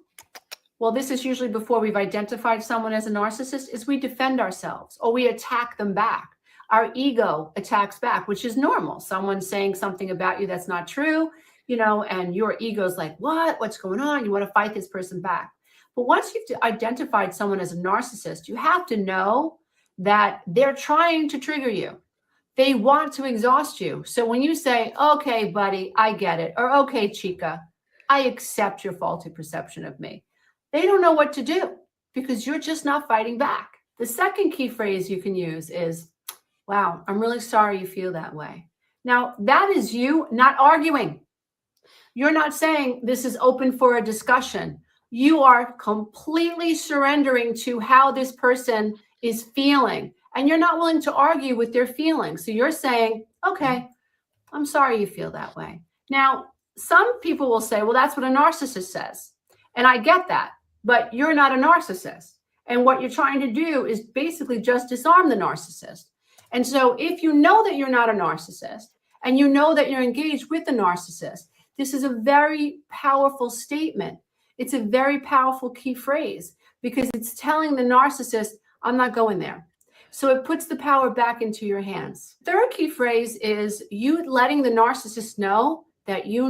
well, this is usually before we've identified someone as a narcissist, is we defend ourselves or we attack them back. Our ego attacks back, which is normal. Someone's saying something about you that's not true, and your ego's like, what's going on? You want to fight this person back. But once you've identified someone as a narcissist, you have to know that they're trying to trigger you. They want to exhaust you. So when you say, okay, buddy, I get it, or okay, chica, I accept your faulty perception of me, they don't know what to do because you're just not fighting back. The second key phrase you can use is, wow, I'm really sorry you feel that way. Now, that is you not arguing. You're not saying this is open for a discussion. You are completely surrendering to how this person is feeling, and you're not willing to argue with their feelings. So you're saying, okay, I'm sorry you feel that way. Now, some people will say, well, that's what a narcissist says. And I get that, but you're not a narcissist. And what you're trying to do is basically just disarm the narcissist. And so if you know that you're not a narcissist and you know that you're engaged with the narcissist, this is a very powerful statement. It's a very powerful key phrase because it's telling the narcissist, I'm not going there. So it puts the power back into your hands. Third key phrase is you letting the narcissist know that you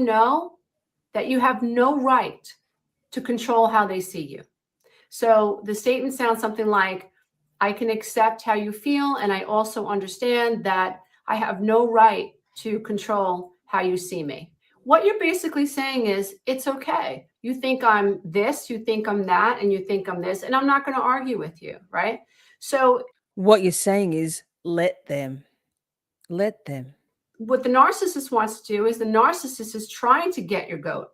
have no right to control how they see you. So the statement sounds something like, I can accept how you feel, and I also understand that I have no right to control how you see me. What you're basically saying is, it's okay. You think I'm this, you think I'm that, and you think I'm this, and I'm not going to argue with you, right? So what you're saying is, let them. What the narcissist wants to do is the narcissist is trying to get your goat.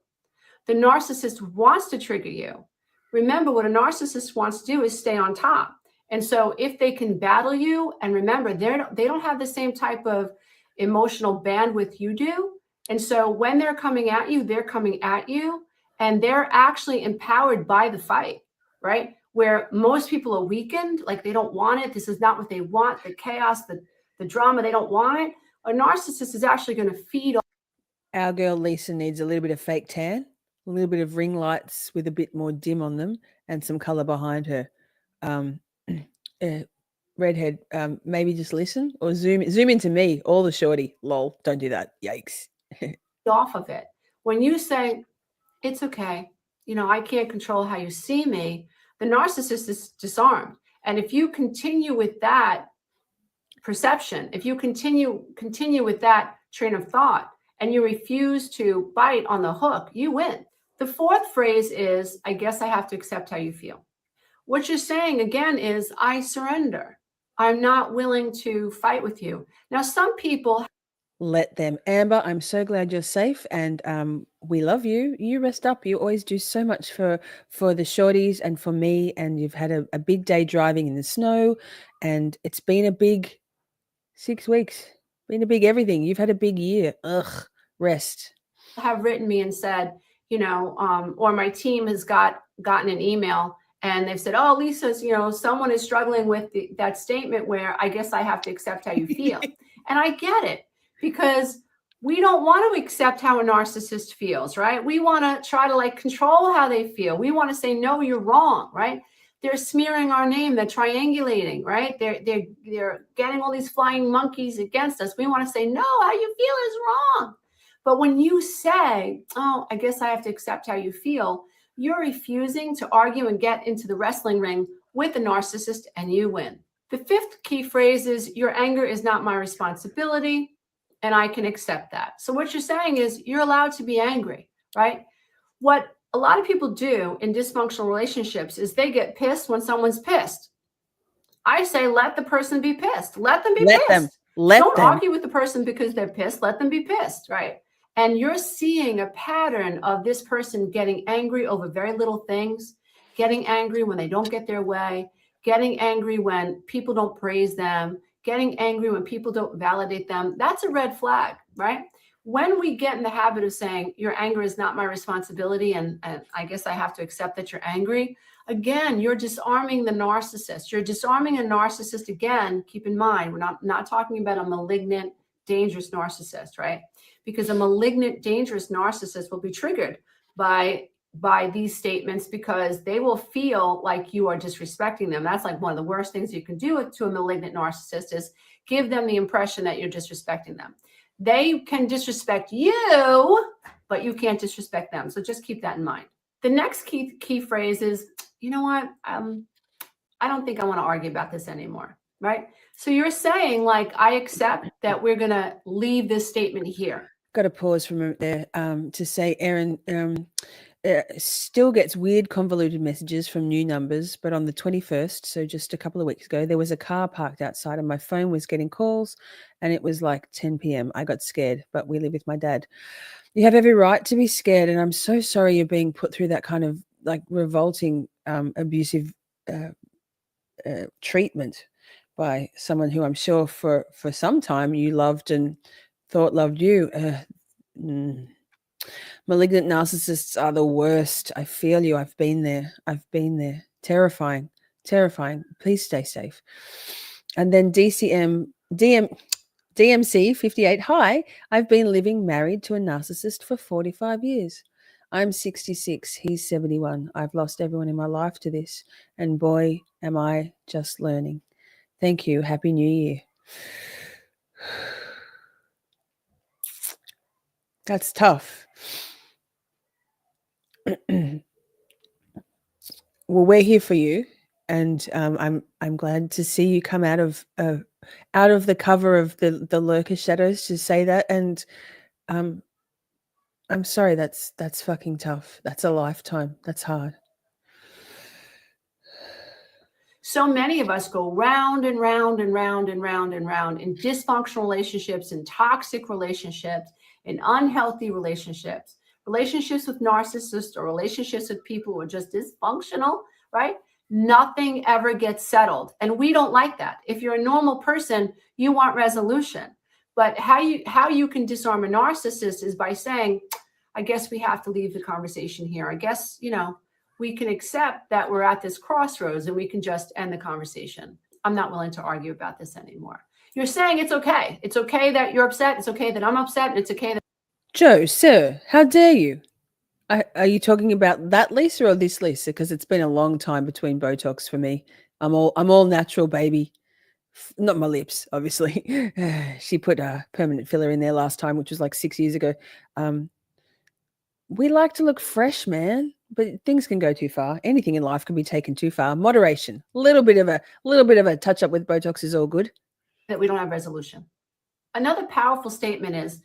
The narcissist wants to trigger you. Remember, what a narcissist wants to do is stay on top. And so if they can battle you, and remember, they don't have the same type of emotional bandwidth you do. And so when they're coming at you, and they're actually empowered by the fight, right? Where most people are weakened, like they don't want it. This is not what they want. The chaos, the drama, they don't want it. A narcissist is actually going to feed on. Our girl Lisa needs a little bit of fake tan, a little bit of ring lights with a bit more dim on them, and some color behind her. Redhead, maybe just listen or zoom into me, all the shorty. Lol, don't do that. Yikes. Off of it. When you say, it's okay. You know, I can't control how you see me. The narcissist is disarmed. And if you continue with that perception, if you continue with that train of thought and you refuse to bite on the hook, you win. The fourth phrase is, I guess I have to accept how you feel. What you're saying again is, I surrender. I'm not willing to fight with you. Now, some people, Let them. Amber, I'm so glad you're safe, and we love you. You rest up. You always do so much for the shorties and for me, and you've had a big day driving in the snow, and it's been a big 6 weeks. Been a big everything. You've had a big year. Ugh. Rest. have written me and said, you know, or my team has gotten an email and they've said, oh, Lisa's, you know, someone is struggling with that statement where I guess I have to accept how you feel. And I get it, because we don't want to accept how a narcissist feels, right? We want to try to like control how they feel. We want to say, no, you're wrong, right? They're smearing our name. They're triangulating, right? They're getting all these flying monkeys against us. We want to say, no, how you feel is wrong. But when you say, oh, I guess I have to accept how you feel, you're refusing to argue and get into the wrestling ring with the narcissist, and you win. The fifth key phrase is, your anger is not my responsibility, and I can accept that. So what you're saying is, you're allowed to be angry, right? What a lot of people do in dysfunctional relationships is they get pissed when someone's pissed. I say, let the person be pissed. Let them be pissed. Don't argue with the person because they're pissed. Let them be pissed, right? And you're seeing a pattern of this person getting angry over very little things, getting angry when they don't get their way, getting angry when people don't praise them, getting angry when people don't validate them. That's a red flag, right? When we get in the habit of saying, your anger is not my responsibility, and I guess I have to accept that you're angry, again, you're disarming the narcissist. You're disarming a narcissist again. Keep in mind, we're not talking about a malignant, dangerous narcissist, right? Because a malignant, dangerous narcissist will be triggered by these statements, because they will feel like you are disrespecting them. That's like one of the worst things you can do to a malignant narcissist, is give them the impression that you're disrespecting them. They can disrespect you, but you can't disrespect them. So just keep that in mind. The next key phrase is, you know what? I don't think I want to argue about this anymore, right? So you're saying, like, I accept that we're going to leave this statement here. Got to pause for a moment there to say, Erin still gets weird convoluted messages from new numbers, but on the 21st, so just a couple of weeks ago, there was a car parked outside and my phone was getting calls, and it was like 10 p.m. I got scared, but we live with my dad. You have every right to be scared, and I'm so sorry you're being put through that kind of like revolting, abusive treatment by someone who I'm sure for some time you loved and thought loved you. Malignant narcissists are the worst. I feel you. I've been there. Terrifying. Please stay safe. And then DMC 58. Hi, I've been living married to a narcissist for 45 years. I'm 66. He's 71. I've lost everyone in my life to this. And boy, am I just learning. Thank you. Happy New Year. That's tough. Well, we're here for you, and I'm glad to see you come out of the cover of the lurker shadows to say that. And I'm sorry. That's fucking tough. That's a lifetime. That's hard. So many of us go round and round and round and round and round in dysfunctional relationships, in toxic relationships, in unhealthy relationships, relationships with narcissists, or relationships with people who are just dysfunctional, right? Nothing ever gets settled. And we don't like that. If you're a normal person, you want resolution. But how you can disarm a narcissist is by saying, I guess we have to leave the conversation here. I guess, you know, we can accept that we're at this crossroads and we can just end the conversation. I'm not willing to argue about this anymore. You're saying it's okay. It's okay that you're upset. It's okay that I'm upset. It's okay that... Joe, sir, how dare you? Are you talking about that Lisa or this Lisa? Because it's been a long time between Botox for me. I'm all natural, baby. Not my lips, obviously. She put a permanent filler in there last time, which was like 6 years ago. we like to look fresh, man, but things can go too far. Anything in life can be taken too far. Moderation, a little bit of a touch up with Botox is all good. That we don't have resolution. Another powerful statement is,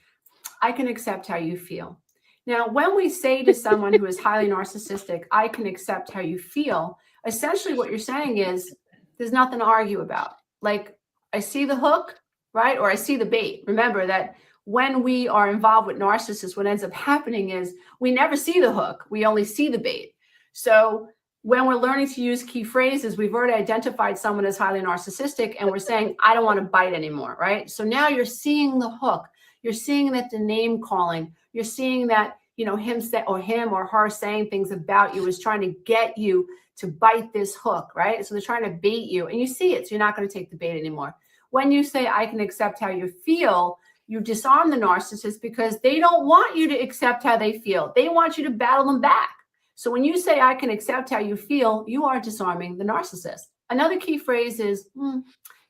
I can accept how you feel. Now, when we say to someone who is highly narcissistic, I can accept how you feel, essentially what you're saying is, there's nothing to argue about. Like, I see the hook, right? Or I see the bait. Remember that when we are involved with narcissists, what ends up happening is we never see the hook. We only see the bait. So when we're learning to use key phrases, we've already identified someone as highly narcissistic and we're saying, I don't want to bite anymore, right? So now you're seeing the hook. You're seeing that the name calling, you're seeing that, him or her saying things about you is trying to get you to bite this hook, right? So they're trying to bait you and you see it. So you're not going to take the bait anymore. When you say, I can accept how you feel, you disarm the narcissist because they don't want you to accept how they feel. They want you to battle them back. So when you say, I can accept how you feel, you are disarming the narcissist. Another key phrase is,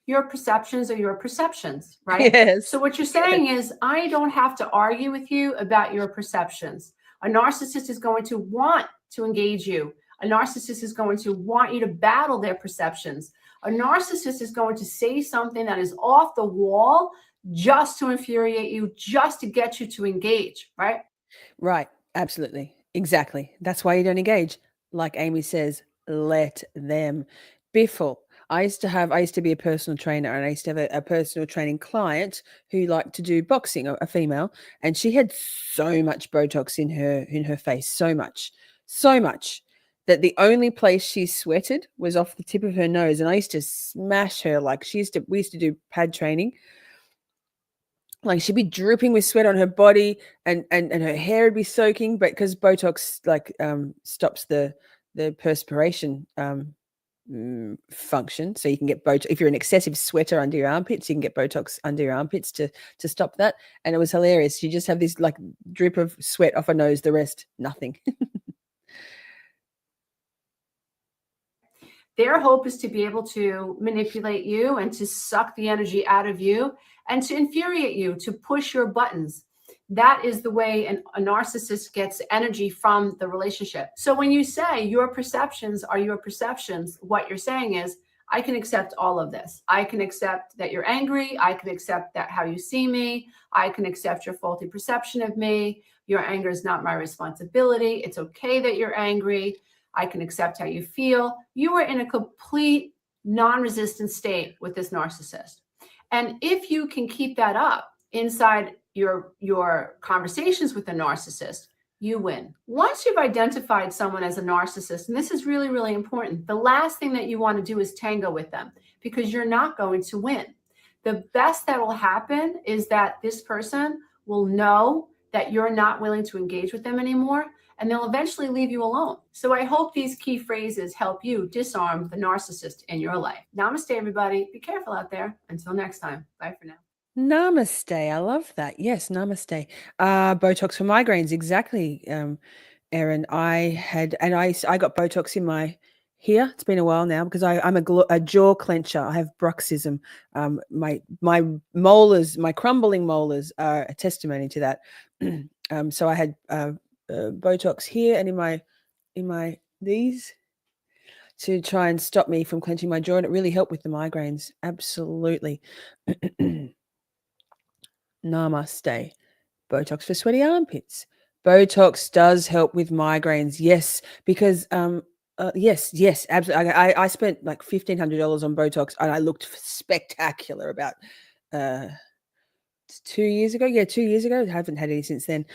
your perceptions are your perceptions, right? Yes. So what you're saying is, I don't have to argue with you about your perceptions. A narcissist is going to want to engage you. A narcissist is going to want you to battle their perceptions. A narcissist is going to say something that is off the wall just to infuriate you, just to get you to engage, right? Right. Absolutely. Exactly. That's why you don't engage. Like Amy says, let them. Biffle. I used to be a personal trainer, and I used to have a personal training client who liked to do boxing, a female, and she had so much Botox in her face, so much that the only place she sweated was off the tip of her nose. And I used to smash her. Like we used to do pad training. Like she'd be dripping with sweat on her body and her hair would be soaking, but because Botox stops the perspiration function. So you can get Botox if you're an excessive sweater under your armpits, you can get Botox under your armpits to stop that. And it was hilarious. You just have this like drip of sweat off her nose, the rest, nothing. Their hope is to be able to manipulate you and to suck the energy out of you and to infuriate you, to push your buttons. That is the way a narcissist gets energy from the relationship. So when you say your perceptions are your perceptions, what you're saying is, I can accept all of this. I can accept that you're angry. I can accept that how you see me. I can accept your faulty perception of me. Your anger is not my responsibility. It's okay that you're angry. I can accept how you feel. You are in a complete non-resistant state with this narcissist. And if you can keep that up inside your conversations with the narcissist, you win. Once you've identified someone as a narcissist, and this is really, really important, the last thing that you want to do is tango with them because you're not going to win. The best that will happen is that this person will know that you're not willing to engage with them anymore, and they'll eventually leave you alone. So I hope these key phrases help you disarm the narcissist in your life. Namaste, everybody. Be careful out there. Until next time. Bye for now. Namaste. I love that. Yes, namaste. Botox for migraines. Exactly, Erin. I got Botox in my here. It's been a while now because I'm a jaw clencher. I have bruxism. My molars, my crumbling molars are a testimony to that. So I had Botox here and in my these to try and stop me from clenching my jaw, and it really helped with the migraines. Absolutely. Namaste. Botox for sweaty armpits. Botox does help with migraines. Yes, because yes, absolutely. I spent like $1,500 on Botox, and I looked spectacular about 2 years ago. Yeah, 2 years ago. I haven't had any since then.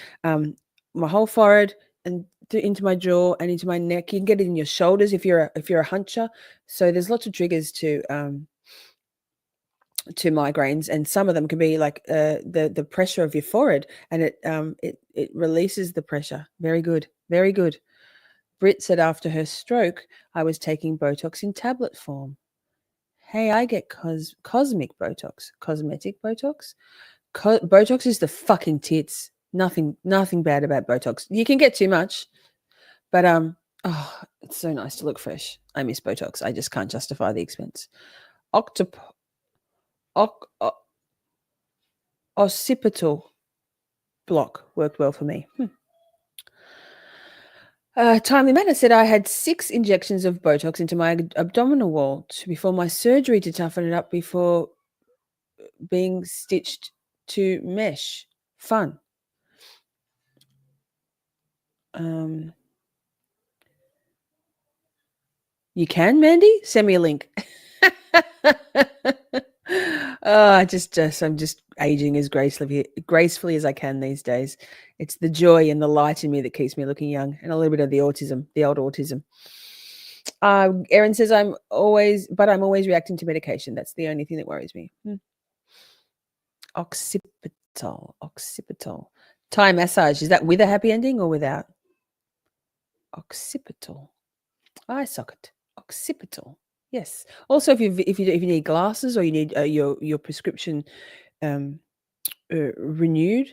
My whole forehead and into my jaw and into my neck. You can get it in your shoulders if you're a huncher. So there's lots of triggers to migraines, and some of them can be like the pressure of your forehead, and it releases the pressure. Very good, very good. Britt said after her stroke, I was taking Botox in tablet form. Hey, I get cosmetic Botox. Botox is the fucking tits. Nothing bad about Botox. You can get too much, but it's so nice to look fresh. I miss Botox. I just can't justify the expense. Occipital block worked well for me. Timely Manner said I had 6 injections of Botox into my abdominal wall before my surgery to toughen it up before being stitched to mesh. Fun. You can, Mandy? Send me a link. I'm just aging as gracefully as I can these days. It's the joy and the light in me that keeps me looking young, and a little bit of the old autism. Erin says I'm always reacting to medication. That's the only thing that worries me. Occipital. Thai massage. Is that with a happy ending or without? Occipital. Eye socket. Occipital. Yes. Also, if you need glasses or you need your prescription renewed,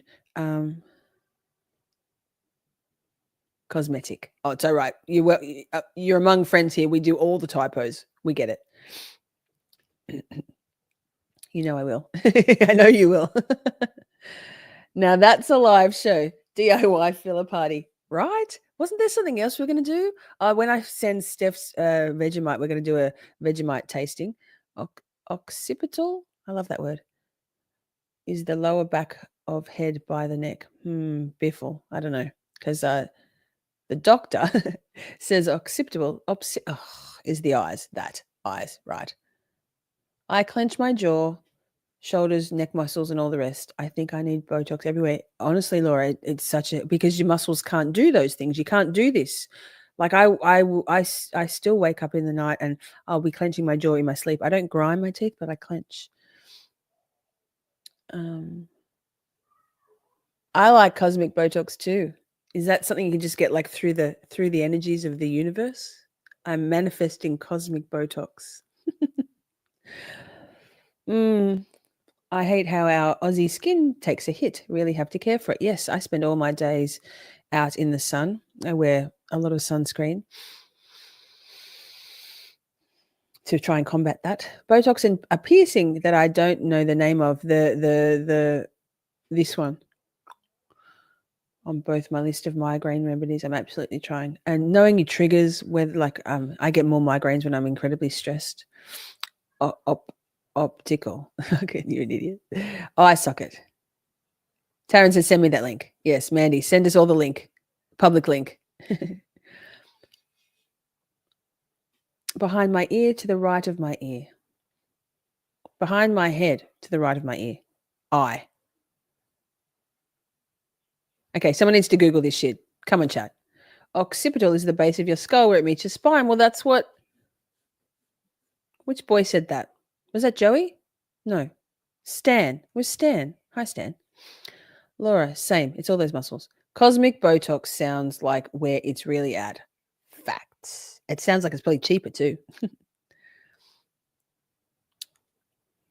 cosmetic. Oh, it's all right. You're among friends here. We do all the typos. We get it. You know I will. I know you will. Now that's a live show. DIY filler party, right? Wasn't there something else we're going to do? When I send Steph's Vegemite, we're going to do a Vegemite tasting. Occipital, I love that word, is the lower back of head by the neck. Biffle, I don't know, because the doctor says occipital is the eyes. That eyes, right? I clench my jaw, shoulders, neck muscles, and all the rest. I think I need Botox everywhere. Honestly, Laura, it's because your muscles can't do those things. You can't do this. Like I still wake up in the night and I'll be clenching my jaw in my sleep. I don't grind my teeth, but I clench. I like cosmic Botox too. Is that something you can just get like through the energies of the universe? I'm manifesting cosmic Botox. I hate how our Aussie skin takes a hit. Really have to care for it. Yes, I spend all my days out in the sun. I wear a lot of sunscreen to try and combat that. Botox and a piercing that I don't know the name of. This one on both my list of migraine remedies. I'm absolutely trying. And knowing your triggers, whether I get more migraines when I'm incredibly stressed. Optical. Okay, you're an idiot. Eye socket. Taryn says, send me that link. Yes, Mandy, send us all the link. Public link. Behind my ear to the right of my ear. Behind my head to the right of my ear. Eye. Okay, someone needs to Google this shit. Come on, chat. Occipital is the base of your skull where it meets your spine. Well, that's what... Which boy said that? Was that Joey? No. Stan. Where's Stan? Hi, Stan. Laura, same. It's all those muscles. Cosmic Botox sounds like where it's really at. Facts. It sounds like it's probably cheaper too.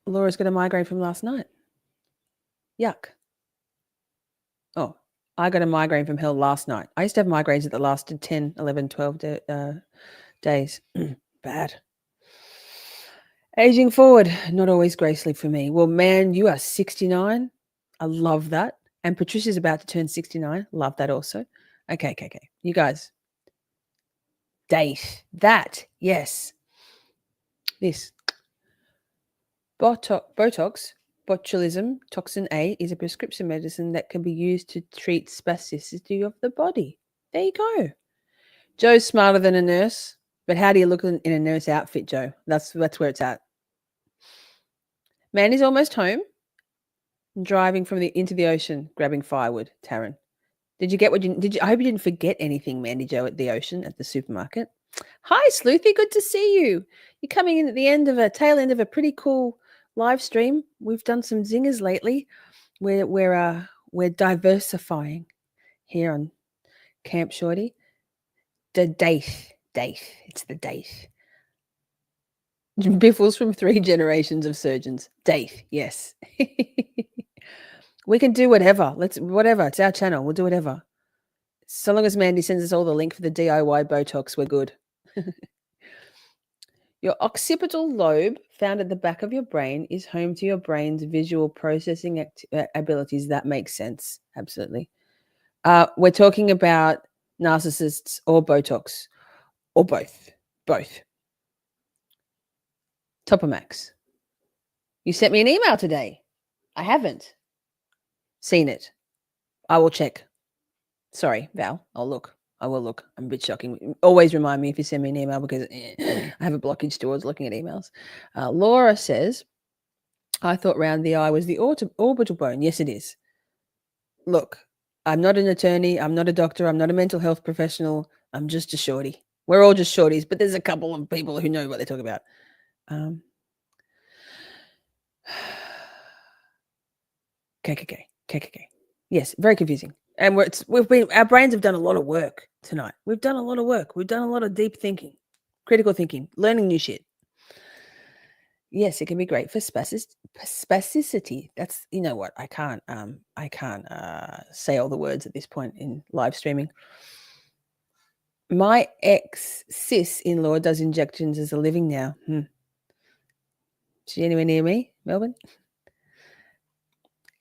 Laura's got a migraine from last night. Yuck. Oh, I got a migraine from hell last night. I used to have migraines that lasted 10, 11, 12 days. Bad. Aging forward, not always gracefully for me. Well, man, you are 69. I love that. And Patricia's about to turn 69. Love that also. Okay. You guys. Date. That. Yes. This. Botox, botulism toxin A, is a prescription medicine that can be used to treat spasticity of the body. There you go. Joe's smarter than a nurse. But how do you look in a nurse outfit, Joe? That's where it's at. Mandy's almost home. Driving into the ocean, grabbing firewood. Taryn, did you get what you did? I hope you didn't forget anything, Mandy Joe, at the ocean at the supermarket. Hi, Sleuthy, good to see you. You're coming in at the tail end of a pretty cool live stream. We've done some zingers lately. We're diversifying here on Camp Shorty. The Daith. It's the Daith. Biffles from 3 generations of surgeons. Daith, yes. We can do whatever. Whatever. It's our channel. We'll do whatever. So long as Mandy sends us all the link for the DIY Botox, we're good. Your occipital lobe, found at the back of your brain, is home to your brain's visual processing abilities. That makes sense. Absolutely. We're talking about narcissists, or Botox, or both. Both. Topomax. You sent me an email today. I haven't seen it. I will check. Sorry, Val. I'll look. I will look. I'm a bit shocking. Always remind me if you send me an email because I have a blockage towards looking at emails. Laura says, I thought round the eye was the orbital bone. Yes, it is. Look, I'm not an attorney. I'm not a doctor. I'm not a mental health professional. I'm just a shorty. We're all just shorties, but there's a couple of people who know what they're talking about. KKK. Yes, very confusing. And our brains have done a lot of work tonight. We've done a lot of work. We've done a lot of deep thinking, critical thinking, learning new shit. Yes, it can be great for spasticity. That's, you know what? I can't say all the words at this point in live streaming. My ex sis-in-law does injections as a living now. Is she anywhere near me, Melbourne?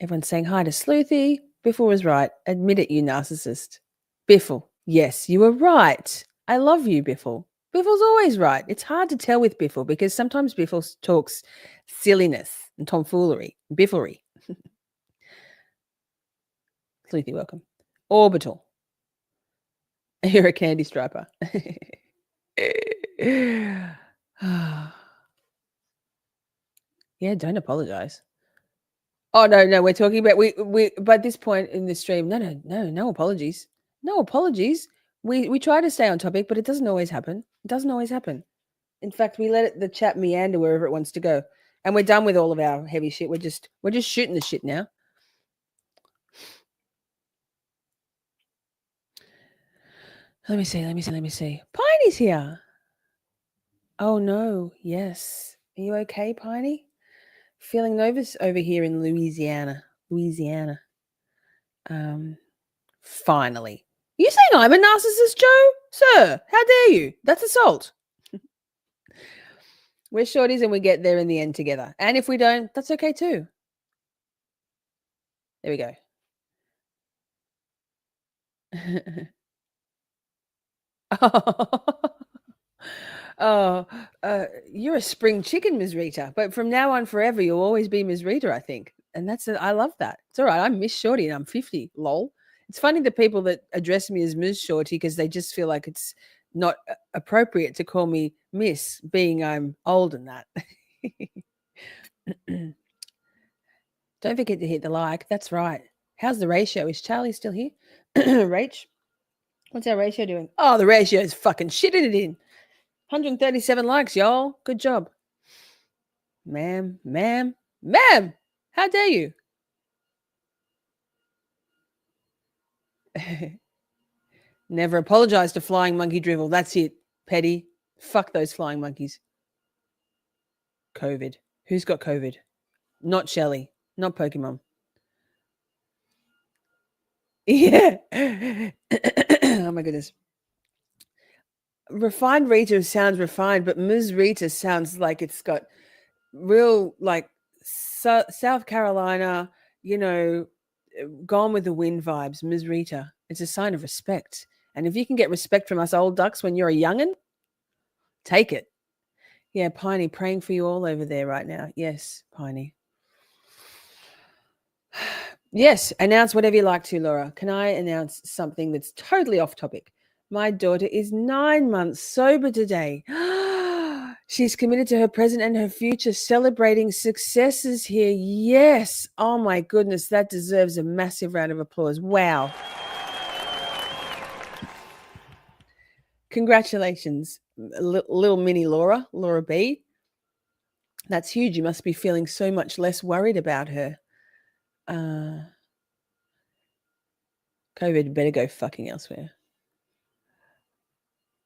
Everyone's saying hi to Sleuthy. Biffle was right. Admit it, you narcissist. Biffle, yes, you were right. I love you, Biffle. Biffle's always right. It's hard to tell with Biffle because sometimes Biffle talks silliness and tomfoolery, Bifflery. Sleuthy, welcome. Orbital. You're a candy striper. Yeah, don't apologize. Oh, no, we're talking about we by this point in the stream. No apologies. No apologies. We try to stay on topic, but it doesn't always happen. It doesn't always happen. In fact, we let the chat meander wherever it wants to go. And we're done with all of our heavy shit. We're just shooting the shit now. Let me see. Piney's here. Oh no, yes. Are you okay, Piney? Feeling nervous over here in Louisiana. Finally. Are you saying I'm a narcissist, Joe? Sir, how dare you? That's assault. We're shorties and we get there in the end together. And if we don't, that's okay too. There we go. You're a spring chicken, Ms. Rita. But from now on forever, you'll always be Ms. Rita, I think. And I love that. It's all right. I'm Miss Shorty and I'm 50. Lol. It's funny the people that address me as Ms. Shorty because they just feel like it's not appropriate to call me Miss, being I'm old and that. Don't forget to hit the like. That's right. How's the ratio? Is Charlie still here? Rach? What's our ratio doing? Oh, the ratio is fucking shitting it in. 137 likes, y'all. Good job. Ma'am. How dare you? Never apologize to flying monkey drivel. That's it, petty. Fuck those flying monkeys. COVID. Who's got COVID? Not Shelly. Not Pokemon. Yeah. Oh my goodness. Refined Rita sounds refined, but Ms. Rita sounds like it's got real, like, South Carolina, Gone with the Wind vibes. Ms. Rita. It's a sign of respect. And if you can get respect from us old ducks when you're a young'un, take it. Yeah, Piney, praying for you all over there right now. Yes, Piney. Yes, announce whatever you like to, Laura. Can I announce something that's totally off topic? My daughter is 9 months sober today. She's committed to her present and her future, celebrating successes here. Yes. Oh, my goodness. That deserves a massive round of applause. Wow. Congratulations, little mini Laura B. That's huge. You must be feeling so much less worried about her. COVID better go fucking elsewhere.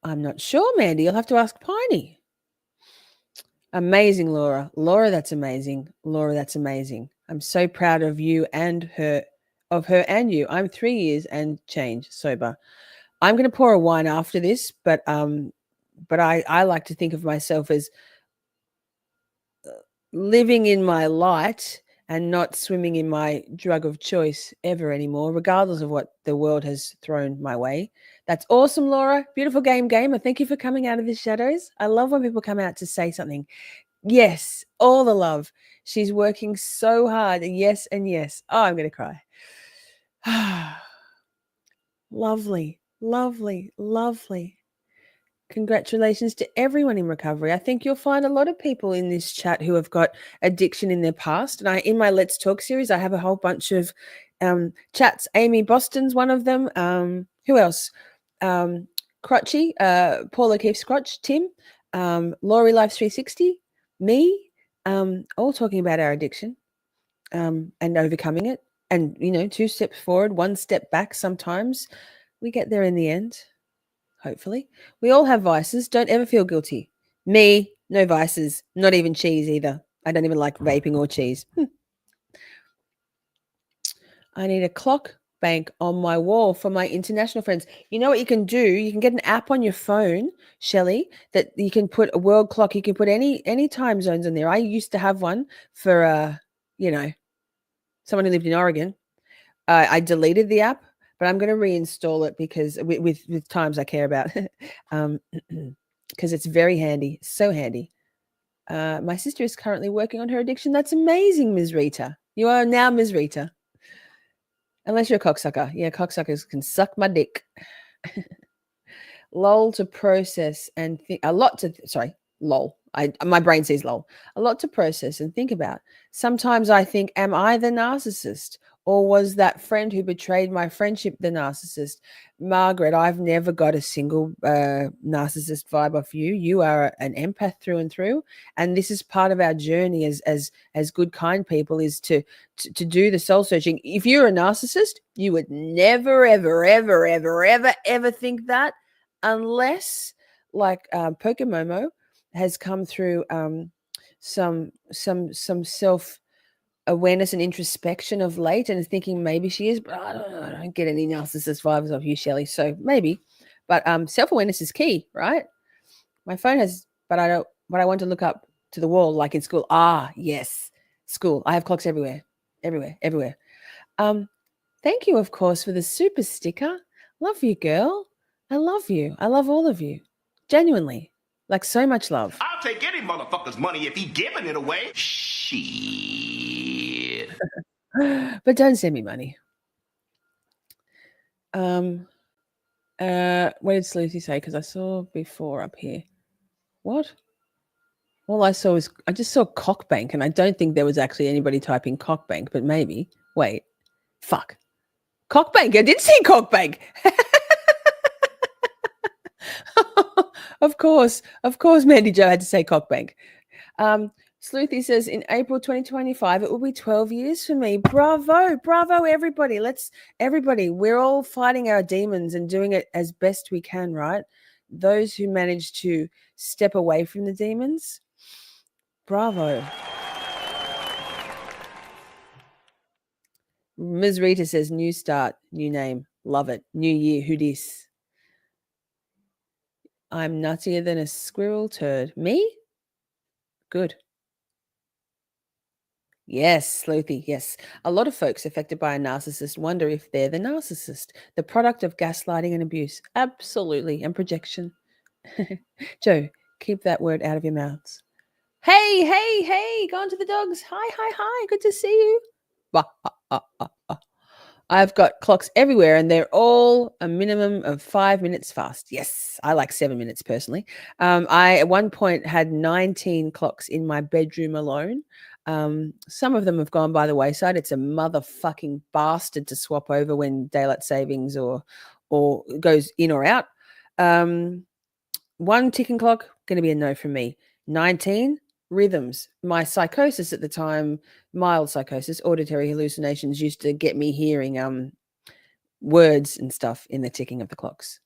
I'm not sure, Mandy. You'll have to ask Piney. Amazing, Laura. Laura, that's amazing. I'm so proud of you and her and you. I'm 3 years and change sober. I'm going to pour a wine after this, but I like to think of myself as living in my light and not swimming in my drug of choice ever anymore, regardless of what the world has thrown my way. That's awesome, Laura. Beautiful gamer. Thank you for coming out of the shadows. I love when people come out to say something. Yes, all the love. She's working so hard. Yes and yes. Oh, I'm going to cry. Lovely, lovely, lovely. Congratulations to everyone in recovery. I think you'll find a lot of people in this chat who have got addiction in their past. And in my Let's Talk series, I have a whole bunch of chats. Amy Boston's one of them. Who else? Crotchy, Paul O'Keefe's Crotch, Tim, Laurie Life 360, me, all talking about our addiction and overcoming it. And, 2 steps forward, 1 step back sometimes. We get there in the end. Hopefully. We all have vices. Don't ever feel guilty. Me, no vices. Not even cheese either. I don't even like vaping or cheese. I need a clock bank on my wall for my international friends. You know what you can do? You can get an app on your phone, Shelley, that you can put a world clock. You can put any time zones in there. I used to have one for, someone who lived in Oregon. I deleted the app, but I'm going to reinstall it because with times I care about, because it's very handy, so handy. My sister is currently working on her addiction. That's amazing, Ms. Rita. You are now Ms. Rita. Unless you're a cocksucker. Yeah, cocksuckers can suck my dick. Lol to process and think lol. My brain says lol. A lot to process and think about. Sometimes I think, am I the narcissist? Or was that friend who betrayed my friendship the narcissist? Margaret, I've never got a single narcissist vibe off you. You are an empath through and through. And this is part of our journey as good, kind people, is to do the soul searching. If you're a narcissist, you would never, ever, ever, ever, ever, ever think that, unless, like Pokemomo has come through some self awareness and introspection of late, and thinking maybe she is, but I don't get any narcissist vibes of you, Shelley. So maybe, but self-awareness is key, right? My phone has, but I want to look up to the wall like in school. Yes, school. I have clocks everywhere. Thank you, of course, for the super sticker. Love you, girl. I love you. I love all of you. Genuinely. Like, so much love. I'll take any motherfucker's money if he giving it away. Shit. But don't send me money. What did Sleuthie say? Because I saw before up here. What? All I saw was, I just saw Cockbank, and I don't think there was actually anybody typing Cockbank, but maybe. Wait. Fuck. Cockbank. I did see Cockbank. Of course, Mandy Jo had to say Cockbank. Sleuthy says, in April 2025, it will be 12 years for me. Bravo, everybody. We're all fighting our demons and doing it as best we can, right? Those who manage to step away from the demons, bravo. Ms. Rita says, new start, new name. Love it. New year, who dis? I'm nuttier than a squirrel turd. Me? Good. Yes, Sleuthy, yes. A lot of folks affected by a narcissist wonder if they're the narcissist, the product of gaslighting and abuse. Absolutely. And projection. Joe, keep that word out of your mouths. Hey, gone to the dogs. Hi. Good to see you. I've got clocks everywhere, and they're all a minimum of 5 minutes fast. Yes, I like 7 minutes personally. I, at one point, had 19 clocks in my bedroom alone. Some of them have gone by the wayside. It's a motherfucking bastard to swap over when daylight savings or goes in or out. One ticking clock, going to be a no from me. 19 rhythms. My psychosis at the time, mild psychosis, auditory hallucinations, used to get me hearing words and stuff in the ticking of the clocks.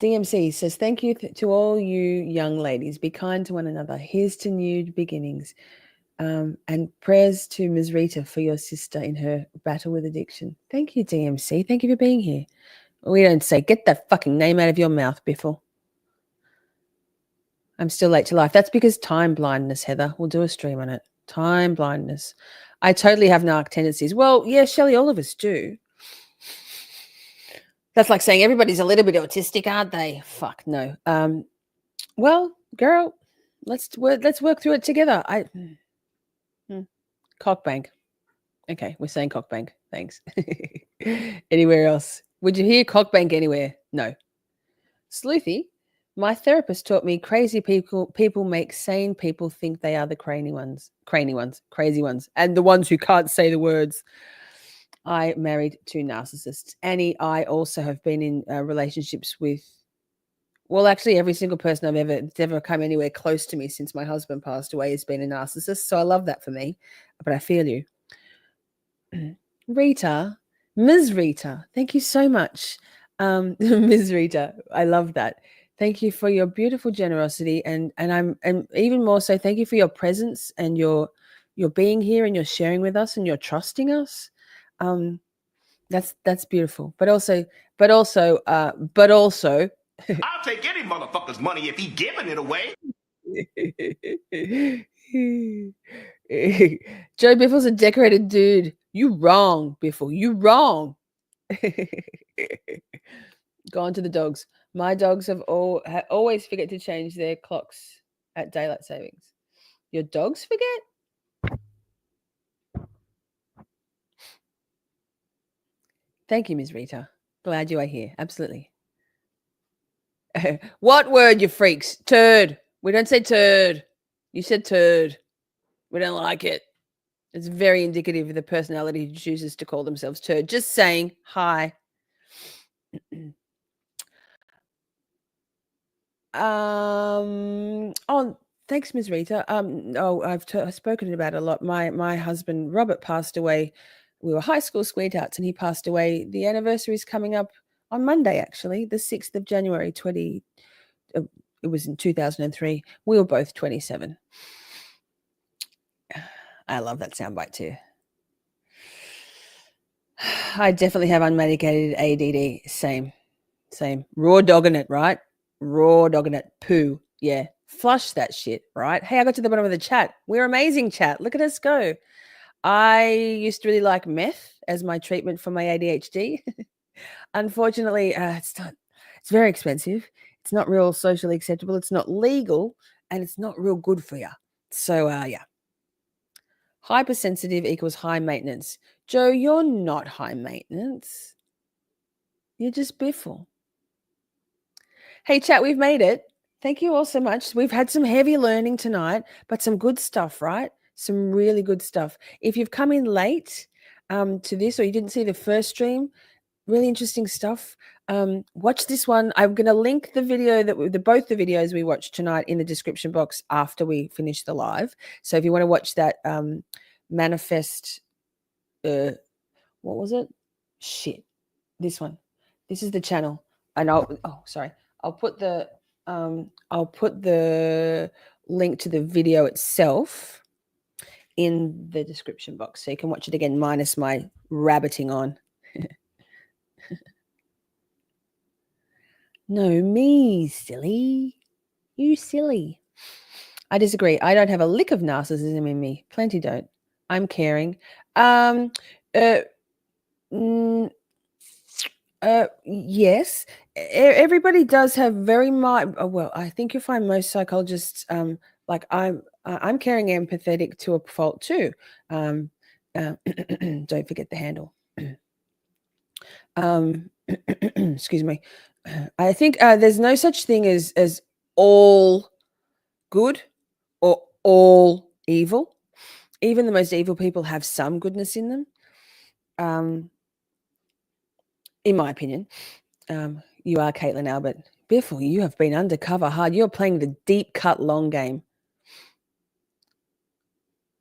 DMC says, thank you to all you young ladies. Be kind to one another. Here's to new beginnings. And prayers to Ms. Rita for your sister in her battle with addiction. Thank you, DMC. Thank you for being here. We don't say, get that fucking name out of your mouth, Biffle. I'm still late to life. That's because time blindness, Heather. We'll do a stream on it. Time blindness. I totally have narc tendencies. Well, yeah, Shelley, all of us do. That's like saying everybody's a little bit autistic, aren't they? Fuck no. Well, girl, let's work through it together. Cockbank. Okay, we're saying cockbank. Thanks. Anywhere else? Would you hear cockbank anywhere? No. Sleuthy. My therapist taught me crazy people make sane people think they are the crazy ones, and the ones who can't say the words. I married 2 narcissists. Annie, I also have been in relationships with, well, actually every single person that's ever come anywhere close to me since my husband passed away has been a narcissist. So I love that for me, but I feel you. Rita, Ms. Rita, thank you so much. Ms. Rita, I love that. Thank you for your beautiful generosity, and even more so, thank you for your presence and your being here and your sharing with us and your trusting us. That's beautiful. But also, I'll take any motherfucker's money if he giving it away. Joe Biffle's a decorated dude. You wrong, Biffle. You wrong. Go on to the dogs. My dogs have always forget to change their clocks at daylight savings. Your dogs forget? Thank you, Ms. Rita. Glad you are here. Absolutely. What word, you freaks? Turd. We don't say turd. You said turd. We don't like it. It's very indicative of the personality who chooses to call themselves turd. Just saying hi. Oh, thanks, Ms. Rita. I've spoken about it a lot. My husband Robert passed away. We were high school sweethearts, and he passed away. The anniversary is coming up on Monday, actually, the 6th of January, it was in 2003. We were both 27. I love that soundbite too. I definitely have unmedicated ADD. Same. Raw dogging it, right? Raw dogging it. Poo. Yeah. Flush that shit, right? Hey, I got to the bottom of the chat. We're amazing, chat. Look at us go. I used to really like meth as my treatment for my ADHD. Unfortunately, it's very expensive. It's not real socially acceptable. It's not legal, and it's not real good for you. So, yeah. Hypersensitive equals high maintenance. Joe, you're not high maintenance. You're just biffle. Hey, chat, we've made it. Thank you all so much. We've had some heavy learning tonight, but some good stuff, right? Some really good stuff. If you've come in late to this, or you didn't see the first stream, really interesting stuff. Watch this one. I'm going to link the video both the videos we watched tonight in the description box after we finish the live. So if you want to watch that manifest, what was it? Shit, this one. This is the channel, and I'll put the link to the video itself in the description box, so you can watch it again minus my rabbiting on. No, me, silly. You silly. I disagree. I don't have a lick of narcissism in me. Plenty don't. I'm caring. Yes. Everybody does have very much. Well, I think you'll find most psychologists, like I'm caring, empathetic to a fault too. Don't forget the handle. Excuse me. I think there's no such thing as all good or all evil. Even the most evil people have some goodness in them. In my opinion, you are Caitlin Albert. Biffle, you have been undercover hard. You're playing the deep cut long game.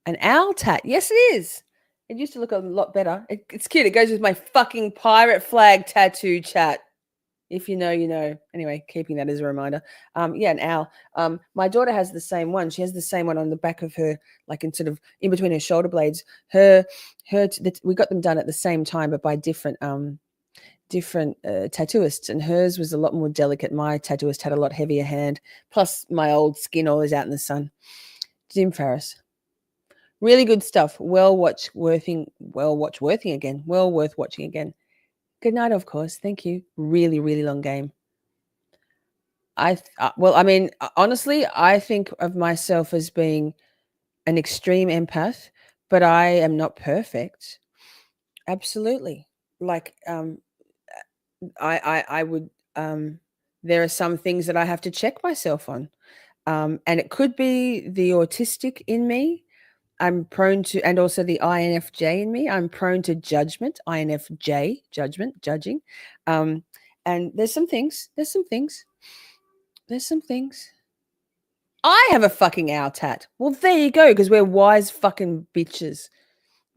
An owl tat. Yes, it is. It used to look a lot better. It's cute. It goes with my fucking pirate flag tattoo, chat. If you know, you know. Anyway, keeping that as a reminder. Yeah, an owl. My daughter has the same one. She has the same one on the back of her, like in between her shoulder blades. We got them done at the same time, but by different tattooists, and hers was a lot more delicate. My tattooist had a lot heavier hand. Plus, my old skin always out in the sun. Jim Farris. Really good stuff. Well worth watching again. Good night, of course. Thank you. Really, really long game. Honestly, I think of myself as being an extreme empath, but I am not perfect. Absolutely. Like, I would, there are some things that I have to check myself on. And it could be the autistic in me. I'm prone to, and also the INFJ in me. I'm prone to judgment, INFJ, judgment, judging. And there's some things. I have a fucking owl tat. Well, there you go, because we're wise fucking bitches.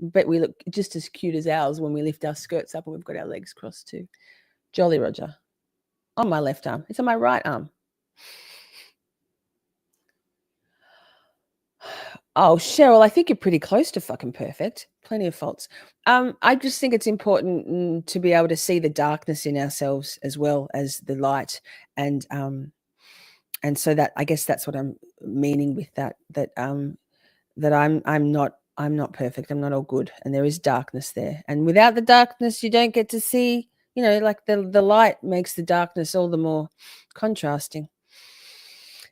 Bet we look just as cute as owls when we lift our skirts up and we've got our legs crossed too. Jolly Roger. On my left arm. It's on my right arm. Oh, Cheryl, I think you're pretty close to fucking perfect. Plenty of faults. I just think it's important to be able to see the darkness in ourselves as well as the light. And so that, I guess that's what I'm meaning with that I'm not perfect. I'm not all good. And there is darkness there. And without the darkness, you don't get to see, like the light makes the darkness all the more contrasting.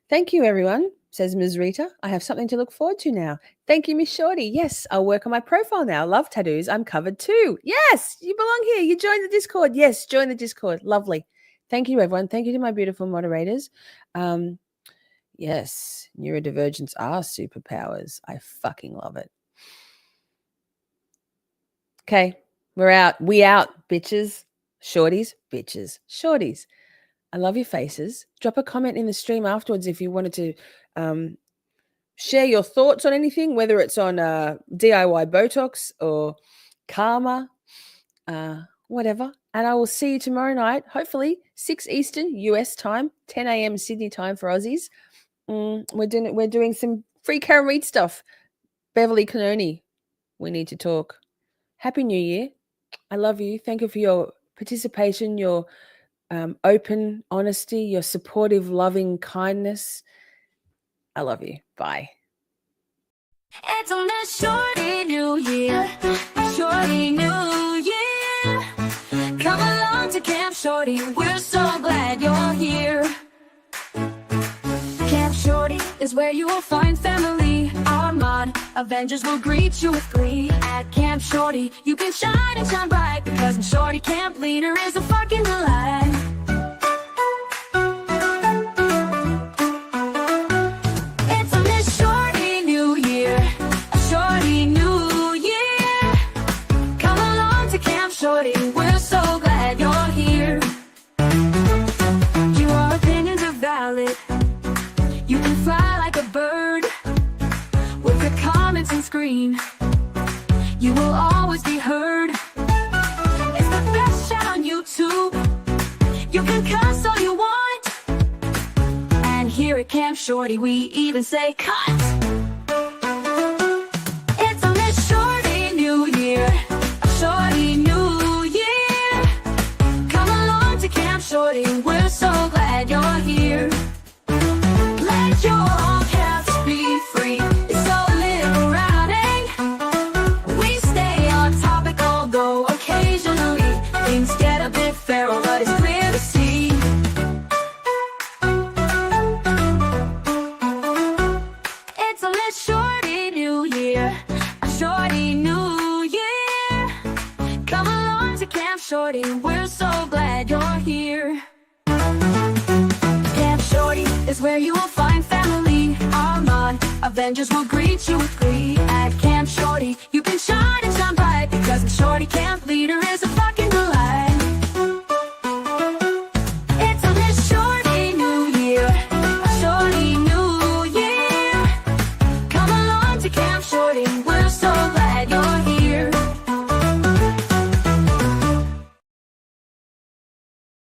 Thank you, everyone, says Ms. Rita. I have something to look forward to now. Thank you, Miss Shorty. Yes, I'll work on my profile now. Love tattoos. I'm covered too. Yes, you belong here. You joined the Discord. Yes, join the Discord. Lovely. Thank you, everyone. Thank you to my beautiful moderators. Yes, neurodivergents are superpowers. I fucking love it. Okay, we're out. We out, bitches. Shorties, bitches. Shorties. I love your faces. Drop a comment in the stream afterwards if you wanted to share your thoughts on anything, whether it's on DIY Botox or karma, whatever. And I will see you tomorrow night, hopefully 6 Eastern US time, 10 a.m. Sydney time for Aussies. We're doing some free Karen Reid stuff. Beverly Canoni, we need to talk. Happy New Year. I love you. Thank you for your participation, your open honesty, your supportive, loving kindness. I love you. Bye. It's on a shorty new year, shorty new year. Come along to Camp Shorty, we're so glad you're here. Camp Shorty is where you will find family. Our mod Avengers will greet you with glee. At Camp Shorty, you can shine and shine bright, because Shorty Camp Leader is a fucking delight. It's on this shorty new year, a shorty new year. Come along to Camp Shorty, we're so glad you're here. Your opinions are valid. You can fly like a bird with your comments and scream. You will always be heard. It's the best chat on YouTube. You can cuss all you want. And here at Camp Shorty, we even say cut. It's on this shorty new year, a shorty new year. Come along to Camp Shorty, we're so glad you're here. Let your all caps be free. It's so liberating. We stay on topic, although occasionally things get a bit feral, but it's clear to see. It's a lit shorty new year, a shorty new year. Come along to Camp Shorty, we're so glad you're here. Camp Shorty is where you will find family. Our mod Avengers will greet you with glee. At Camp Shorty, you can shine and shine bright, because the Shorty Camp Leader